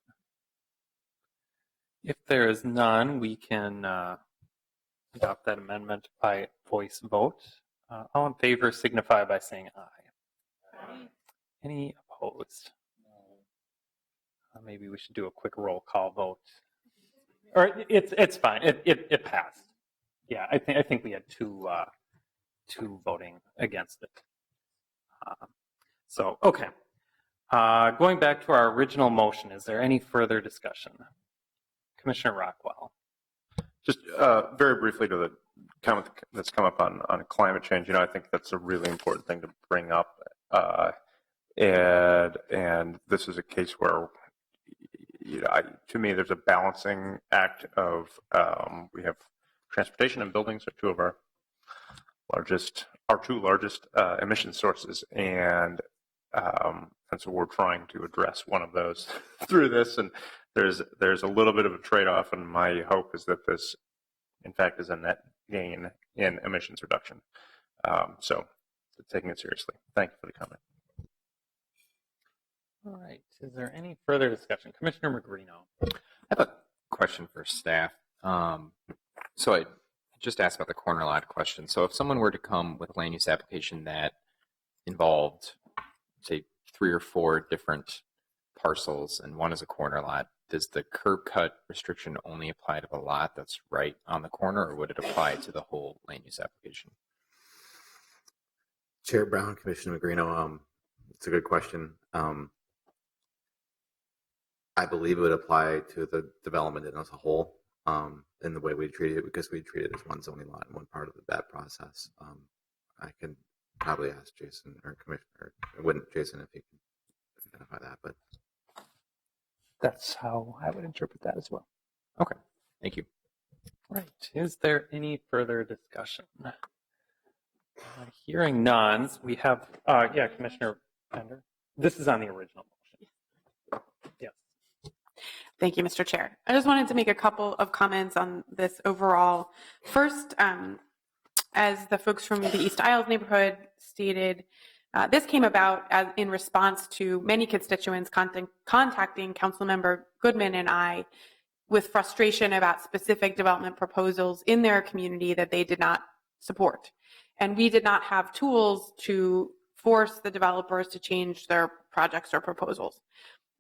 If there is none, we can adopt that amendment by voice vote. All in favor signify by saying aye. Any opposed? Maybe we should do a quick roll call vote. Or it's fine. It passed. Yeah, I think we had two voting against it. So okay. Going back to our original motion, is there any further discussion? Commissioner Rockwell. Just very briefly to the comment that's come up on climate change. I think that's a really important thing to bring up. And this is a case where, to me, there's a balancing act of we have transportation and buildings are two of our two largest emission sources, and so we're trying to address one of those through this. And there's a little bit of a trade-off, and my hope is that this, in fact, is a net gain in emissions reduction. So taking it seriously. Thank you for the comment. All right. Is there any further discussion? Commissioner Magrino. I have a question for staff. So I just asked about the corner lot question. So if someone were to come with a land use application that involved, say, 3 or 4 different parcels and one is a corner lot, does the curb cut restriction only apply to the lot that's right on the corner, or would it apply to the whole land use application? Chair Brown, Commissioner Magrino, it's a good question. I believe it would apply to the development as a whole in the way we treat it, because we treat it as one zoning lot and one part of that process. I can probably ask Jason or Commissioner, I wouldn't Jason if he can identify that, but that's how I would interpret that as well. Okay, thank you. Right. Is there any further discussion? Hearing none, we have, Commissioner Bender. This is on the original motion. Yes. Thank you, Mr. Chair. I just wanted to make a couple of comments on this overall. First, as the folks from the East Isles neighborhood stated, this came about in response to many constituents contacting Councilmember Goodman and I with frustration about specific development proposals in their community that they did not support. And we did not have tools to force the developers to change their projects or proposals.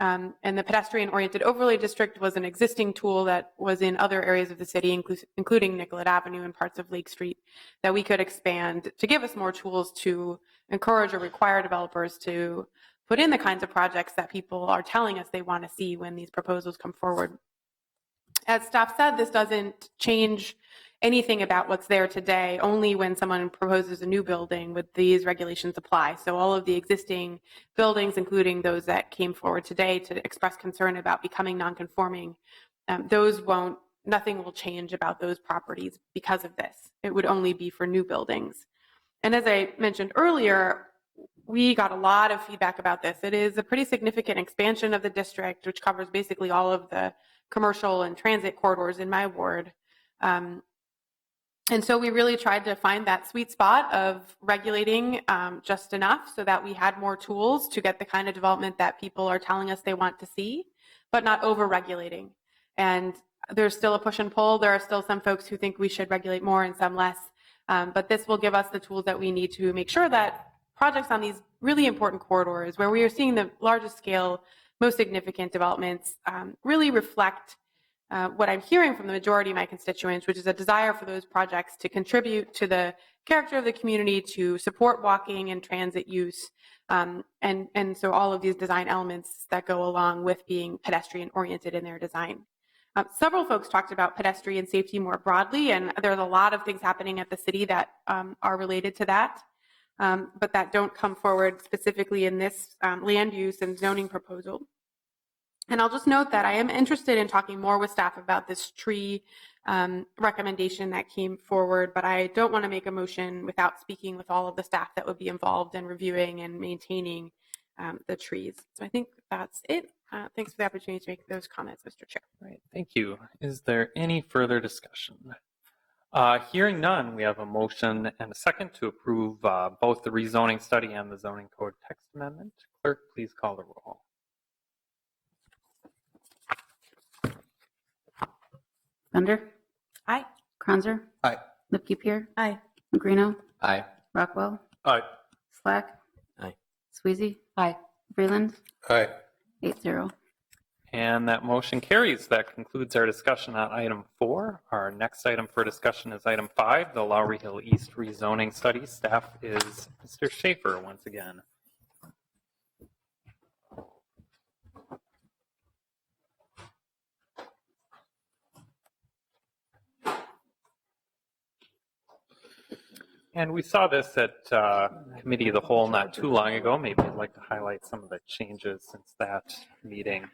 And the pedestrian-oriented overlay district was an existing tool that was in other areas of the city, including Nicollet Avenue and parts of Lake Street, that we could expand to give us more tools to encourage or require developers to put in the kinds of projects that people are telling us they want to see when these proposals come forward. As staff said, this doesn't change anything about what's there today. Only when someone proposes a new building would these regulations apply. So all of the existing buildings, including those that came forward today to express concern about becoming nonconforming, nothing will change about those properties because of this. It would only be for new buildings. And as I mentioned earlier, we got a lot of feedback about this. It is a pretty significant expansion of the district, which covers basically all of the commercial and transit corridors in my ward. And so we really tried to find that sweet spot of regulating just enough so that we had more tools to get the kind of development that people are telling us they want to see, but not over-regulating. And there's still a push and pull. There are still some folks who think we should regulate more and some less. But this will give us the tools that we need to make sure that projects on these really important corridors where we are seeing the largest scale, most significant developments really reflect what I'm hearing from the majority of my constituents, which is a desire for those projects to contribute to the character of the community, to support walking and transit use, and so all of these design elements that go along with being pedestrian-oriented in their design. Several folks talked about pedestrian safety more broadly, and there's a lot of things happening at the city that are related to that, but that don't come forward specifically in this land use and zoning proposal. And I'll just note that I am interested in talking more with staff about this tree recommendation that came forward, but I don't want to make a motion without speaking with all of the staff that would be involved in reviewing and maintaining the trees. So I think that's it. Thanks for the opportunity to make those comments, Mr. Chair. Right, thank you. Is there any further discussion? Hearing none, we have a motion and a second to approve both the rezoning study and the zoning code text amendment. Clerk, please call the roll. Bender? Aye. Kranzer? Aye. Lipke-Pier? Aye. Magrino? Aye. Rockwell? Aye. Slack? Aye. Sweezy? Aye. Freeland? Aye. 8-0. And that motion carries. That concludes our discussion on item 4. Our next item for discussion is item 5, the Lowry Hill East rezoning study. Staff is Mr. Schaefer once again. And we saw this at Committee of the Whole not too long ago. Maybe I'd like to highlight some of the changes since that meeting.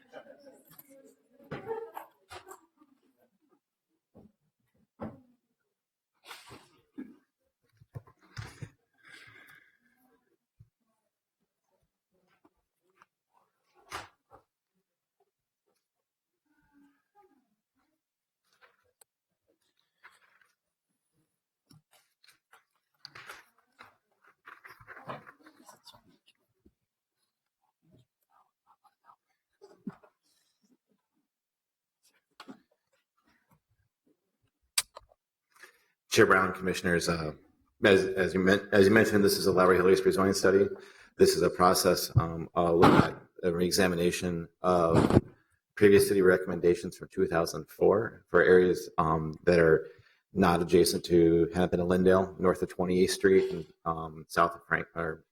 Chair Brown, Commissioners, as you mentioned, this is a Lowry Hill East rezoning study. This is a process looking at a reexamination of previous city recommendations from 2004 for areas that are not adjacent to Hennepin and Lindale, north of 28th Street, and south of Frank, or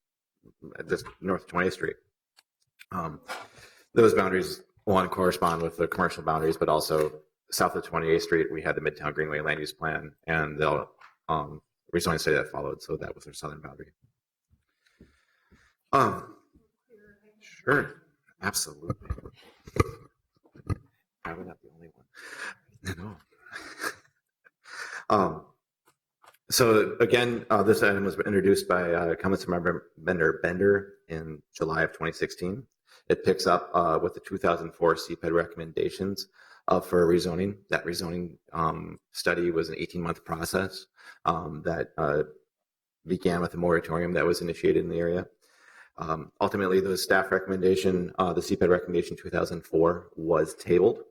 just north of 28th Street. Those boundaries, one, correspond with the commercial boundaries, but also south of 28th Street, we had the Midtown Greenway land use plan and the rezoning study that followed. So that was their southern boundary. Sure, absolutely. Probably not the only one. No. So again, this item was introduced by Council Member Bender in July of 2016. It picks up with the 2004 CPED recommendations for rezoning. That rezoning study was an 18-month process that began with a moratorium that was initiated in the area. Ultimately, the staff recommendation, the CPED recommendation 2004, was tabled.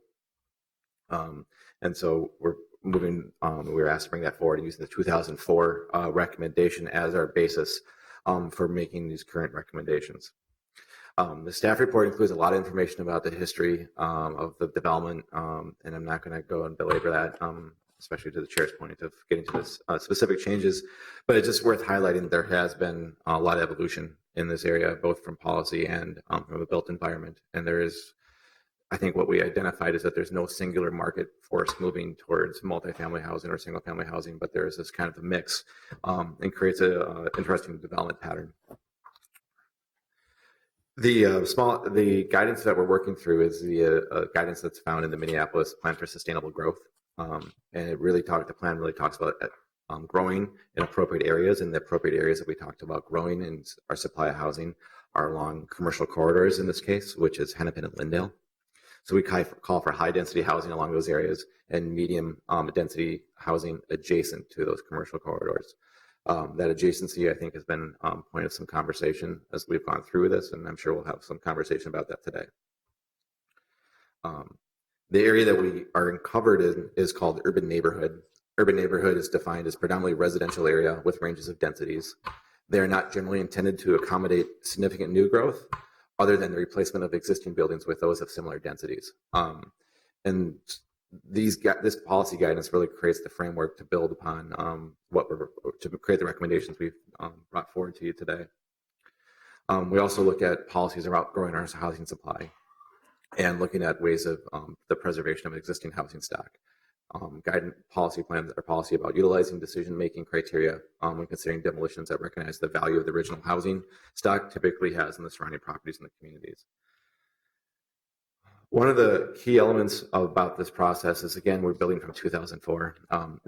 And so we're moving, we were asked to bring that forward using the 2004 recommendation as our basis for making these current recommendations. The staff report includes a lot of information about the history of the development, and I'm not going to go and belabor that, especially to the chair's point of getting to this specific changes, but it's just worth highlighting there has been a lot of evolution in this area, both from policy and from a built environment. And there is, I think what we identified is that there's no singular market force moving towards multifamily housing or single family housing, but there is this kind of a mix and creates an interesting development pattern. The guidance that we're working through is the guidance that's found in the Minneapolis Plan for Sustainable Growth, and it really the plan really talks about growing in appropriate areas, and the appropriate areas that we talked about growing in our supply of housing are along commercial corridors in this case, which is Hennepin and Lindale. So we call for high density housing along those areas and medium density housing adjacent to those commercial corridors. That adjacency, I think, has been point of some conversation as we've gone through this, and I'm sure we'll have some conversation about that today. The area that we are covered in is called urban neighborhood. Urban neighborhood is defined as predominantly residential area with ranges of densities. They are not generally intended to accommodate significant new growth, other than the replacement of existing buildings with those of similar densities. And this policy guidance really creates the framework to build upon to create the recommendations we've brought forward to you today. We also look at policies about growing our housing supply and looking at ways of the preservation of existing housing stock. Guidance policy plans are policy about utilizing decision-making criteria when considering demolitions that recognize the value of the original housing stock typically has in the surrounding properties in the communities. One of the key elements about this process is, again, we're building from 2004.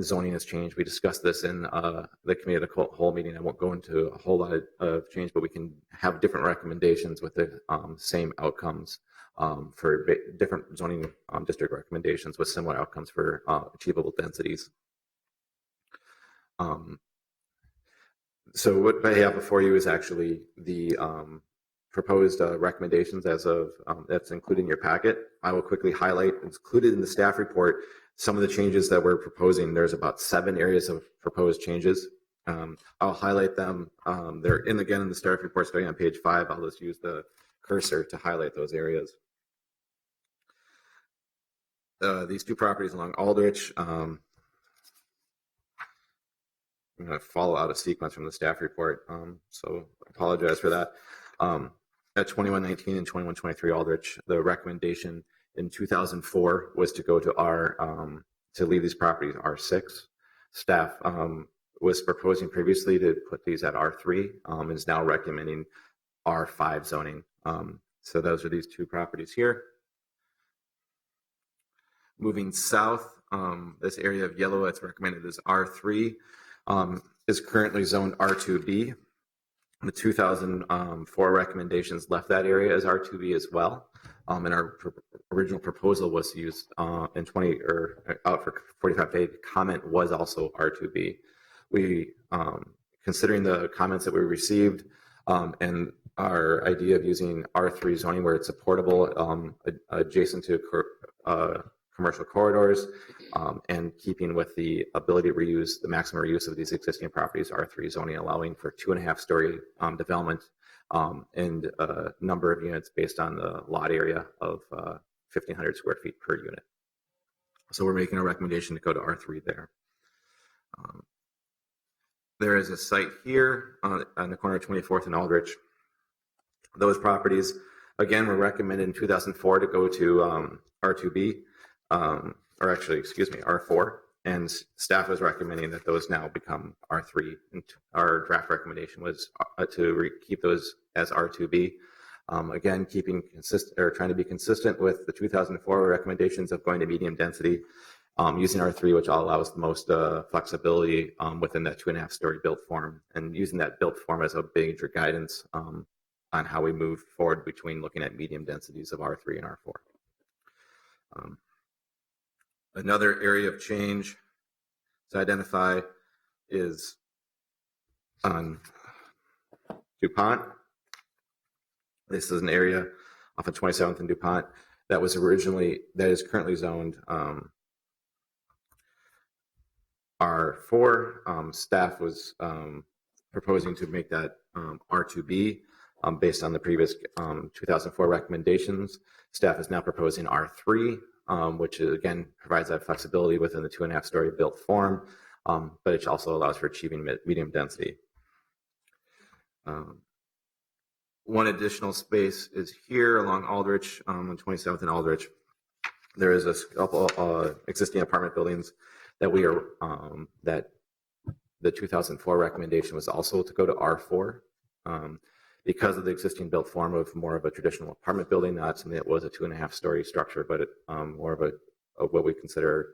Zoning has changed. We discussed this in the committee of the whole meeting. I won't go into a whole lot of change, but we can have different recommendations with the same outcomes for different zoning district recommendations with similar outcomes for achievable densities. So what I have before you is actually the proposed recommendations as of that's included in your packet. I will quickly highlight, it's included in the staff report, some of the changes that we're proposing. There's about 7 areas of proposed changes. I'll highlight them. They're again in the staff report starting on page 5. I'll just use the cursor to highlight those areas. These 2 properties along Aldrich, I'm going to follow out a sequence from the staff report, so I apologize for that. At 2119 and 2123 Aldrich, the recommendation in 2004 was to go to to leave these properties R6. Staff was proposing previously to put these at R3 and is now recommending R5 zoning. So those are these 2 properties here. Moving south, this area of yellow that's recommended as R3 is currently zoned R2B. The 2004 recommendations left that area as R2B as well, and our original proposal was to use in 20 or out for 45 day comment was also R2B. We, considering the comments that we received and our idea of using R3 zoning where it's supportable adjacent to commercial corridors, and keeping with the ability to reuse the maximum reuse of these existing properties, R3 zoning allowing for 2.5-story development and a number of units based on the lot area of 1,500 square feet per unit. So we're making a recommendation to go to R3 there. There is a site here on the corner of 24th and Aldrich. Those properties, again, were recommended in 2004 to go to R2B. Or actually, excuse me, R4, and staff was recommending that those now become R3. And our draft recommendation was to keep those as R2B. Again, keeping consistent or trying to be consistent with the 2004 recommendations of going to medium density, using R3, which allows the most flexibility within that 2.5-story built form, and using that built form as a major guidance on how we move forward between looking at medium densities of R3 and R4. Another area of change to identify is on DuPont. This is an area off of 27th and DuPont that is currently zoned R4. Staff was proposing to make that R2B based on the previous 2004 recommendations. Staff is now proposing R3. Which again provides that flexibility within the 2.5-story built form, but it also allows for achieving medium density. One additional space is here along Aldrich, on 27th and Aldrich. There is a couple existing apartment buildings that we are that the 2004 recommendation was also to go to R4. Because of the existing built form of more of a traditional apartment building, not something that was a 2.5-story structure, but more of what we consider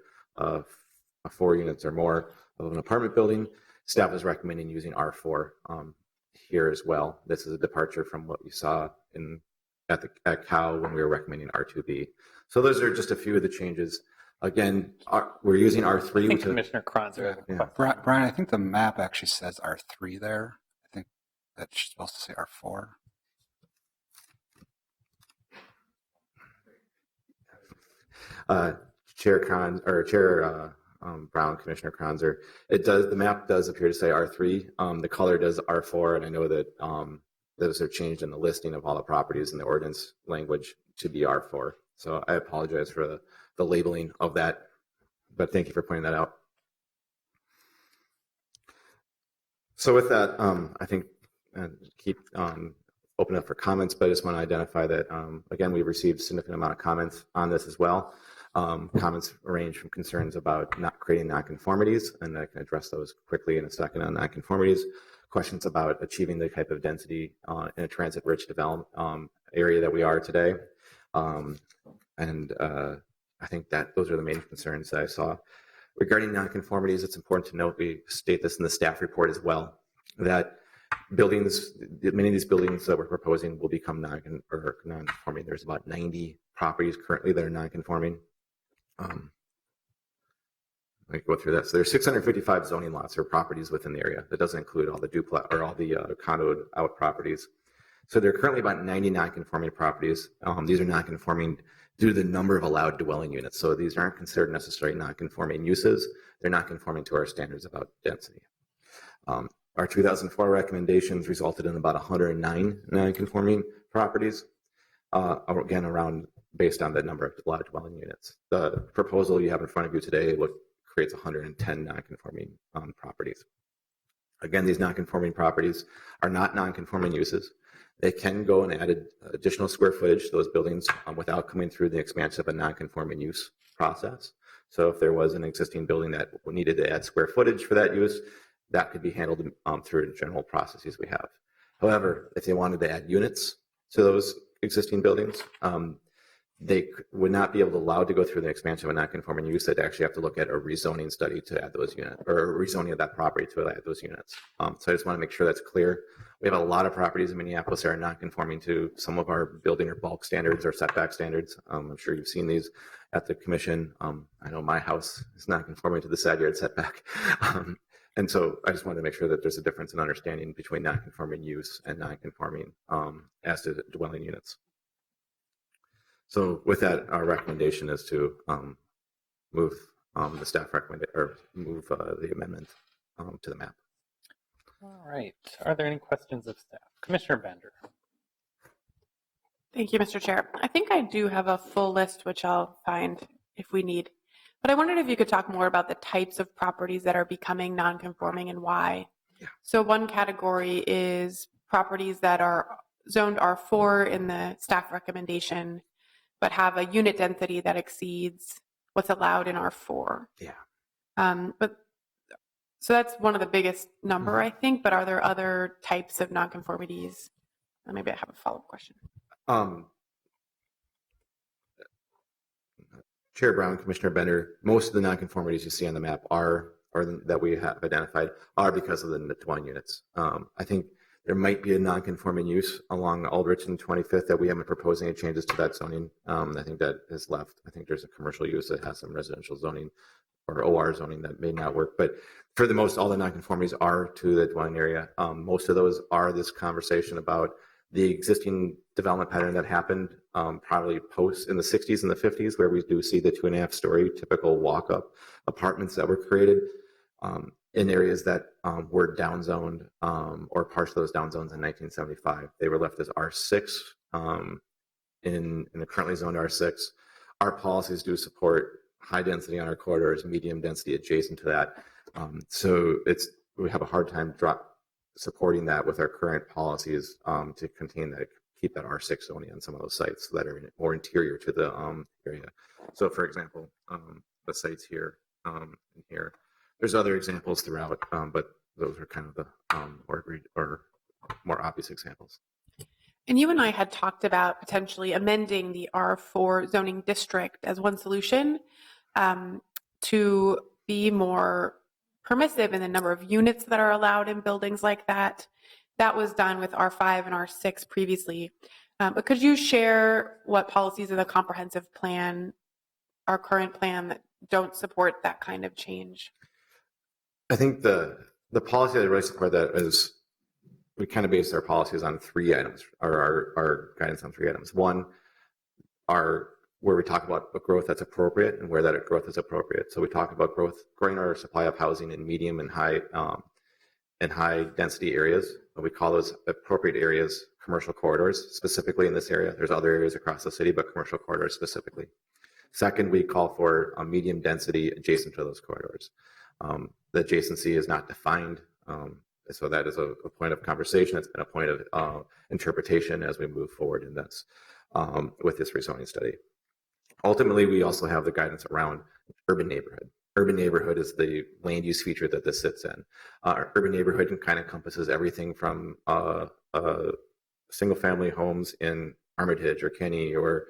4 units or more of an apartment building. Staff is recommending using R4 here as well. This is a departure from what we saw at COW when we were recommending R2B. So those are just a few of the changes. Again, we're using R3. I think Commissioner Kronzer. Yeah. Brian, I think the map actually says R3 there. I think that's supposed to say R4. Chair Brown, Commissioner Kronzer, the map does appear to say R3. The color does R4, and I know that those are changed in the listing of all the properties in the ordinance language to be R4. So I apologize for the labeling of that, but thank you for pointing that out. So with that, I think keep open up for comments, but I just want to identify that, again, we've received a significant amount of comments on this as well. Comments range from concerns about not creating nonconformities, and I can address those quickly in a second on nonconformities. Questions about achieving the type of density in a transit-rich development area that we are today. And I think that those are the main concerns that I saw. Regarding nonconformities, it's important to note, we state this in the staff report as well, that buildings, many of these buildings that we're proposing will become non-conforming. There's about 90 properties currently that are non-conforming. I go through that. So there's 655 zoning lots or properties within the area. That doesn't include all the duplex or all the condoed out properties. So there are currently about 90 non-conforming properties. These are non-conforming due to the number of allowed dwelling units. So these aren't considered necessarily non-conforming uses. They're not conforming to our standards about density. Our 2004 recommendations resulted in about 109 non-conforming properties, again, around based on the number of allowed dwelling units. The proposal you have in front of you today creates 110 non-conforming properties. Again, these non-conforming properties are not non-conforming uses. They can go and add additional square footage to those buildings without coming through the expansion of a non-conforming use process. So if there was an existing building that needed to add square footage for that use, that could be handled through the general processes we have. However, if they wanted to add units to those existing buildings, they would not be allowed to go through the expansion of a non-conforming use. They'd actually have to look at a rezoning study to add those units, or a rezoning of that property to add those units. So I just want to make sure that's clear. We have a lot of properties in Minneapolis that are not conforming to some of our building or bulk standards or setback standards. I'm sure you've seen these at the commission. I know my house is not conforming to the side yard setback. And so I just wanted to make sure that there's a difference in understanding between non-conforming use and non-conforming as to dwelling units. So with that, our recommendation is to move the staff recommendation, or move the amendment to the map. All right. Are there any questions of staff? Commissioner Bender. Thank you, Mr. Chair. I think I do have a full list, which I'll find if we need. But I wondered if you could talk more about the types of properties that are becoming non-conforming and why. Yeah. So one category is properties that are zoned R4 in the staff recommendation, but have a unit density that exceeds what's allowed in R4. Yeah. But so that's one of the biggest number, I think. But are there other types of nonconformities? Maybe I have a follow-up question. Chair Brown, Commissioner Bender, most of the nonconformities you see on the map or that we have identified are because of the dwelling units. I think there might be a non-conforming use along Aldrich and 25th that we haven't proposed any changes to that zoning. I think that is left. I think there's a commercial use that has some residential zoning or OR zoning that may not work. But for the most, all the nonconformities are to the dwelling area. Most of those are this conversation about the existing development pattern that happened probably post in the 60s and the 50s, where we do see the 2.5-story typical walk-up apartments that were created in areas that were downzoned or partial those downzones in 1975. They were left as R6 in the currently zoned R6. Our policies do support high density on our corridors, medium density adjacent to that. So we have a hard time supporting that with our current policies to contain that, keep that R6 zoning on some of those sites that are more interior to the area. So for example, the sites here and here, there's other examples throughout, but those are kind of the more obvious examples. And you and I had talked about potentially amending the R4 zoning district as one solution to be more permissive in the number of units that are allowed in buildings like that. That was done with R5 and R6 previously. But could you share what policies of the comprehensive plan, our current plan, that don't support that kind of change? I think the policy that really support that is we kind of base our policies on 3 items, or our guidance on 3 items. One are where we talk about growth that's appropriate and where that growth is appropriate. So we talk about growing our supply of housing in medium and high density areas. We call those appropriate areas commercial corridors, specifically in this area. There's other areas across the city, but commercial corridors specifically. Second, we call for a medium density adjacent to those corridors. The adjacency is not defined, so that is a point of conversation. It's been a point of interpretation as we move forward in this with this rezoning study. Ultimately, we also have the guidance around urban neighborhood. Urban neighborhood is the land use feature that this sits in. Urban neighborhood kind of encompasses everything from single family homes in Armitage or Kenny or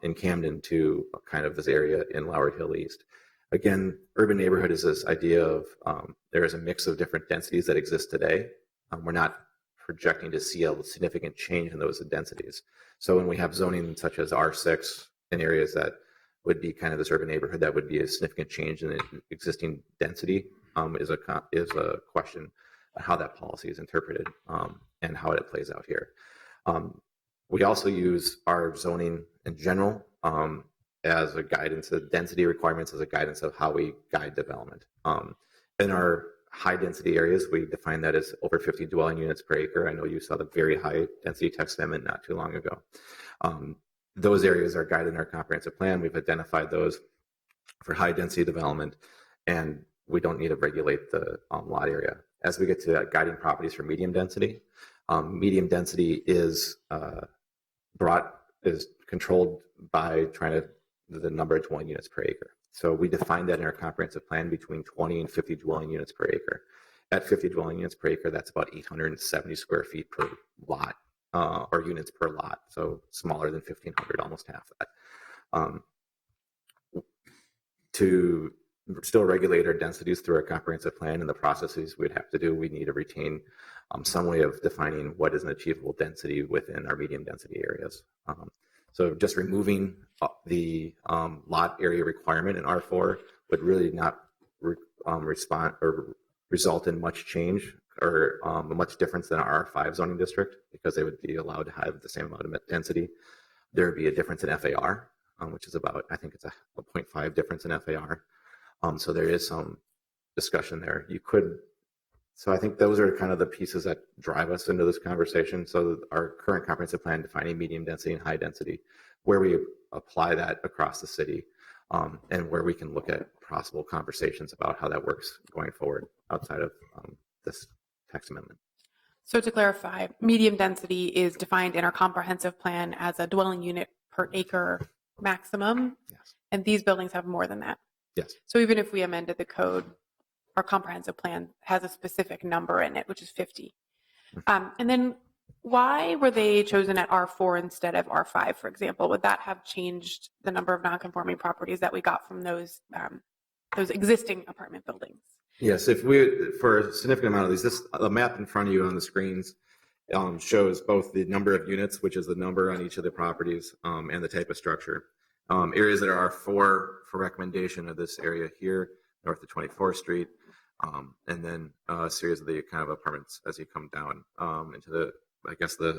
in Camden to kind of this area in Lowry Hill East. Again, urban neighborhood is this idea of there is a mix of different densities that exist today. We're not projecting to see a significant change in those densities. So when we have zoning such as R6 in areas that would be kind of this urban neighborhood, that would be a significant change in the existing density is a question of how that policy is interpreted and how it plays out here. We also use our zoning in general as a guidance, the density requirements as a guidance of how we guide development. In our high density areas, we define that as over 50 dwelling units per acre. I know you saw the very high density text amendment not too long ago. Those areas are guided in our comprehensive plan. We've identified those for high density development, and we don't need to regulate the lot area. As we get to guiding properties for medium density is controlled by the number of dwelling units per acre. So we define that in our comprehensive plan between 20 and 50 dwelling units per acre. At 50 dwelling units per acre, that's about 870 square feet per lot, or units per lot. So smaller than 1,500, almost half that. To still regulate our densities through our comprehensive plan and the processes we'd have to do, we need to retain some way of defining what is an achievable density within our medium density areas. So just removing the lot area requirement in R4 would really not respond or result in much change or much difference than our R5 zoning district, because they would be allowed to have the same amount of density. There would be a difference in FAR, which is about, I think it's a 0.5 difference in FAR. So there is some discussion there. So I think those are kind of the pieces that drive us into this conversation. So our current comprehensive plan defining medium density and high density, where we apply that across the city, and where we can look at possible conversations about how that works going forward outside of this text amendment. So to clarify, medium density is defined in our comprehensive plan as a dwelling unit per acre maximum. Yes. And these buildings have more than that. Yes. So even if we amended the code, our comprehensive plan has a specific number in it, which is 50. And then why were they chosen at R4 instead of R5, for example? Would that have changed the number of nonconforming properties that we got from those existing apartment buildings? Yes, for a significant amount of these, the map in front of you on the screens shows both the number of units, which is the number on each of the properties, and the type of structure. Areas that are R4 for recommendation of this area here, north of 24th Street, and then a series of the kind of apartments as you come down into the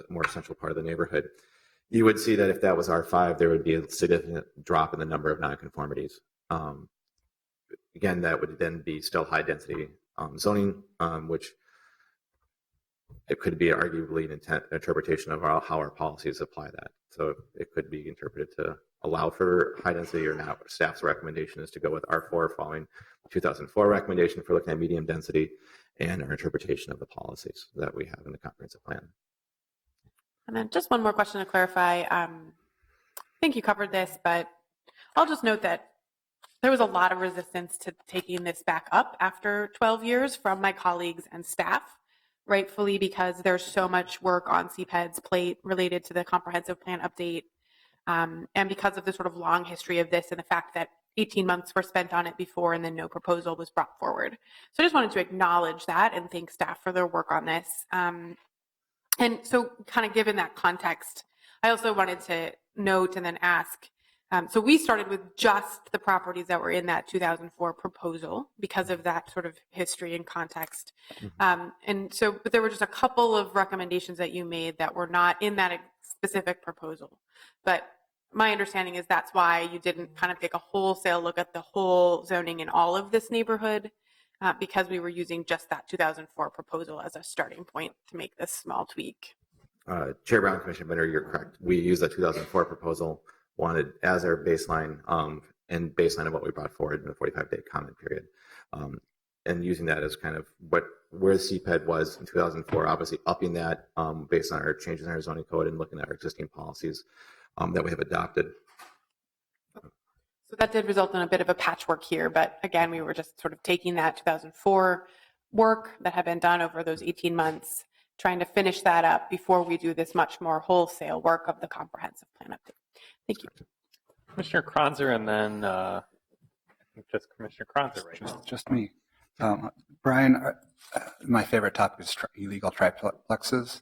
more central part of the neighborhood. You would see that if that was R5, there would be a significant drop in the number of nonconformities. Again, that would then be still high density zoning, which it could be arguably an interpretation of how our policies apply that. So it could be interpreted to allow for high density or not. Staff's recommendation is to go with R4 following the 2004 recommendation for looking at medium density and our interpretation of the policies that we have in the comprehensive plan. And then just one more question to clarify. I think you covered this, but I'll just note that there was a lot of resistance to taking this back up after 12 years from my colleagues and staff, rightfully because there's so much work on CPED's plate related to the comprehensive plan update, and because of the sort of long history of this and the fact that 18 months were spent on it before and then no proposal was brought forward. So I just wanted to acknowledge that and thank staff for their work on this. And so kind of given that context, I also wanted to note and then ask, so we started with just the properties that were in that 2004 proposal because of that sort of history and context. But there were just a couple of recommendations that you made that were not in that specific proposal. But my understanding is that's why you didn't kind of take a wholesale look at the whole zoning in all of this neighborhood, because we were using just that 2004 proposal as a starting point to make this small tweak. Chair Brown, Commissioner Bender, you're correct. We used the 2004 proposal, wanted as our baseline and baseline of what we brought forward in the 45-day comment period, and using that as kind of where CPED was in 2004, obviously upping that based on our changes in our zoning code and looking at our existing policies that we have adopted. So that did result in a bit of a patchwork here, but again, we were just sort of taking that 2004 work that had been done over those 18 months trying to finish that up before we do this much more wholesale work of the comprehensive plan update. Thank you. Commissioner Kronzer, and then I think just Commissioner Kronzer right now. Just me. Brian, my favorite topic is illegal triplexes.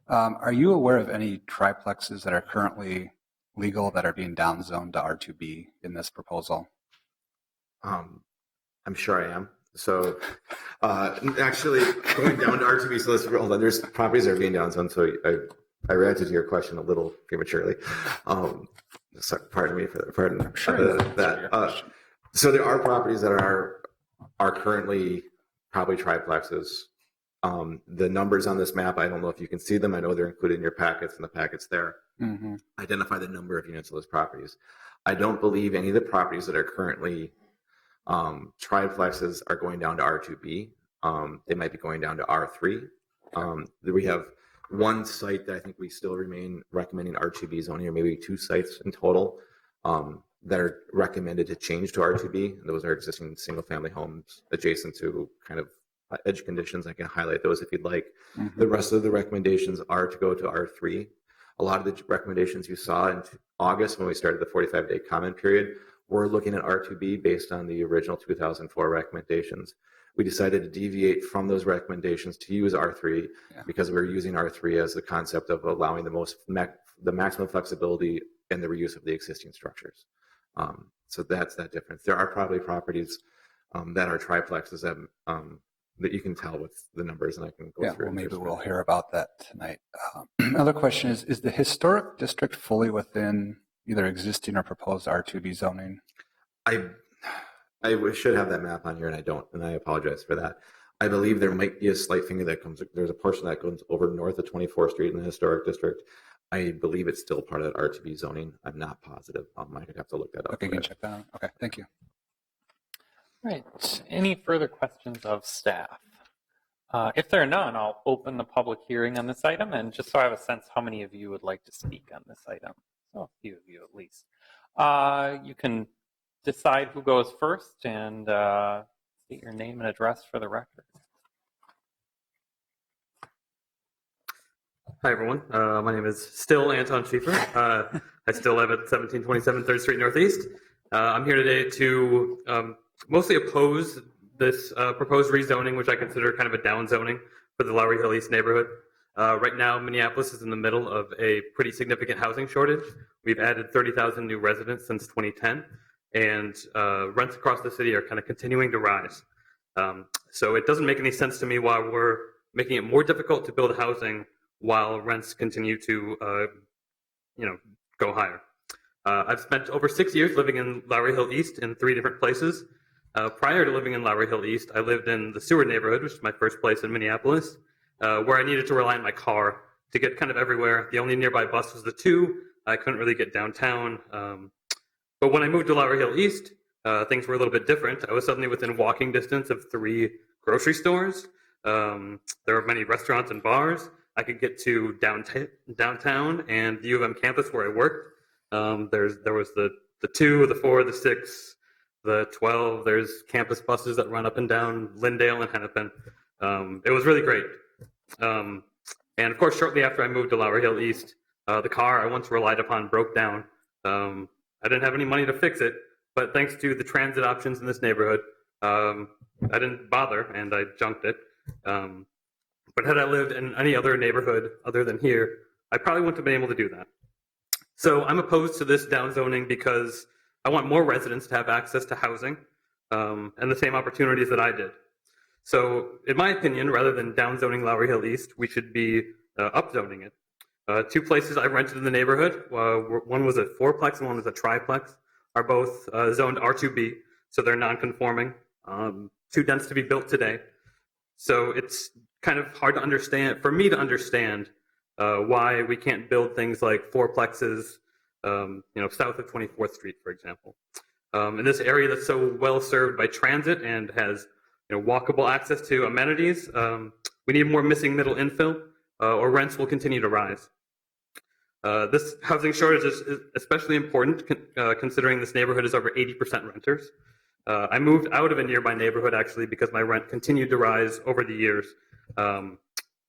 Are you aware of any triplexes that are currently legal that are being downzoned to R2B in this proposal? I'm sure I am. So actually going down to R2B, so let's hold on. There's properties that are being downzoned, so I reacted to your question a little prematurely. So pardon me for that. So there are properties that are currently probably triplexes. The numbers on this map, I don't know if you can see them. I know they're included in your packets, and the packets there identify the number of units of those properties. I don't believe any of the properties that are currently triplexes are going down to R2B. They might be going down to R3. We have one site that I think we still remain recommending R2B zoning, or maybe two sites in total that are recommended to change to R2B. And those are existing single-family homes adjacent to kind of edge conditions. I can highlight those if you'd like. The rest of the recommendations are to go to R3. A lot of the recommendations you saw in August when we started the 45-day comment period, we're looking at R2B based on the original 2004 recommendations. We decided to deviate from those recommendations to use R3 because we're using R3 as the concept of allowing the maximum flexibility and the reuse of the existing structures. So that's that difference. There are probably properties that are triplexes that you can tell with the numbers, and I can go through. Well, maybe we'll hear about that tonight. Another question is the historic district fully within either existing or proposed R2B zoning? I should have that map on here, and I don't, and I apologize for that. I believe there might be a slight finger that comes, there's a portion that goes over north of 24th Street in the historic district. I believe it's still part of that R2B zoning. I'm not positive. I might have to look that up. Okay, you can check that out. Okay, thank you. Right. Any further questions of staff? If there are none, I'll open the public hearing on this item, and just so I have a sense how many of you would like to speak on this item. So a few of you at least. You can decide who goes first and state your name and address for the record. Hi, everyone. My name is still Anton Schieffer. I still live at 1727 3rd Street Northeast. I'm here today to mostly oppose this proposed rezoning, which I consider kind of a downzoning for the Lowry Hill East neighborhood. Right now, Minneapolis is in the middle of a pretty significant housing shortage. We've added 30,000 new residents since 2010, and rents across the city are kind of continuing to rise. So it doesn't make any sense to me why we're making it more difficult to build housing while rents continue to go higher. I've spent over 6 years living in Lowry Hill East in 3 different places. Prior to living in Lowry Hill East, I lived in the Seward neighborhood, which is my first place in Minneapolis, where I needed to rely on my car to get kind of everywhere. The only nearby bus was the 2. I couldn't really get downtown. But when I moved to Lowry Hill East, things were a little bit different. I was suddenly within walking distance of 3 grocery stores. There were many restaurants and bars. I could get to downtown and the U of M campus where I worked. There was the 2, the 4, the 6, the 12. There's campus buses that run up and down Lyndale and Hennepin. It was really great. And of course, shortly after I moved to Lowry Hill East, the car I once relied upon broke down. I didn't have any money to fix it, but thanks to the transit options in this neighborhood, I didn't bother and I junked it. But had I lived in any other neighborhood other than here, I probably wouldn't have been able to do that. So I'm opposed to this downzoning because I want more residents to have access to housing and the same opportunities that I did. So in my opinion, rather than downzoning Lowry Hill East, we should be upzoning it. 2 places I rented in the neighborhood, one was a 4-plex and one was a triplex, are both zoned R2B, so they're non-conforming, too dense to be built today. So it's kind of hard to understand, for me to understand, why we can't build things like 4-plexes, south of 24th Street, for example. In this area that's so well served by transit and has walkable access to amenities, we need more missing middle infill, or rents will continue to rise. This housing shortage is especially important considering this neighborhood is over 80% renters. I moved out of a nearby neighborhood actually because my rent continued to rise over the years.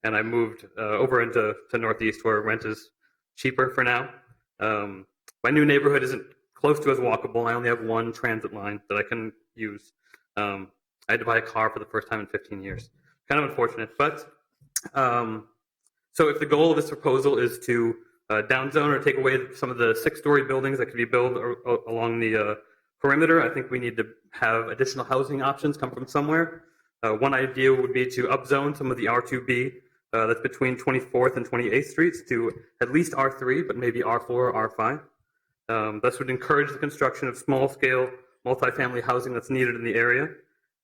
and I moved over into Northeast where rent is cheaper for now. My new neighborhood isn't close to as walkable. I only have one transit line that I can use. I had to buy a car for the first time in 15 years. Kind of unfortunate, but so if the goal of this proposal is to downzone or take away some of the 6-story buildings that could be built along the perimeter, I think we need to have additional housing options come from somewhere. One idea would be to upzone some of the R2B that's between 24th and 28th Streets to at least R3, but maybe R4 or R5. This would encourage the construction of small-scale multifamily housing that's needed in the area.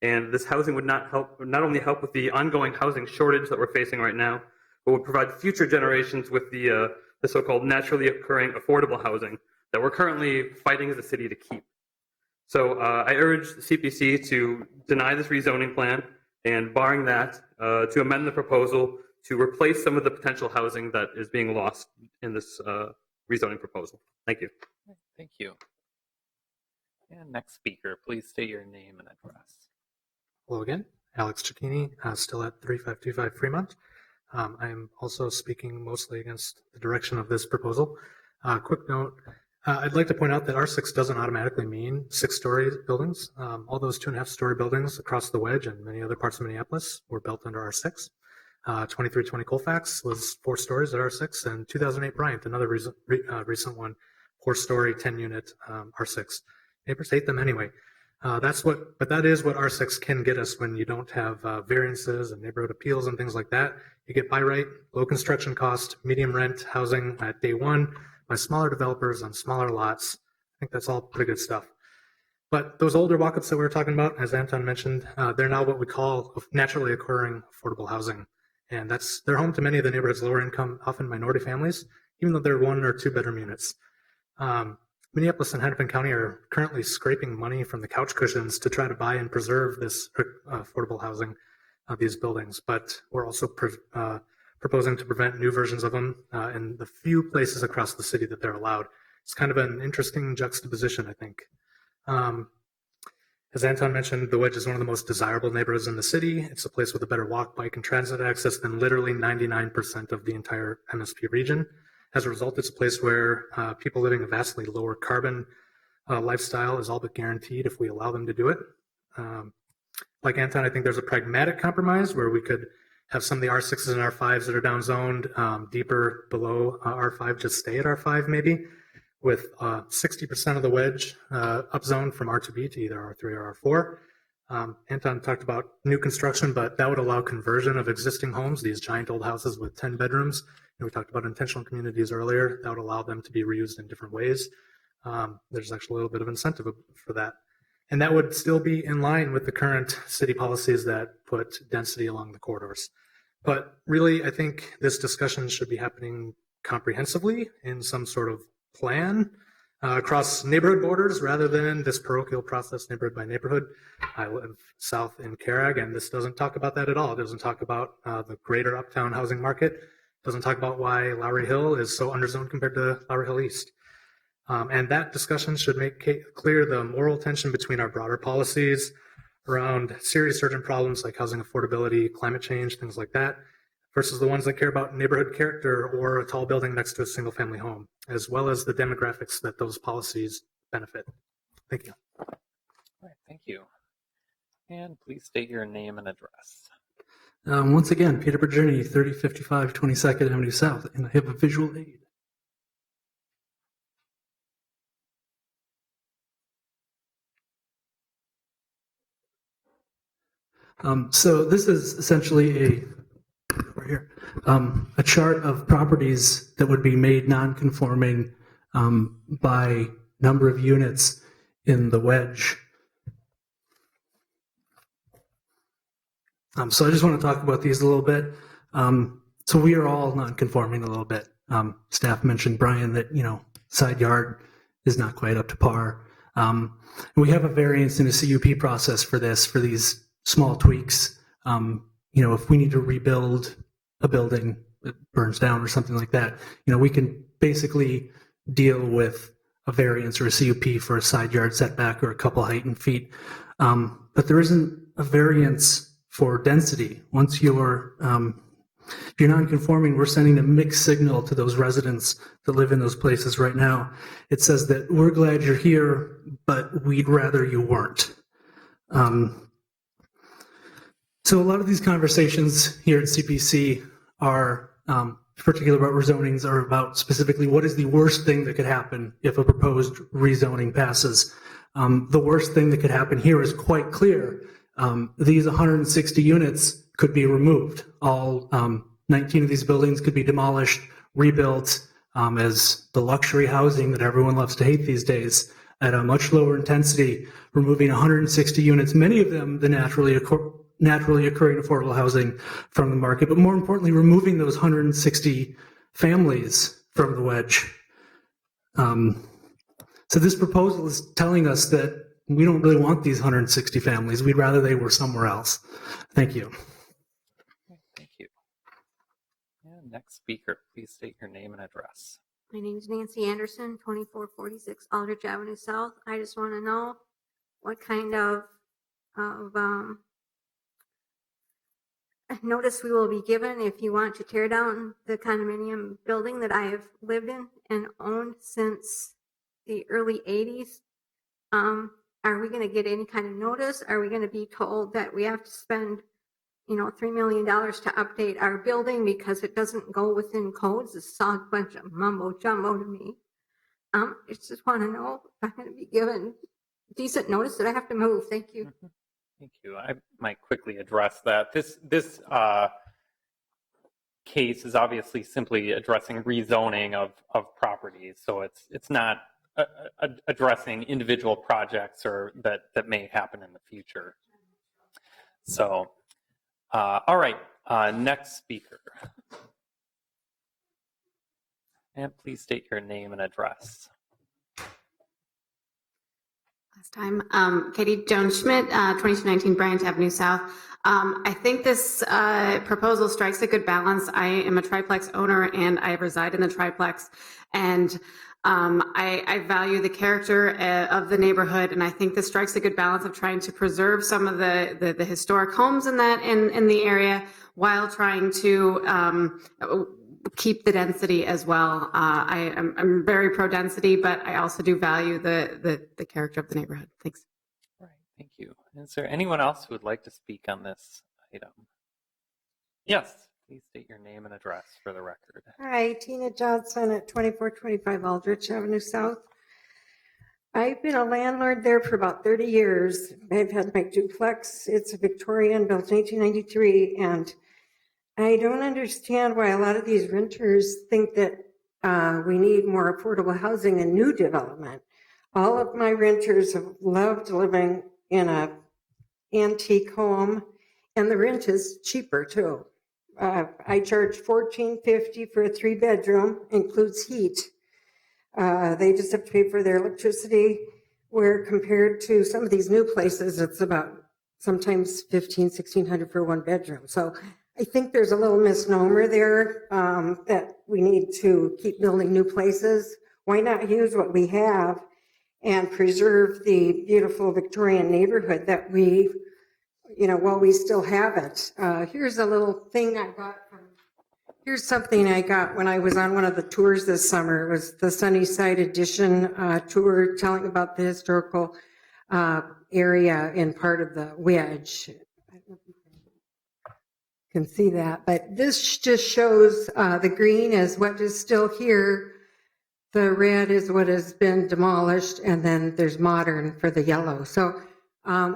And this housing would not only help with the ongoing housing shortage that we're facing right now, but would provide future generations with the so-called naturally occurring affordable housing that we're currently fighting as a city to keep. So I urge the CPC to deny this rezoning plan, and barring that, to amend the proposal to replace some of the potential housing that is being lost in this rezoning proposal. Thank you. Thank you. And next speaker, please state your name and address. Hello again, Alex Cicchini, still at 3525 Fremont. I am also speaking mostly against the direction of this proposal. Quick note, I'd like to point out that R6 doesn't automatically mean 6-story buildings. All those 2.5-story buildings across the wedge and many other parts of Minneapolis were built under R6. 2320 Colfax was 4 stories at R6, and 2008 Bryant, another recent one, 4-story, 10-unit R6. Neighbors hate them anyway. But that is what R6 can get us when you don't have variances and neighborhood appeals and things like that. You get by right, low construction cost, medium rent housing at day one by smaller developers on smaller lots. I think that's all pretty good stuff. But those older walk-ups that we were talking about, as Anton mentioned, they're now what we call naturally occurring affordable housing. And they're home to many of the neighborhood's lower income, often minority families, even though they're 1 or 2 bedroom units. Minneapolis and Hennepin County are currently scraping money from the couch cushions to try to buy and preserve this affordable housing of these buildings. But we're also proposing to prevent new versions of them in the few places across the city that they're allowed. It's kind of an interesting juxtaposition, I think. As Anton mentioned, the Wedge is one of the most desirable neighborhoods in the city. It's a place with a better walk, bike, and transit access than literally 99% of the entire MSP region. As a result, it's a place where people living a vastly lower carbon lifestyle is all but guaranteed if we allow them to do it. Like Anton, I think there's a pragmatic compromise where we could have some of the R6s and R5s that are downzoned deeper below R5 just stay at R5 maybe, with 60% of the wedge upzoned from R2B to either R3 or R4. Anton talked about new construction, but that would allow conversion of existing homes, these giant old houses with 10 bedrooms. We talked about intentional communities earlier. That would allow them to be reused in different ways. There's actually a little bit of incentive for that. And that would still be in line with the current city policies that put density along the corridors. But really, I think this discussion should be happening comprehensively in some sort of plan across neighborhood borders rather than this parochial process neighborhood by neighborhood. I live south in Carag, and this doesn't talk about that at all. It doesn't talk about the greater uptown housing market. It doesn't talk about why Lowry Hill is so underzoned compared to Lowry Hill East. And that discussion should make clear the moral tension between our broader policies around serious urgent problems like housing affordability, climate change, things like that, versus the ones that care about neighborhood character or a tall building next to a single family home, as well as the demographics that those policies benefit. Thank you. All right, thank you. And please state your name and address. Once again, Peter Bergini, 3055 22nd Avenue South, and I have a visual aid. So this is essentially a chart of properties that would be made non-conforming by number of units in the wedge. So I just want to talk about these a little bit. So we are all non-conforming a little bit. Staff mentioned, Brian, that side yard is not quite up to par. We have a variance in a CUP process for these small tweaks. If we need to rebuild a building that burns down or something like that, we can basically deal with a variance or a CUP for a side yard setback or a couple height in feet. But there isn't a variance for density. Once your If you're non-conforming, we're sending a mixed signal to those residents that live in those places right now. It says that we're glad you're here, but we'd rather you weren't. So a lot of these conversations here at CPC are, particularly about rezonings, are about specifically what is the worst thing that could happen if a proposed rezoning passes. The worst thing that could happen here is quite clear. These 160 units could be removed. All 19 of these buildings could be demolished, rebuilt as the luxury housing that everyone loves to hate these days at a much lower intensity, removing 160 units, many of them the naturally occurring affordable housing from the market, but more importantly, removing those 160 families from the wedge. So this proposal is telling us that we don't really want these 160 families. We'd rather they were somewhere else. Thank you. Thank you. And next speaker, please state your name and address. My name is Nancy Anderson, 2446 Aldrich Avenue South. I just want to know what kind of notice we will be given if you want to tear down the condominium building that I have lived in and owned since the early 80s. Are we going to get any kind of notice? Are we going to be told that we have to spend, $3 million to update our building because it doesn't go within codes? It's a bunch of mumbo jumbo to me. I just want to know if I'm going to be given decent notice that I have to move. Thank you. Thank you. I might quickly address that. This case is obviously simply addressing rezoning of properties, so it's not addressing individual projects or that may happen in the future. So, all right, next speaker. And please state your name and address. Last time, Katie Jones Schmidt, 2219 Bryant Avenue South. I think this proposal strikes a good balance. I am a triplex owner and I reside in the triplex, and I value the character of the neighborhood, and I think this strikes a good balance of trying to preserve some of the historic homes in the area while trying to keep the density as well. I'm very pro density, but I also do value the character of the neighborhood. Thanks. All right, thank you. Is there anyone else who would like to speak on this item? Yes, please state your name and address for the record. Hi, Tina Johnson at 2425 Aldrich Avenue South. I've been a landlord there for about 30 years. I've had my duplex. It's a Victorian, built in 1893, and I don't understand why a lot of these renters think that we need more affordable housing and new development. All of my renters have loved living in an antique home, and the rent is cheaper too. I charge $14.50 for a 3-bedroom, includes heat. They just have to pay for their electricity, where compared to some of these new places, it's about sometimes $1,500, $1,600 for 1 bedroom. So I think there's a little misnomer there that we need to keep building new places. Why not use what we have and preserve the beautiful Victorian neighborhood that we, while we still have it. Here's a little thing I got here's something I got when I was on one of the tours this summer. It was the Sunnyside Edition tour telling about the historical area in part of the wedge. Can see that, but this just shows the green is what is still here, the red is what has been demolished, and then there's modern for the yellow. So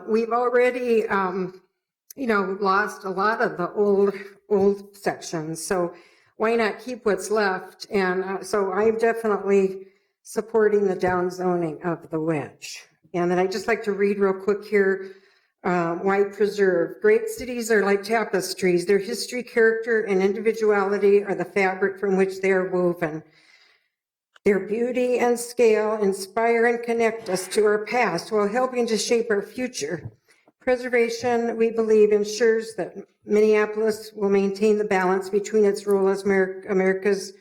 we've already lost a lot of the old sections, so why not keep what's left? And so I'm definitely supporting the downzoning of the wedge. And then I'd just like to read real quick here. White Preserve. Great cities are like tapestries. Their history, character, and individuality are the fabric from which they are woven. Their beauty and scale inspire and connect us to our past while helping to shape our future. Preservation, we believe, ensures that Minneapolis will maintain the balance between its role as America's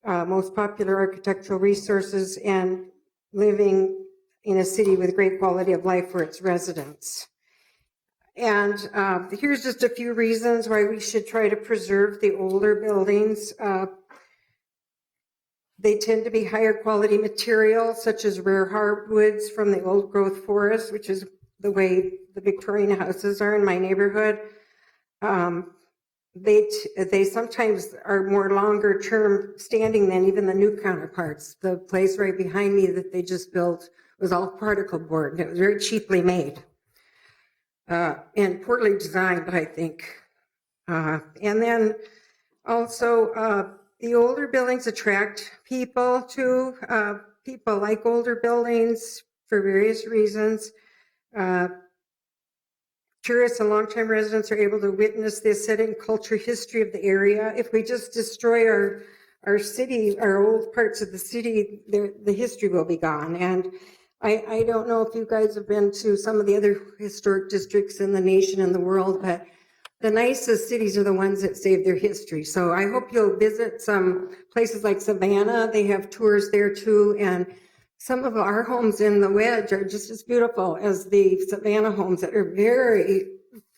most popular architectural resources and living in a city with great quality of life for its residents. And here's just a few reasons why we should try to preserve the older buildings. They tend to be higher quality material, such as rare hardwoods from the old growth forest, which is the way the Victorian houses are in my neighborhood. They sometimes are more longer term standing than even the new counterparts. The place right behind me that they just built was all particle board, and it was very cheaply made and poorly designed, I think. And then also, the older buildings attract people too. People like older buildings for various reasons. Tourists and long-time residents are able to witness the aesthetic culture history of the area. If we just destroy our city, our old parts of the city, the history will be gone. And I don't know if you guys have been to some of the other historic districts in the nation and the world, but the nicest cities are the ones that save their history. So I hope you'll visit some places like Savannah. They have tours there too. And some of our homes in the Wedge are just as beautiful as the Savannah homes that are very,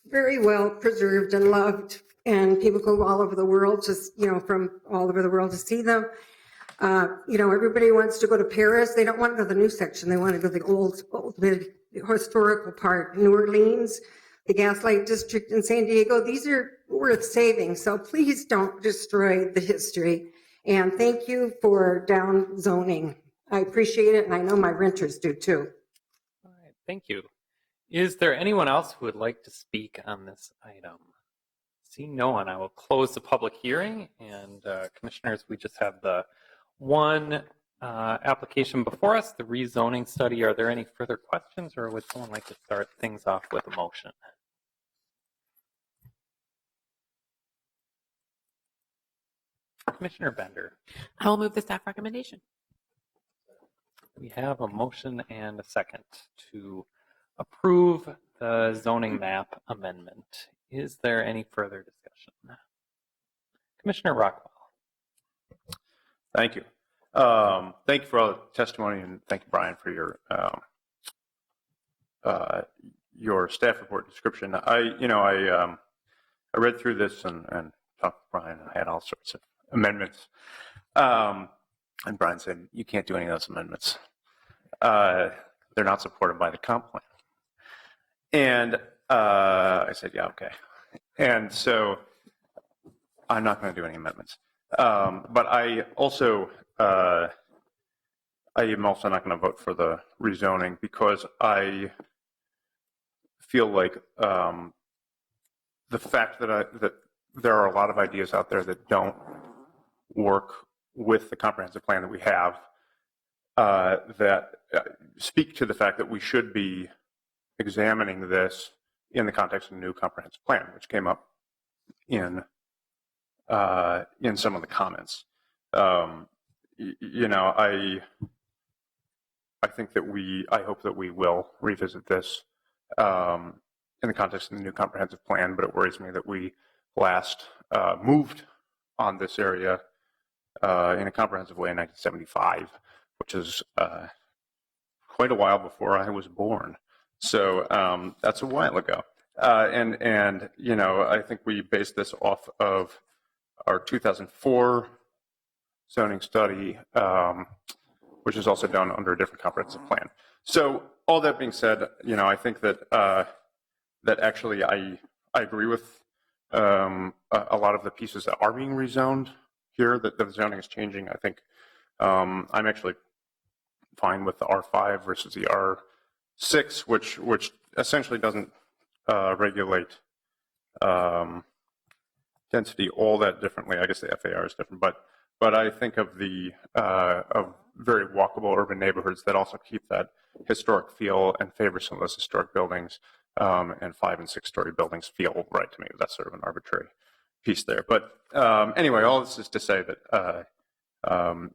very well preserved and loved. And people go all over the world, just, from all over the world to see them. Everybody wants to go to Paris. They don't want to go to the new section. They want to go to the old the historical part. New Orleans, the Gaslight District in San Diego, these are worth saving. So please don't destroy the history. And thank you for down zoning. I appreciate it, and I know my renters do too. All right, thank you. Is there anyone else who would like to speak on this item? Seeing no one, I will close the public hearing. And commissioners, we just have the one application before us, the rezoning study. Are there any further questions, or would someone like to start things off with a motion? Commissioner Bender. I will move the staff recommendation. We have a motion and a second to approve the zoning map amendment. Is there any further discussion? Commissioner Rockwell. Thank you. Thank you for all the testimony, and thank you, Brian, for your staff report description. I read through this and talked to Brian, and I had all sorts of amendments. And Brian said, you can't do any of those amendments. They're not supported by the comp plan. And I said, yeah, okay. And so I'm not going to do any amendments. But I also, I am also not going to vote for the rezoning because I feel like the fact that there are a lot of ideas out there that don't work with the comprehensive plan that we have that speak to the fact that we should be examining this in the context of the new comprehensive plan, which came up in some of the comments. I think that I hope that we will revisit this in the context of the new comprehensive plan, but it worries me that we last moved on this area in a comprehensive way in 1975, which is quite a while before I was born. So that's a while ago. I think we based this off of our 2004 zoning study, which is also done under a different comprehensive plan. So all that being said, I think that actually I agree with a lot of the pieces that are being rezoned here, that the zoning is changing. I think I'm actually fine with the R5 versus the R6, which essentially doesn't regulate density all that differently. I guess the FAR is different, but I think of the of very walkable urban neighborhoods that also keep that historic feel and favor some of those historic buildings, and 5- and 6-story buildings feel right to me. That's sort of an arbitrary piece there. But anyway, all this is to say that I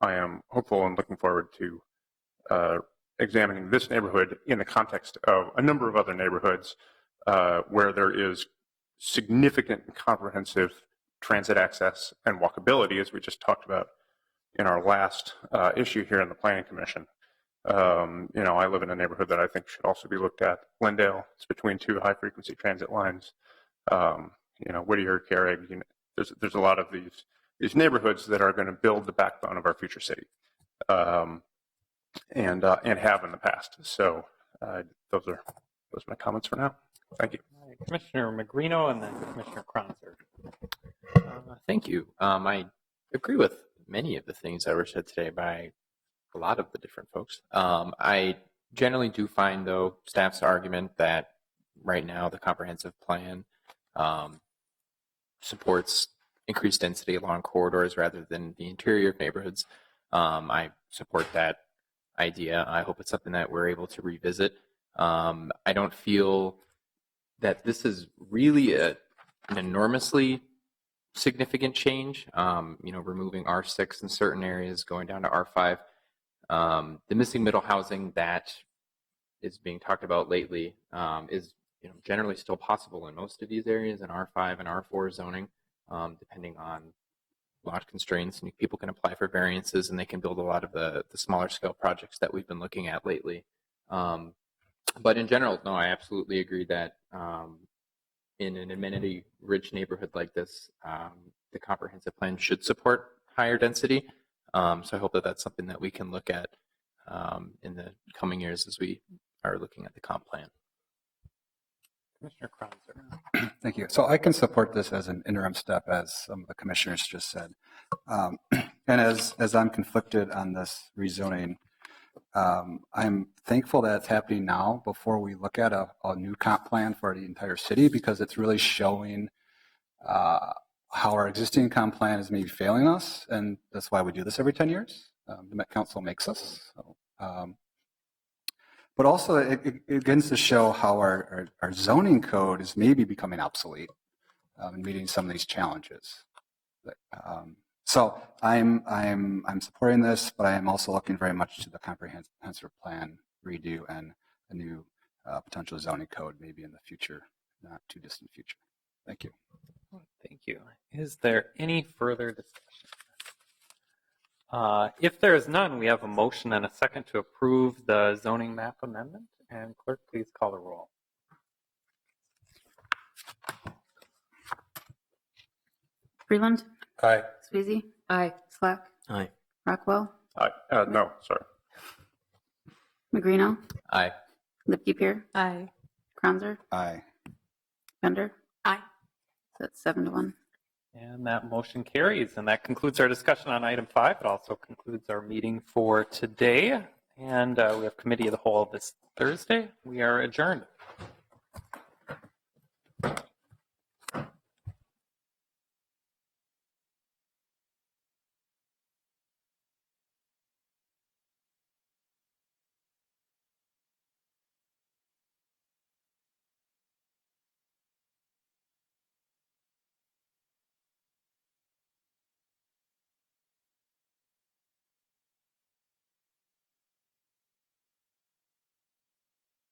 am hopeful and looking forward to examining this neighborhood in the context of a number of other neighborhoods where there is significant and comprehensive transit access and walkability, as we just talked about in our last issue here in the Planning Commission. I live in a neighborhood that I think should also be looked at. Glendale, it's between two high-frequency transit lines. Whittier, Carrig, there's a lot of these neighborhoods that are going to build the backbone of our future city, and have in the past. So those are my comments for now. Thank you. Commissioner Magrino and then Commissioner Kronzer. Thank you. I agree with many of the things that were said today by a lot of the different folks. I generally do find, though, staff's argument that right now the comprehensive plan supports increased density along corridors rather than the interior of neighborhoods. I support that idea. I hope it's something that we're able to revisit. I don't feel that this is really an enormously significant change. Removing R6 in certain areas, going down to R5. The missing middle housing that is being talked about lately is generally still possible in most of these areas in R5 and R4 zoning, depending on lot constraints. And people can apply for variances and they can build a lot of the smaller scale projects that we've been looking at lately. But in general, no, I absolutely agree that in an amenity-rich neighborhood like this, the comprehensive plan should support higher density. So I hope that that's something that we can look at in the coming years as we are looking at the comp plan. Commissioner Kronzer. Thank you. So I can support this as an interim step, as some of the commissioners just said. And as I'm conflicted on this rezoning, I'm thankful that it's happening now before we look at a new comp plan for the entire city, because it's really showing how our existing comp plan is maybe failing us, and that's why we do this every 10 years. The Met Council makes us. So, but also it begins to show how our zoning code is maybe becoming obsolete and meeting some of these challenges. So I'm supporting this, but I am also looking very much to the comprehensive plan redo and a new potential zoning code maybe in the future, not too distant future. Thank you. Thank you. Is there any further discussion? If there is none, we have a motion and a second to approve the zoning map amendment. And clerk, please call the roll. Freeland. Aye. Sweezy. Aye. Slack. Aye. Rockwell. Aye. No, sorry. Magrino. Aye. Lipke-Pier. Aye. Kronzer. Aye. Bender. Aye. So that's 7-1. And that motion carries. And that concludes our discussion on item 5. It also concludes our meeting for today. And we have committee of the whole this Thursday. We are adjourned.